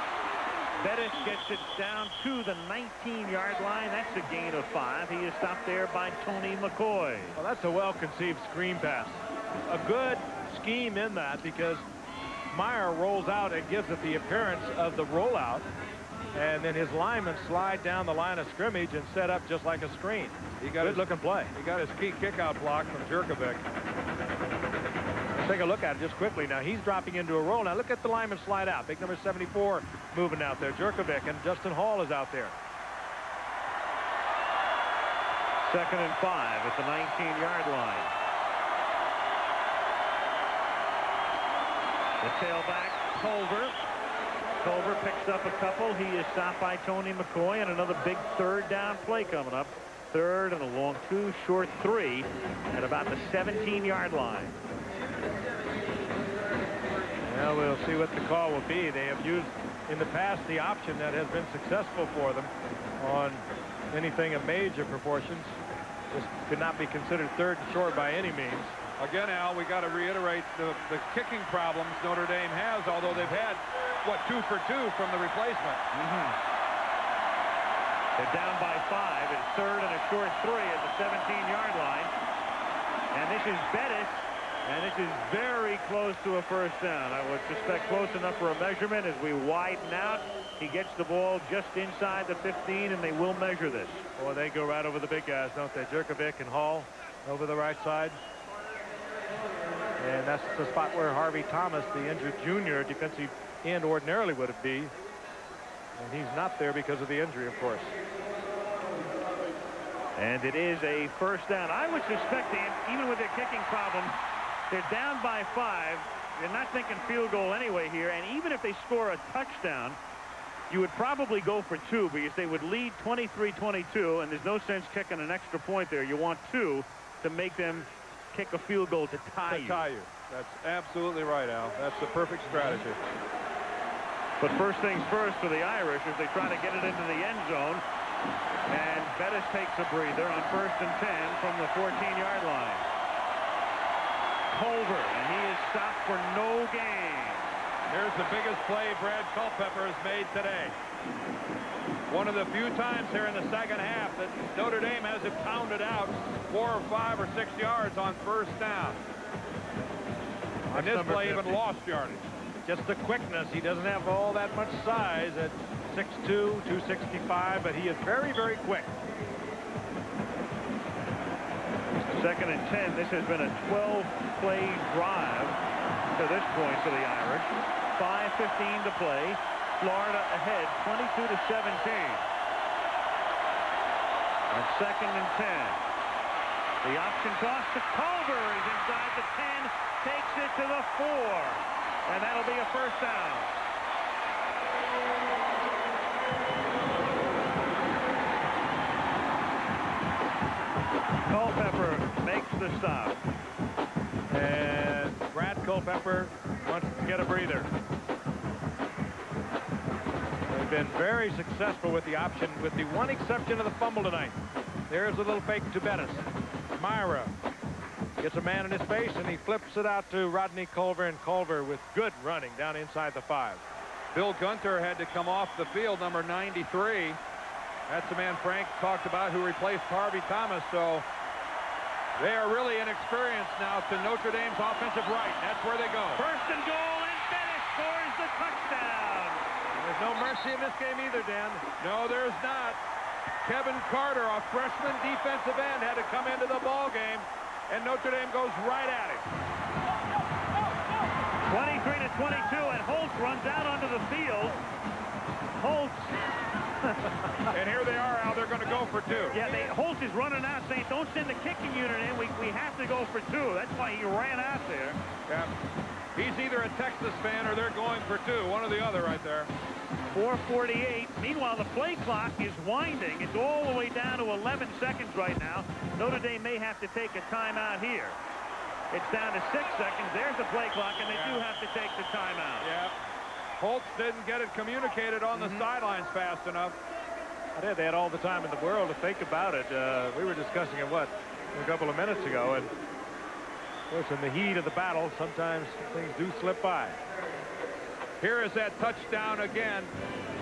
Bettis gets it down to the 19-yard line. That's a gain of 5. He is stopped there by Tony McCoy. Well, that's a well-conceived screen pass. A good scheme in that, because Meyer rolls out and gives it the appearance of the rollout, and then his linemen slide down the line of scrimmage and set up just like a screen. He got good-looking play. He got his key kickout block from Jerkovic. Let's take a look at it just quickly. Now he's dropping into a roll. Now look at the lineman slide out. Big number 74 moving out there. Jerkovic, and Justin Hall is out there. 2nd and 5 at the 19-yard line. The tailback, Culver. Culver picks up a couple. He is stopped by Tony McCoy, and another big 3rd down play coming up. 3rd and a long 2, short 3 at about the 17-yard line. Well, we'll see what the call will be. They have used in the past the option that has been successful for them on anything of major proportions. This could not be considered 3rd and short by any means. Again, Al, we got to reiterate the kicking problems Notre Dame has, although they've had, what, 2 for 2 from the replacement. They're down by 5. It's 3rd and a short 3 at the 17-yard line. And this is Bettis, and this is very close to a first down. I would suspect close enough for a measurement as we widen out. He gets the ball just inside the 15, and they will measure this. Well, they go right over the big guys, don't they? Jerkovic and Hall over the right side. And that's the spot where Harvey Thomas, the injured junior defensive end, ordinarily would be. And he's not there because of the injury, of course. And it is a first down. I would suspect, even with their kicking problems, they're down by 5. you're not thinking field goal anyway here, and even if they score a touchdown, you would probably go for 2 because they would lead 23-22, and there's no sense kicking an extra point there. You want 2 to make them kick a field goal to tie you. That's absolutely right, Al. That's the perfect strategy. But first things first for the Irish as they try to get it into the end zone. And Bettis takes a breather on 1st and 10 from the 14-yard line. Culver, and he is stopped for no gain. Here's the biggest play Brad Culpepper has made today. One of the few times here in the second half that Notre Dame has it pounded out 4 or 5 or 6 yards on 1st down. And this play even lost yardage. Just the quickness. He doesn't have all that much size at 6'2", 265, but he is very, very quick. 2nd and 10. This has been a 12-play drive to this point for the Irish. 5:15 to play. Florida ahead 22-17. On 2nd and 10. The option toss to Culver. He's inside the 10. Takes it to the 4. And that'll be a 1st down. Culpepper makes the stop. And Brad Culpepper wants to get a breather. They've been very successful with the option, with the one exception of the fumble tonight. There's a little fake to Bettis. Myra gets a man in his face, and he flips it out to Rodney Culver, and Culver with good running down inside the 5. Bill Gunter had to come off the field, number 93. That's the man Frank talked about who replaced Harvey Thomas. So they are really inexperienced now to Notre Dame's offensive right. That's where they go. 1st and goal, and Bettis scores the touchdown. There's no mercy in this game either, Dan. No, there's not. Kevin Carter, a freshman defensive end, had to come into the ball game, and Notre Dame goes right at him. 23-22, and Holtz runs out onto the field. Holtz. And here they are, Al. They're going to go for 2. Yeah, Holtz is running out saying, don't send the kicking unit in. We have to go for 2. That's why he ran out there. Yeah. He's either a Texas fan or they're going for 2. One or the other right there. 4:48. Meanwhile, the play clock is winding. It's all the way down to 11 seconds right now. Notre Dame may have to take a timeout here. It's down to 6 seconds. There's the play clock, and they do have to take the timeout. Yeah. Holtz didn't get it communicated on the sidelines fast enough. They had all the time in the world to think about it. We were discussing it, a couple of minutes ago, and of course, in the heat of the battle, sometimes things do slip by. Here is that touchdown again.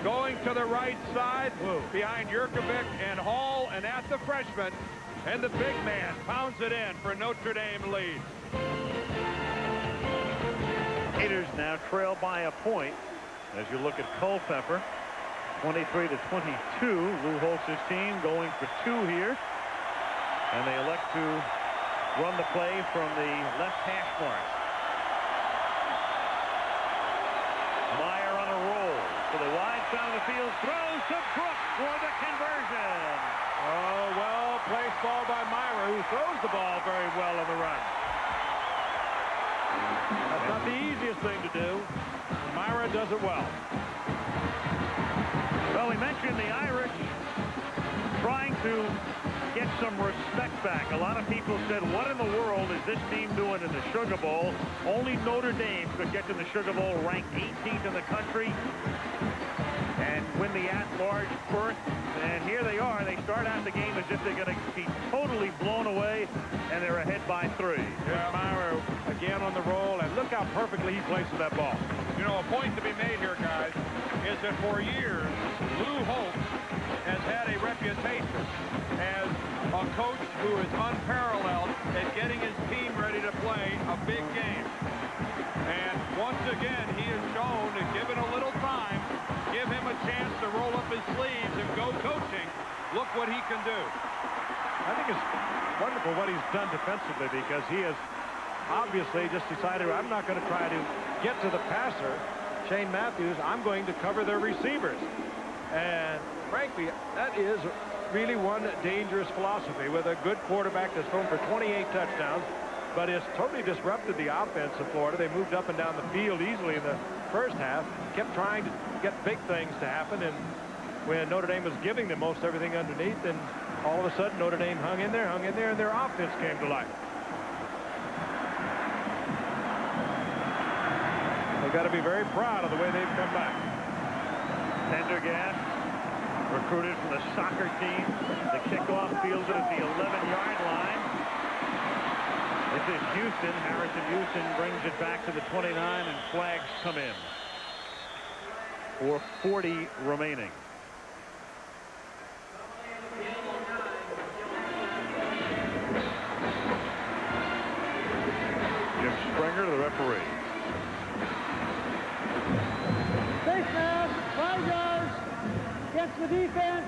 Going to the right side. Whoa. Behind Jurkovic and Hall, and at the freshman. And the big man pounds it in for Notre Dame lead. Raiders now trail by a point. As you look at Culpepper, 23-22. Lou Holtz's team going for 2 here. And they elect to run the play from the left hash mark. Meyer on a roll to the wide side of the field. Throws to Brooks for the conversion. Oh, well placed ball by Myra, who throws the ball very well on the run. That's not the easiest thing to do. Myra does it well. Well, we mentioned the Irish trying to get some respect back. A lot of people said, what in the world is this team doing in the Sugar Bowl? Only Notre Dame could get to the Sugar Bowl, ranked 18th in the country, and win the at-large berth. And here they are. They start out the game as if they're going to be totally blown away, and they're ahead by 3. Here's Myra again on the roll, and look how perfectly he places that ball. You know, a point to be made here, guys, is that for years, Lou Holtz has had a reputation as a coach who is unparalleled at getting his team ready to play a big game. And once again, he has shown that given a little time, give him a chance to roll up his sleeves and go coaching, look what he can do. I think it's wonderful what he's done defensively, because he has obviously just decided, I'm not going to try to get to the passer, Shane Matthews. I'm going to cover their receivers. And frankly, that is really one dangerous philosophy with a good quarterback that's thrown for 28 touchdowns, but it's totally disrupted the offense of Florida. They moved up and down the field easily in the first half, kept trying to get big things to happen, and when Notre Dame was giving them most everything underneath, and all of a sudden Notre Dame hung in there, and their offense came to life. They've got to be very proud of the way they've come back. Pendergast, recruited from the soccer team. The kickoff fielded at the 11-yard line. This is Houston. Harrison Houston brings it back to the 29, and flags come in. 4:40 remaining. Jim Springer, the referee. Face mask, 5 yards against the defense.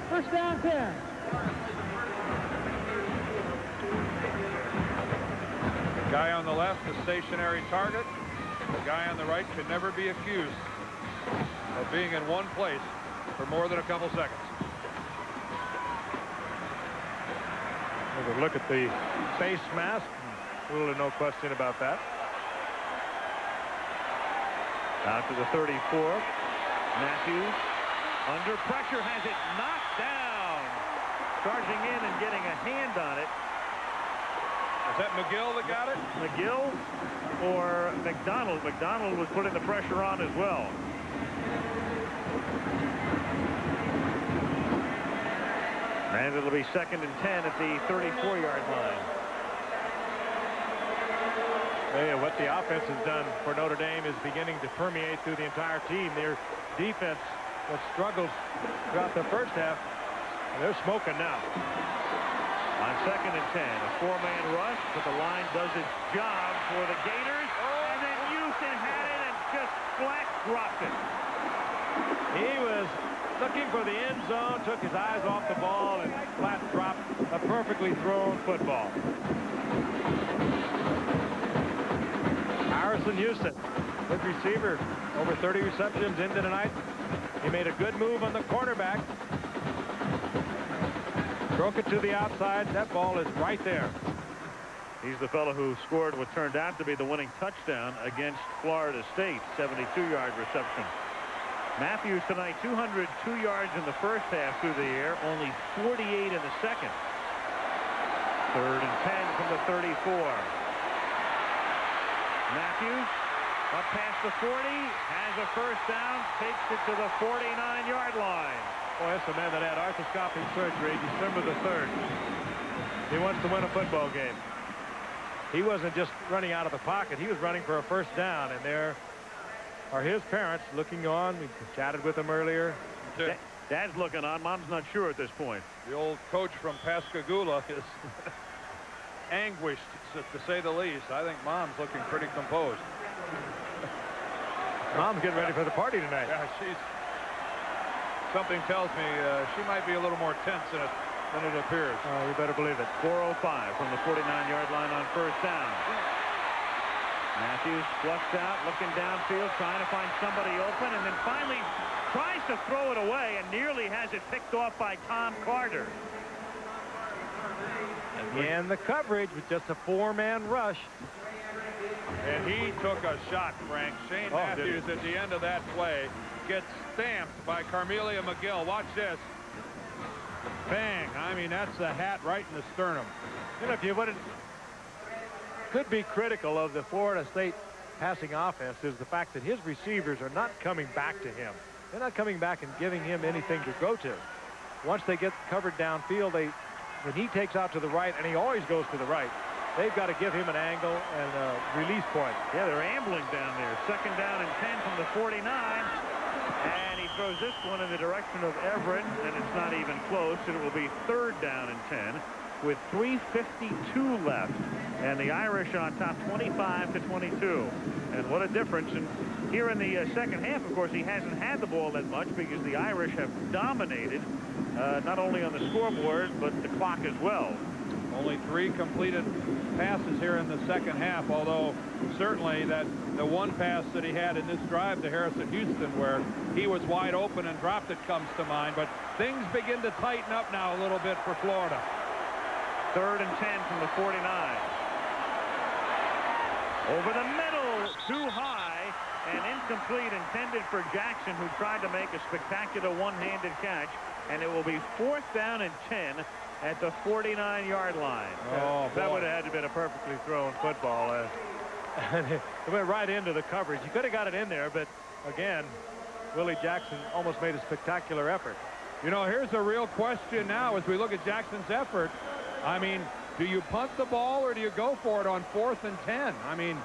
First down 10. The guy on the left, the stationary target. The guy on the right can never be accused of being in one place for more than a couple seconds. Have a look at the face mask. Really no question about that. Out to the 34. Matthews under pressure has it knocked down. Charging in and getting a hand on it. Is that McGill that got it? McGill or McDonald? McDonald was putting the pressure on as well. And it'll be 2nd and 10 at the 34-yard line. Hey, what the offense has done for Notre Dame is beginning to permeate through the entire team. Their defense was struggles throughout the first half. They're smoking now. On 2nd and 10, a 4-man rush, but the line does its job for the Gators. And then Houston had it and just flat dropped it. He was looking for the end zone, took his eyes off the ball, and flat dropped a perfectly thrown football. Harrison Houston, good receiver, over 30 receptions into tonight. He made a good move on the cornerback. Broke it to the outside. That ball is right there. He's the fellow who scored what turned out to be the winning touchdown against Florida State, 72-yard reception. Matthews tonight, 202 yards in the first half through the air, only 48 in the second. 3rd and 10 from the 34. Matthews up past the 40, has a first down, takes it to the 49-yard line. Boy, that's the man that had arthroscopic surgery December the 3rd. He wants to win a football game. He wasn't just running out of the pocket. He was running for a first down, and there are his parents looking on. We chatted with them earlier. Dad's looking on. Mom's not sure at this point. The old coach from Pascagoula is anguished, to say the least. I think Mom's looking pretty composed. Mom's getting ready for the party tonight. Yeah, something tells me she might be a little more tense than it appears. You better believe it. 4:05 from the 49-yard line on first down. Matthews flushed out, looking downfield, trying to find somebody open, and then finally tries to throw it away and nearly has it picked off by Tom Carter. Again, the coverage with just a 4-man rush. And he took a shot, Frank. Shane Matthews at the end of that play gets stamped by Carmelia McGill. Watch this. Bang. I mean, that's the hat right in the sternum. You know, if you would could be critical of the Florida State passing offense is the fact that his receivers are not coming back to him. They're not coming back and giving him anything to go to. Once they get covered downfield, when he takes out to the right, and he always goes to the right, they've got to give him an angle and a release point. Yeah, they're ambling down there. 2nd down and 10 from the 49. And he throws this one in the direction of Everett, and it's not even close. And it will be 3rd down and 10 with 3:52 left. And the Irish on top 25-22. And what a difference. And here in the second half, of course, he hasn't had the ball that much because the Irish have dominated not only on the scoreboard, but the clock as well. Only 3 completed passes here in the second half, although certainly the one pass that he had in this drive to Harrison Houston where he was wide open and dropped it comes to mind. But things begin to tighten up now a little bit for Florida. 3rd and 10 from the 49. Over the middle, too high, and incomplete, intended for Jackson, who tried to make a spectacular one-handed catch. And it will be 4th down and 10 at the 49-yard line. Oh, that boy. would have had to have been a perfectly thrown football. And it went right into the coverage. He could have got it in there, but again, Willie Jackson almost made a spectacular effort. You know, here's a real question now as we look at Jackson's effort. I mean, do you punt the ball or do you go for it on 4th and 10? I mean,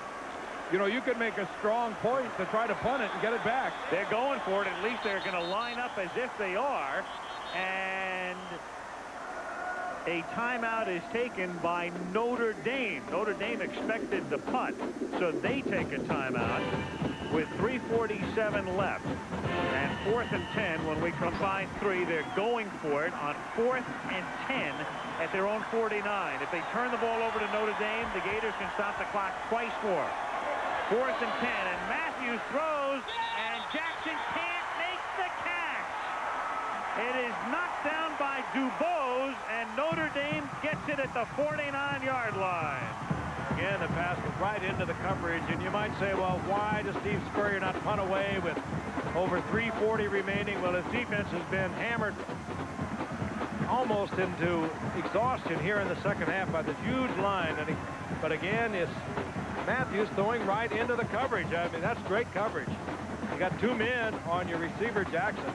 you know, you could make a strong point to try to punt it and get it back. They're going for it. At least they're going to line up as if they are. And a timeout is taken by Notre Dame. Notre Dame expected the punt, so they take a timeout with 3:47 left. And 4th and 10, when we combine 3, they're going for it on 4th and 10 at their own 49. If they turn the ball over to Notre Dame, the Gators can stop the clock twice more. 4th and 10, and Matthews throws, and Jackson can't make the catch. It is knocked down by Dubose, and Notre Dame gets it at the 49-yard line. Again, the pass was right into the coverage, and you might say, well, why does Steve Spurrier not punt away with over 3:40 remaining? Well, his defense has been hammered almost into exhaustion here in the second half by this huge line. But again, it's Matthews throwing right into the coverage. I mean, that's great coverage. You got 2 men on your receiver, Jackson.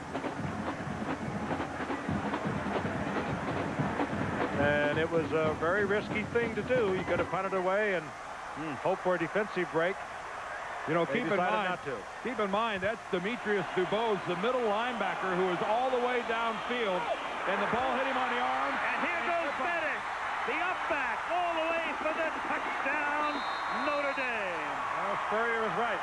And it was a very risky thing to do. You could have punted away and hope for a defensive break. You know, They keep in decided mind that's Demetrius Dubose, the middle linebacker, who is all the way downfield, and the ball hit him on the arm. And here goes Bettis, the up back, all the way for the touchdown, Notre Dame. Well, Spurrier was right.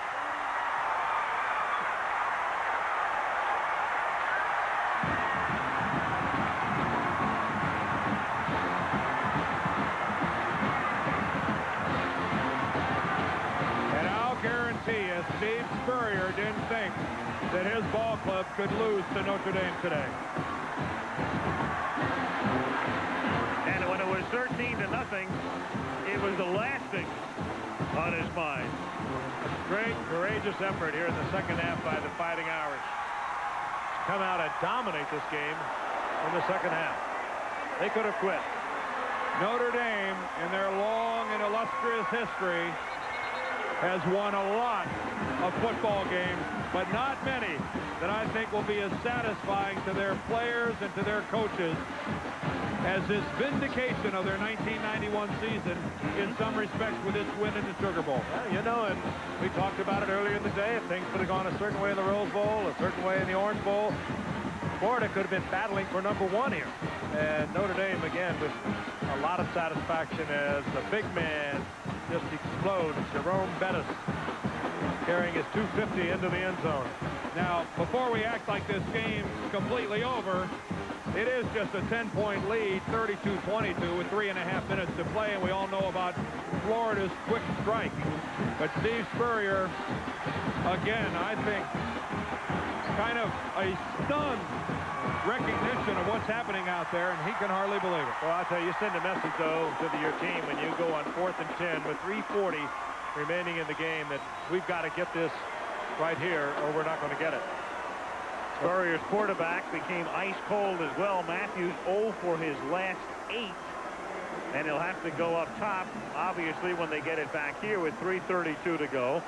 Steve Spurrier didn't think that his ball club could lose to Notre Dame today. And when it was 13-0, it was the last thing on his mind. Great, courageous effort here in the second half by the Fighting Irish. Come out and dominate this game in the second half. They could have quit. Notre Dame, in their long and illustrious history, has won a lot of football games, but not many that I think will be as satisfying to their players and to their coaches as this vindication of their 1991 season in some respects with this win in the Sugar Bowl. Well, you know, and we talked about it earlier in the day. If things would have gone a certain way in the Rose Bowl, a certain way in the Orange Bowl, Florida could have been battling for #1 here. And Notre Dame, again, with a lot of satisfaction as the big man just explodes. Jerome Bettis carrying his 250 into the end zone. Now, before we act like this game's completely over, it is just a 10-point lead, 32-22 with 3.5 minutes to play, and we all know about Florida's quick strike. But Steve Spurrier, again, I think, kind of a stunned recognition of what's happening out there, and he can hardly believe it. Well, I'll tell you, you send a message, though, to your team when you go on 4th and 10 with 3:40 remaining in the game that we've got to get this right here or we're not going to get it. Spurrier's quarterback became ice cold as well. Matthews 0 for his last 8. And he'll have to go up top, obviously, when they get it back here with 3:32 to go.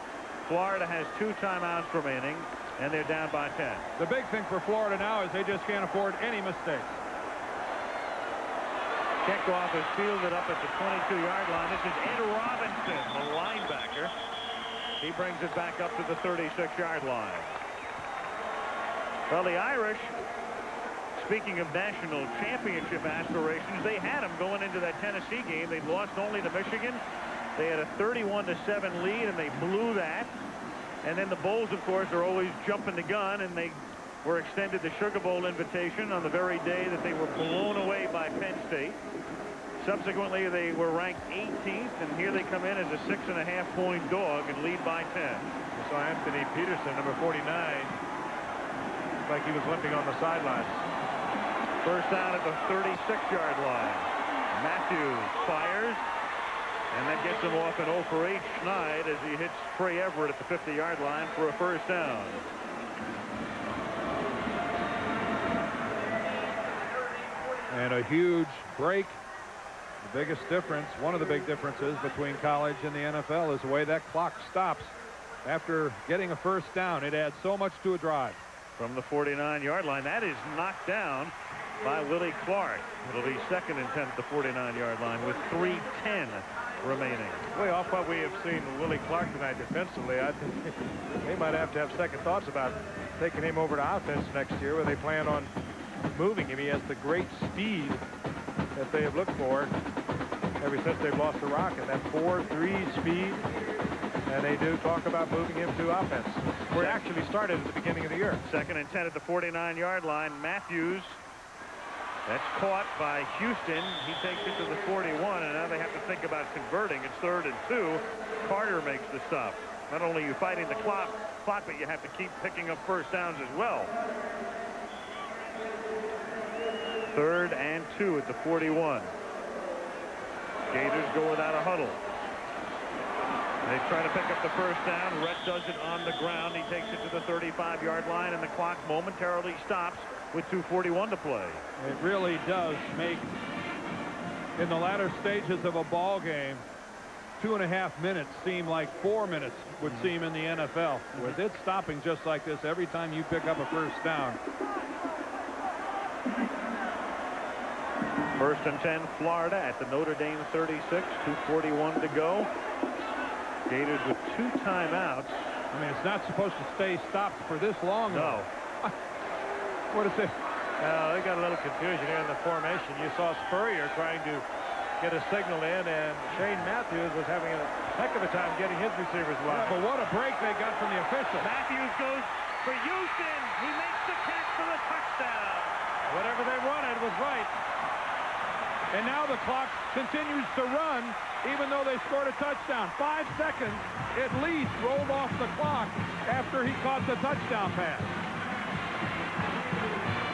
Florida has 2 timeouts remaining, and they're down by 10. The big thing for Florida now is they just can't afford any mistakes. Kickoff is fielded up at the 22-yard line. This is Ed Robinson, the linebacker. He brings it back up to the 36-yard line. Well, the Irish, speaking of national championship aspirations, they had them going into that Tennessee game. They lost only to Michigan. They had a 31-7 lead, and they blew that. And then the Bulls, of course, are always jumping the gun, and they were extended the Sugar Bowl invitation on the very day that they were blown away by Penn State. Subsequently, they were ranked 18th, and here they come in as a 6.5-point dog and lead by 10. You saw Anthony Peterson, number 49, like he was limping on the sidelines. First down at the 36-yard line. Matthews fires. And that gets him off an 0 for 8 Schneid as he hits Trey Everett at the 50-yard line for a first down. And a huge break. The biggest difference, one of the big differences between college and the NFL is the way that clock stops after getting a first down. It adds so much to a drive. From the 49-yard line, that is knocked down by Willie Clark. It'll be 2nd and 10 at the 49-yard line with 3:10 remaining. Way off what we have seen Willie Clark tonight defensively. I think they might have to have second thoughts about taking him over to offense next year, where they plan on moving him. He has the great speed that they have looked for ever since they've lost the Rocket. That 4-3 speed. And they do talk about moving him to offense, where it actually started at the beginning of the year. 2nd and 10 at the 49-yard line. Matthews. That's caught by Houston. He takes it to the 41, and now they have to think about converting. It's 3rd and 2. Carter makes the stop. Not only are you fighting the clock, but you have to keep picking up first downs as well. 3rd and 2 at the 41. Gators go without a huddle. They try to pick up the first down. Rhett does it on the ground. He takes it to the 35-yard line, and the clock momentarily stops with 2:41 to play. It really does make, in the latter stages of a ball game, 2.5 minutes seem like 4 minutes would seem in the NFL. With it stopping just like this every time you pick up a first down. 1st and 10, Florida at the Notre Dame 36. 2:41 to go. Gators with 2 timeouts. I mean, it's not supposed to stay stopped for this long. No. What is it? They got a little confusion here in the formation. You saw Spurrier trying to get a signal in, and Shane Matthews was having a heck of a time getting his receivers wide. But what a break they got from the official. Matthews goes for Houston. He makes the catch for the touchdown. Whatever they wanted was right. And now the clock continues to run, even though they scored a touchdown. 5 seconds at least rolled off the clock after he caught the touchdown pass.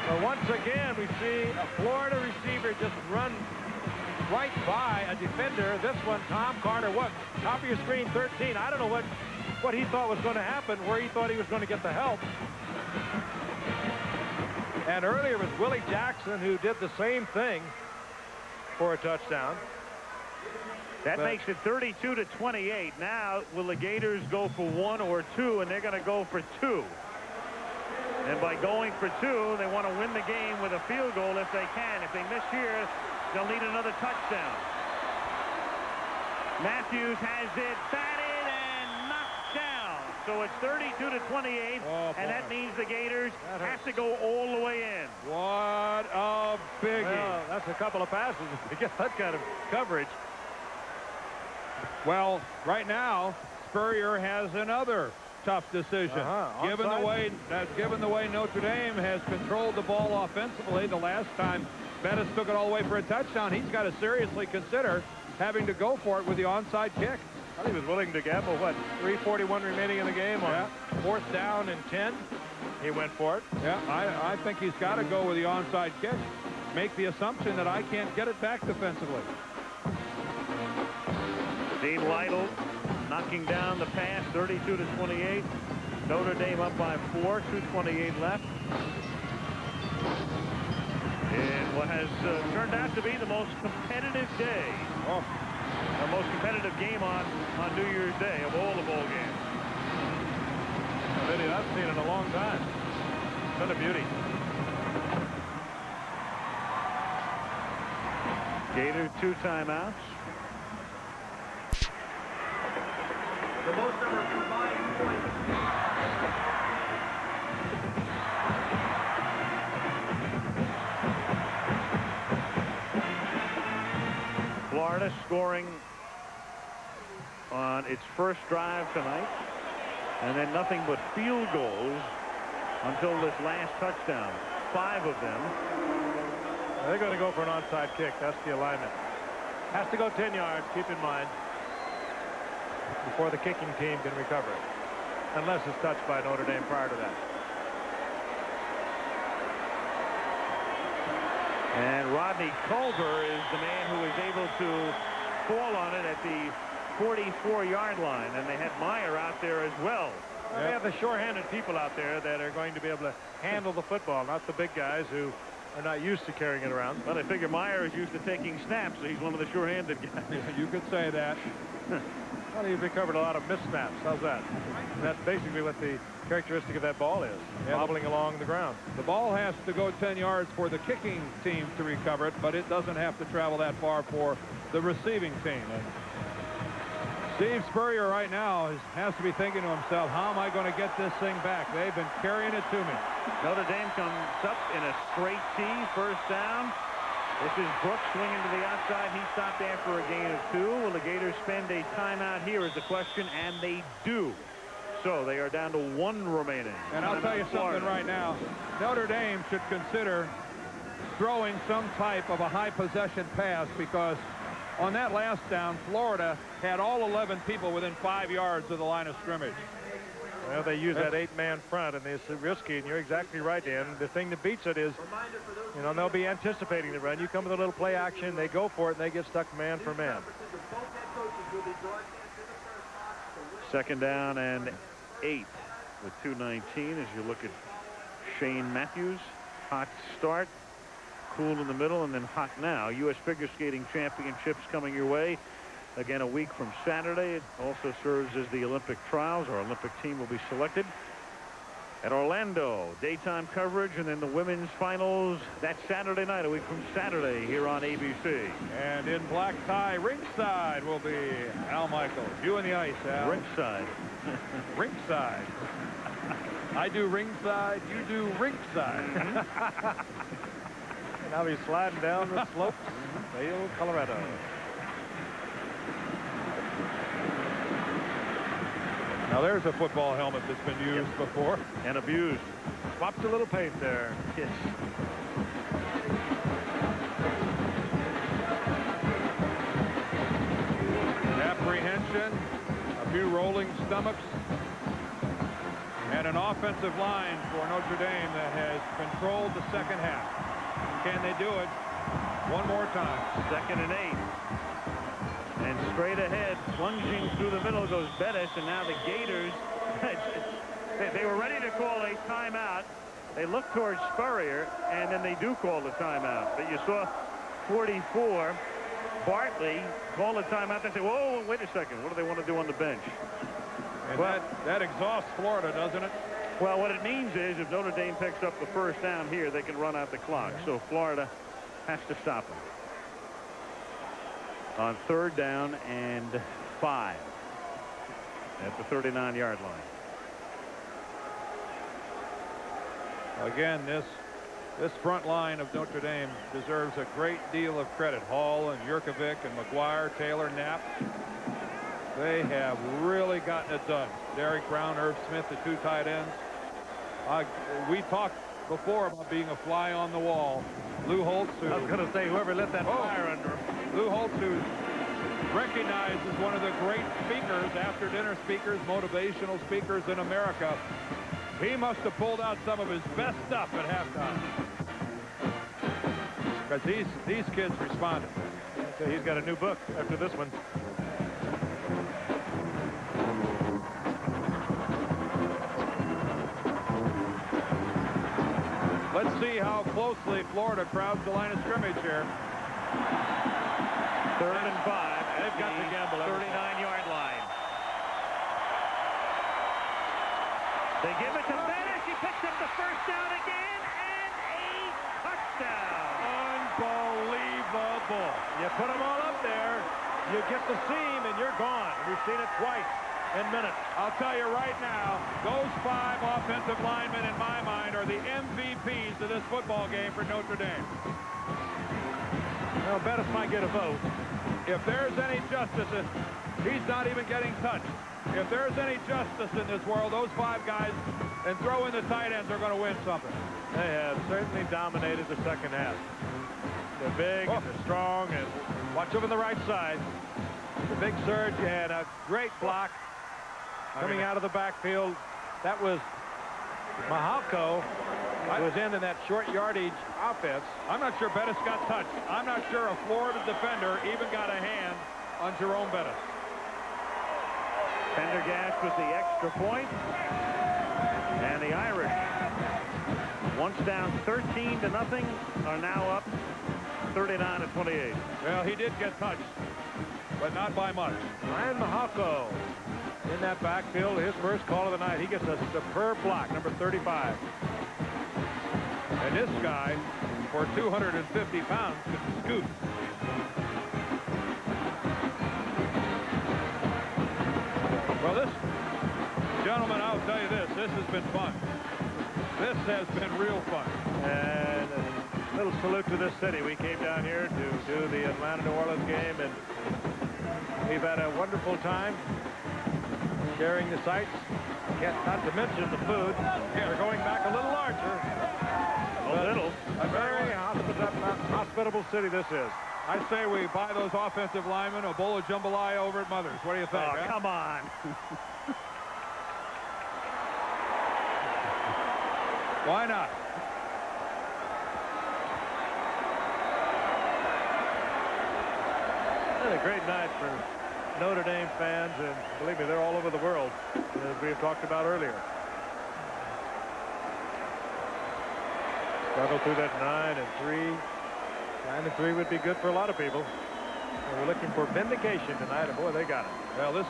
Well, once again, we see a Florida receiver just run right by a defender. This one, Tom Carter, what? Top of your screen, 13. I don't know what he thought was going to happen, where he thought he was going to get the help. And earlier it was Willie Jackson who did the same thing for a touchdown. That makes it 32-28. Now, will the Gators go for 1 or 2, and they're going to go for 2. And by going for 2, they want to win the game with a field goal if they can. If they miss here, they'll need another touchdown. Matthews has it batted and knocked down. So it's 32-28, and that means the Gators have to go all the way in. What a biggie. Well, that's a couple of passes to get that kind of coverage. Well, right now, Spurrier has another tough decision. Given the way Notre Dame has controlled the ball offensively the last time Bettis took it all the way for a touchdown, he's got to seriously consider having to go for it with the onside kick. I think he was willing to gamble, what, 3:41 remaining in the game on 4th down and 10. He went for it. Yeah, I think he's got to go with the onside kick. Make the assumption that I can't get it back defensively. Dean Lytle knocking down the pass, 32-28. Notre Dame up by 4, 2:28 left. In what has turned out to be the most competitive day. The most competitive game on New Year's Day of all the bowl games. A video I've seen in a long time. What a beauty. Gators 2 timeouts. The most number of combined points. Florida scoring on its first drive tonight, and then nothing but field goals until this last touchdown. 5 of them. They're going to go for an onside kick. That's the alignment. Has to go 10 yards, keep in mind, before the kicking team can recover it, unless it's touched by Notre Dame prior to that. And Rodney Culver is the man who is able to fall on it at the 44-yard line, and they had Meyer out there as well. They have the sure-handed people out there that are going to be able to handle the football, not the big guys who are not used to carrying it around. Well, I figure Meyer is used to taking snaps, so he's one of the sure-handed guys. You could say that. Well, he's recovered a lot of missnaps. How's that? That's basically what the characteristic of that ball is, wobbling along the ground. The ball has to go 10 yards for the kicking team to recover it, but it doesn't have to travel that far for the receiving team. And Steve Spurrier right now has to be thinking to himself, how am I going to get this thing back? They've been carrying it to me. Notre Dame comes up in a straight T, first down. This is Brooks swinging to the outside. He stopped after a gain of 2. Will the Gators spend a timeout here is the question, and they do. So they are down to 1 remaining. And I'll tell you something right now. Notre Dame should consider throwing some type of a high possession pass, because on that last down, Florida had all 11 people within 5 yards of the line of scrimmage. Well, they use that 8-man front, and it's risky, and you're exactly right, Dan. The thing that beats it is, you know, they'll be anticipating the run. You come with a little play action, they go for it, and they get stuck man for man. Second down and 8 with 2:19 as you look at Shane Matthews. Hot start, cool in the middle, and then hot now. U.S. Figure Skating Championships coming your way. Again, a week from Saturday. It also serves as the Olympic trials. Our Olympic team will be selected at Orlando. Daytime coverage, and then the women's finals that Saturday night, a week from Saturday, here on ABC. And in black tie ringside will be Al Michaels. You in the ice, Al. Ringside. Ringside. I do ringside, you do ringside. Now he's sliding down the slopes. Vail, Colorado. Now there's a football helmet that's been used before. And abused. Swapped a little paint there. Yes. Apprehension, a few rolling stomachs, and an offensive line for Notre Dame that has controlled the second half. Can they do it one more time? 2nd and 8. And straight ahead, plunging through the middle goes Bettis, and now the Gators, they were ready to call a timeout. They look towards Spurrier, and then they do call the timeout. But you saw 44, Bartley call a timeout. They say, whoa, wait a second, what do they want to do on the bench? And that exhausts Florida, doesn't it? Well, what it means is if Notre Dame picks up the first down here, they can run out the clock. So Florida has to stop them. On 3rd down and 5 at the 39-yard line. Again, this front line of Notre Dame deserves a great deal of credit. Hall and Jurkovic and McGuire, Taylor, Knapp. They have really gotten it done. Derek Brown, Irv Smith, the 2 tight ends. We talked before about being a fly on the wall. Lou Holtz, who I was going to say, whoever lit that fire under him. Lou Holtz, who's recognized as one of the great speakers, after dinner speakers, motivational speakers in America. He must have pulled out some of his best stuff at halftime, because these kids responded. So he's got a new book after this one. Let's see how closely Florida crowds the line of scrimmage here. 3rd and 5. They've got to gamble. 39-yard line. They give it to Bettis. He picks up the first down again, and a touchdown. Unbelievable. You put them all up there, you get the seam, and you're gone. We've seen it twice in minutes. I'll tell you right now, those 5 offensive linemen, in my mind, are the MVPs of this football game for Notre Dame. Well, Bettis might get a vote. If there's any justice, he's not even getting touched. If there's any justice in this world, those 5 guys, and throw in the tight ends, are going to win something. They have certainly dominated the second half. They're big and they're strong, and watch over the right side. The big surge had a great block coming out of the backfield. That was Mahalko. Was in that short yardage offense. I'm not sure Bettis got touched. I'm not sure a Florida defender even got a hand on Jerome Bettis. Pendergast with the extra point. And the Irish, once down 13-0, are now up 39-28. Well, he did get touched, but not by much. Ryan Mahako in that backfield, his first call of the night. He gets a superb block, number 35. And this guy, for 250 pounds, could scoot. Well, this, gentlemen, I'll tell you this has been fun. This has been real fun. And a little salute to this city. We came down here to do the Atlanta-New Orleans game, and we've had a wonderful time sharing the sights. Not to mention the food. We're going back a little larger. A very hospitable city this is. I say we buy those offensive linemen a bowl of jambalaya over at Mother's. What do you think? Oh, come on. Why not? It's a great night for Notre Dame fans, and believe me, they're all over the world, as we have talked about earlier. Struggle through that 9-3. 9-3 would be good for a lot of people. And we're looking for vindication tonight, and boy, they got it. Well,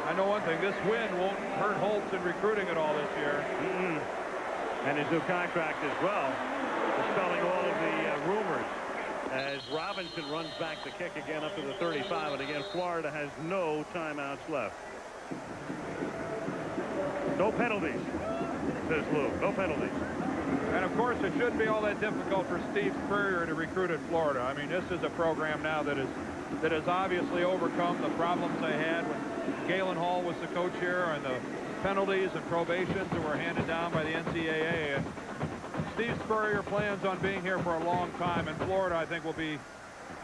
I know one thing. This win won't hurt Holtz in recruiting at all this year. And his new contract as well, dispelling all of the rumors. As Robinson runs back the kick again up to the 35, and again, Florida has no timeouts left. No penalties, says Lou. No penalties. And, of course, it shouldn't be all that difficult for Steve Spurrier to recruit at Florida. I mean, this is a program now that has obviously overcome the problems they had when Galen Hall was the coach here, and the penalties and probations that were handed down by the NCAA. And Steve Spurrier plans on being here for a long time, and Florida, I think, will be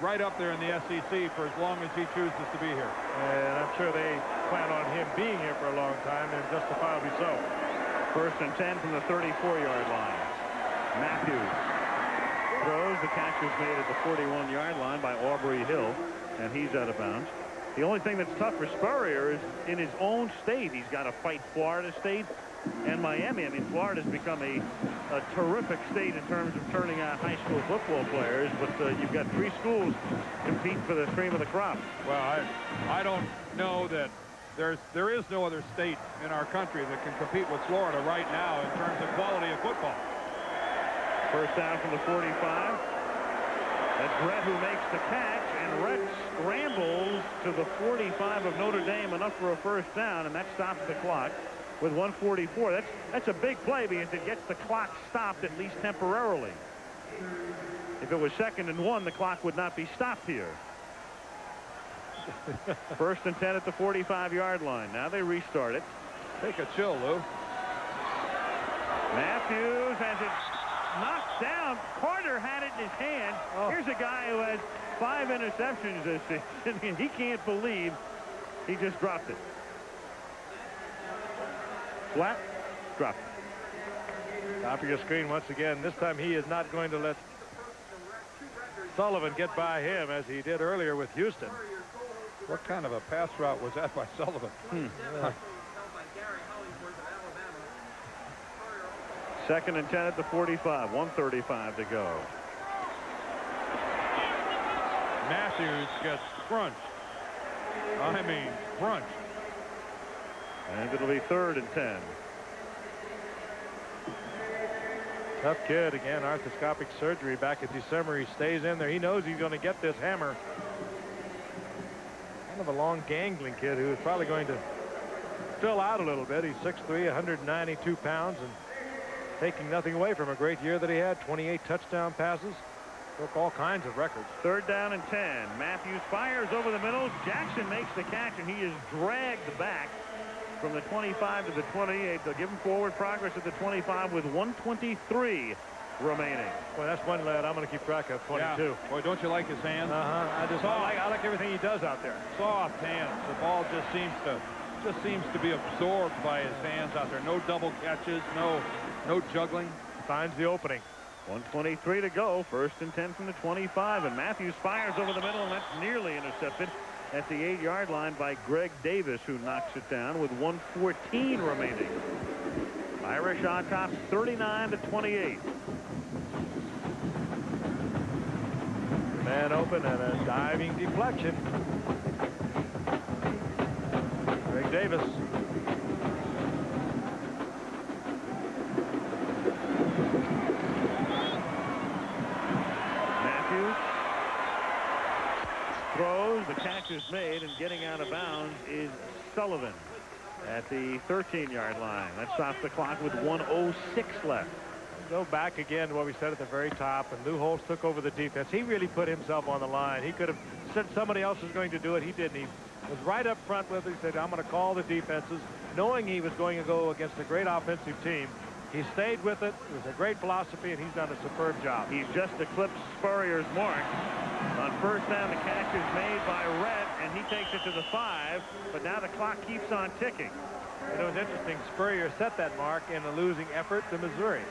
right up there in the SEC for as long as he chooses to be here. And I'm sure they plan on him being here for a long time, and justifiably so. 1st and 10 from the 34-yard line. Matthews throws. The catch was made at the 41-yard line by Aubrey Hill, and he's out of bounds. The only thing that's tough for Spurrier is in his own state. He's got to fight Florida State and Miami. I mean, Florida's become a terrific state in terms of turning out high school football players, but you've got 3 schools compete for the cream of the crop. Well, I don't know that there is no other state in our country that can compete with Florida right now in terms of quality of football. First down from the 45. That's Rhett who makes the catch, and Rhett scrambles to the 45 of Notre Dame, enough for a first down, and that stops the clock with 1:44. That's a big play because it gets the clock stopped at least temporarily. If it was 2nd and 1, the clock would not be stopped here. 1st and 10 at the 45-yard line. Now they restart it. Take a chill, Lou. Matthews has it knocked down. Carter had it in his hand. Here's a guy who has 5 interceptions this season, and he can't believe he just dropped it. Flat, dropped it. Top of your screen once again. This time he is not going to let Sullivan get by him as he did earlier with Houston. What kind of a pass route was that by Sullivan? Yeah. 2nd and 10 at the 45. 1:35 to go. Matthews gets crunched. I mean, crunched. And it'll be 3rd and 10. Tough kid again. Arthroscopic surgery back in December. He stays in there. He knows he's going to get this hammer. Kind of a long gangling kid who is probably going to fill out a little bit. He's 6'3", 192 pounds, and taking nothing away from a great year that he had. 28 touchdown passes. Broke all kinds of records. 3rd down and 10. Matthews fires over the middle. Jackson makes the catch, and he is dragged back from the 25 to the 28. They'll give him forward progress at the 25 with 1:23 remaining. Well, that's one lad I'm going to keep track of. 22. Yeah. Boy, don't you like his hands? I like everything he does out there. Soft hands. The ball just seems to be absorbed by his hands out there. No double catches. No juggling. Finds the opening. 1:23 to go. 1st and 10 from the 25, and Matthews fires over the middle, and that's nearly intercepted. at the 8-yard line by Greg Davis, who knocks it down with 1:14 remaining. Irish on top 39-28. Man open and a diving deflection. Greg Davis. Matthews throws. The catch is made, and getting out of bounds is Sullivan at the 13-yard line. That stops the clock with 1:06 left. Go back again to what we said at the very top, and Lou Holtz took over the defense. He really put himself on the line. He could have said somebody else was going to do it. He didn't. He was right up front with it. He said, I'm going to call the defenses, knowing he was going to go against a great offensive team. He stayed with it. It was a great philosophy, and he's done a superb job. He's just eclipsed Spurrier's mark. On first down, the catch is made by Rhett, and he takes it to the 5, but now the clock keeps on ticking. You know, it's interesting. Spurrier set that mark in a losing effort to Missouri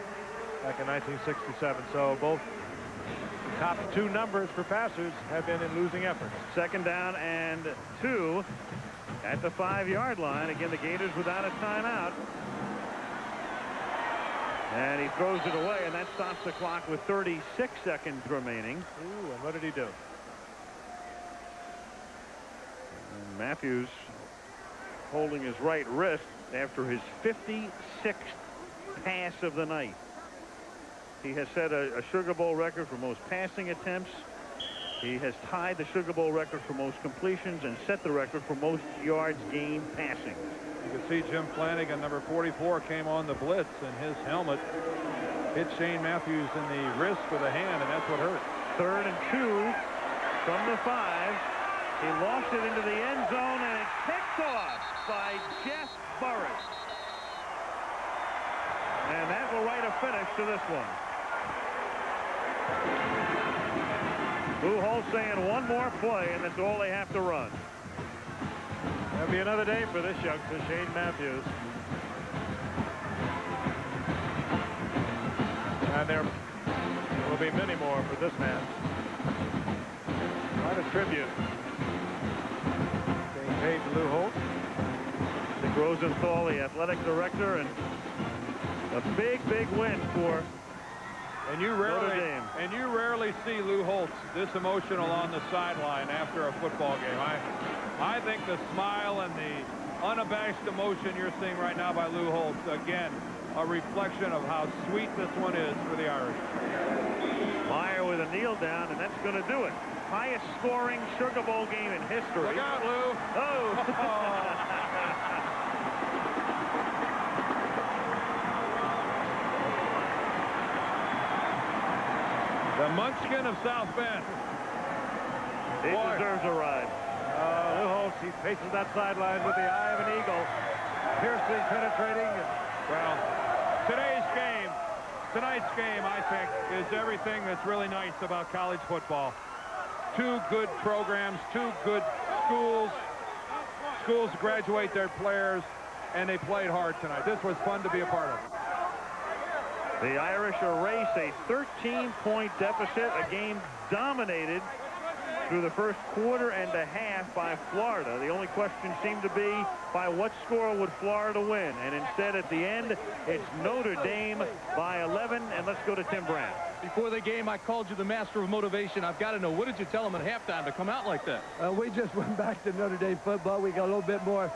back in 1967. So both the top 2 numbers for passers have been in losing efforts. Second down and 2 at the 5-yard line. Again, the Gators without a timeout. And he throws it away, and that stops the clock with 36 seconds remaining. Ooh, and what did he do? And Matthews holding his right wrist after his 56th pass of the night. He has set a Sugar Bowl record for most passing attempts. He has tied the Sugar Bowl record for most completions and set the record for most yards gained passing. You can see Jim Flanagan, number 44, came on the blitz, and his helmet hit Shane Matthews in the wrist with a hand, and that's what hurt. 3rd and 2 from the 5. He lost it into the end zone, and it's picked off by Jeff Burris. And that will write a finish to this one. Lou Holtz saying one more play, and that's all they have to run. That'll be another day for this youngster, Shane Matthews. And there will be many more for this man. Quite a tribute being paid to Lou Holtz. Dick Rosenthal, the athletic director, and a big, big win for Notre Dame. And you rarely see Lou Holtz this emotional on the sideline after a football game. I think the smile and the unabashed emotion you're seeing right now by Lou Holtz, again, a reflection of how sweet this one is for the Irish. Meyer with a kneel down, and that's going to do it. Highest scoring Sugar Bowl game in history. Look out, Lou. Oh. The Munchkin of South Bend. He deserves a ride. Lou Holtz, he faces that sideline with the eye of an eagle. Piercing, penetrating. Well, tonight's game, I think, is everything that's really nice about college football. 2 good programs, 2 good schools. Schools graduate their players, and they played hard tonight. This was fun to be a part of. The Irish erase a 13-point deficit, a game dominated through the first quarter and a half by Florida. The only question seemed to be by what score would Florida win, and instead at the end it's Notre Dame by 11. And let's go to Tim Brandt. Before the game, I called you the master of motivation. I've got to know, what did you tell them at halftime to come out like that? We just went back to Notre Dame football. We got a little bit more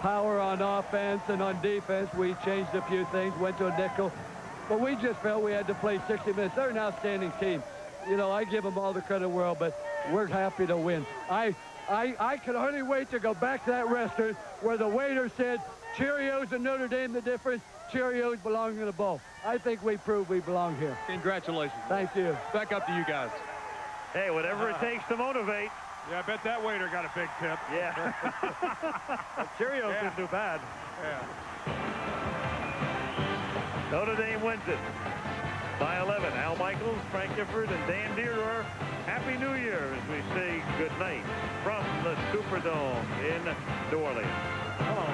power on offense, and on defense we changed a few things, went to a nickel. But we just felt we had to play 60 minutes. They're an outstanding team. You know, I give them all the credit in the world, but we're happy to win. I could hardly wait to go back to that restaurant where the waiter said, Cheerios and Notre Dame the difference. Cheerios belong in the bowl. I think we proved we belong here. Congratulations. Thank you. Back up to you guys. Hey, whatever it takes to motivate. Yeah, I bet that waiter got a big tip. Yeah. Cheerios didn't do bad. Yeah. Notre Dame wins it by 11. Al Michaels, Frank Gifford, and Dan Deerer. Happy New Year as we say good night from the Superdome in New Orleans. Oh,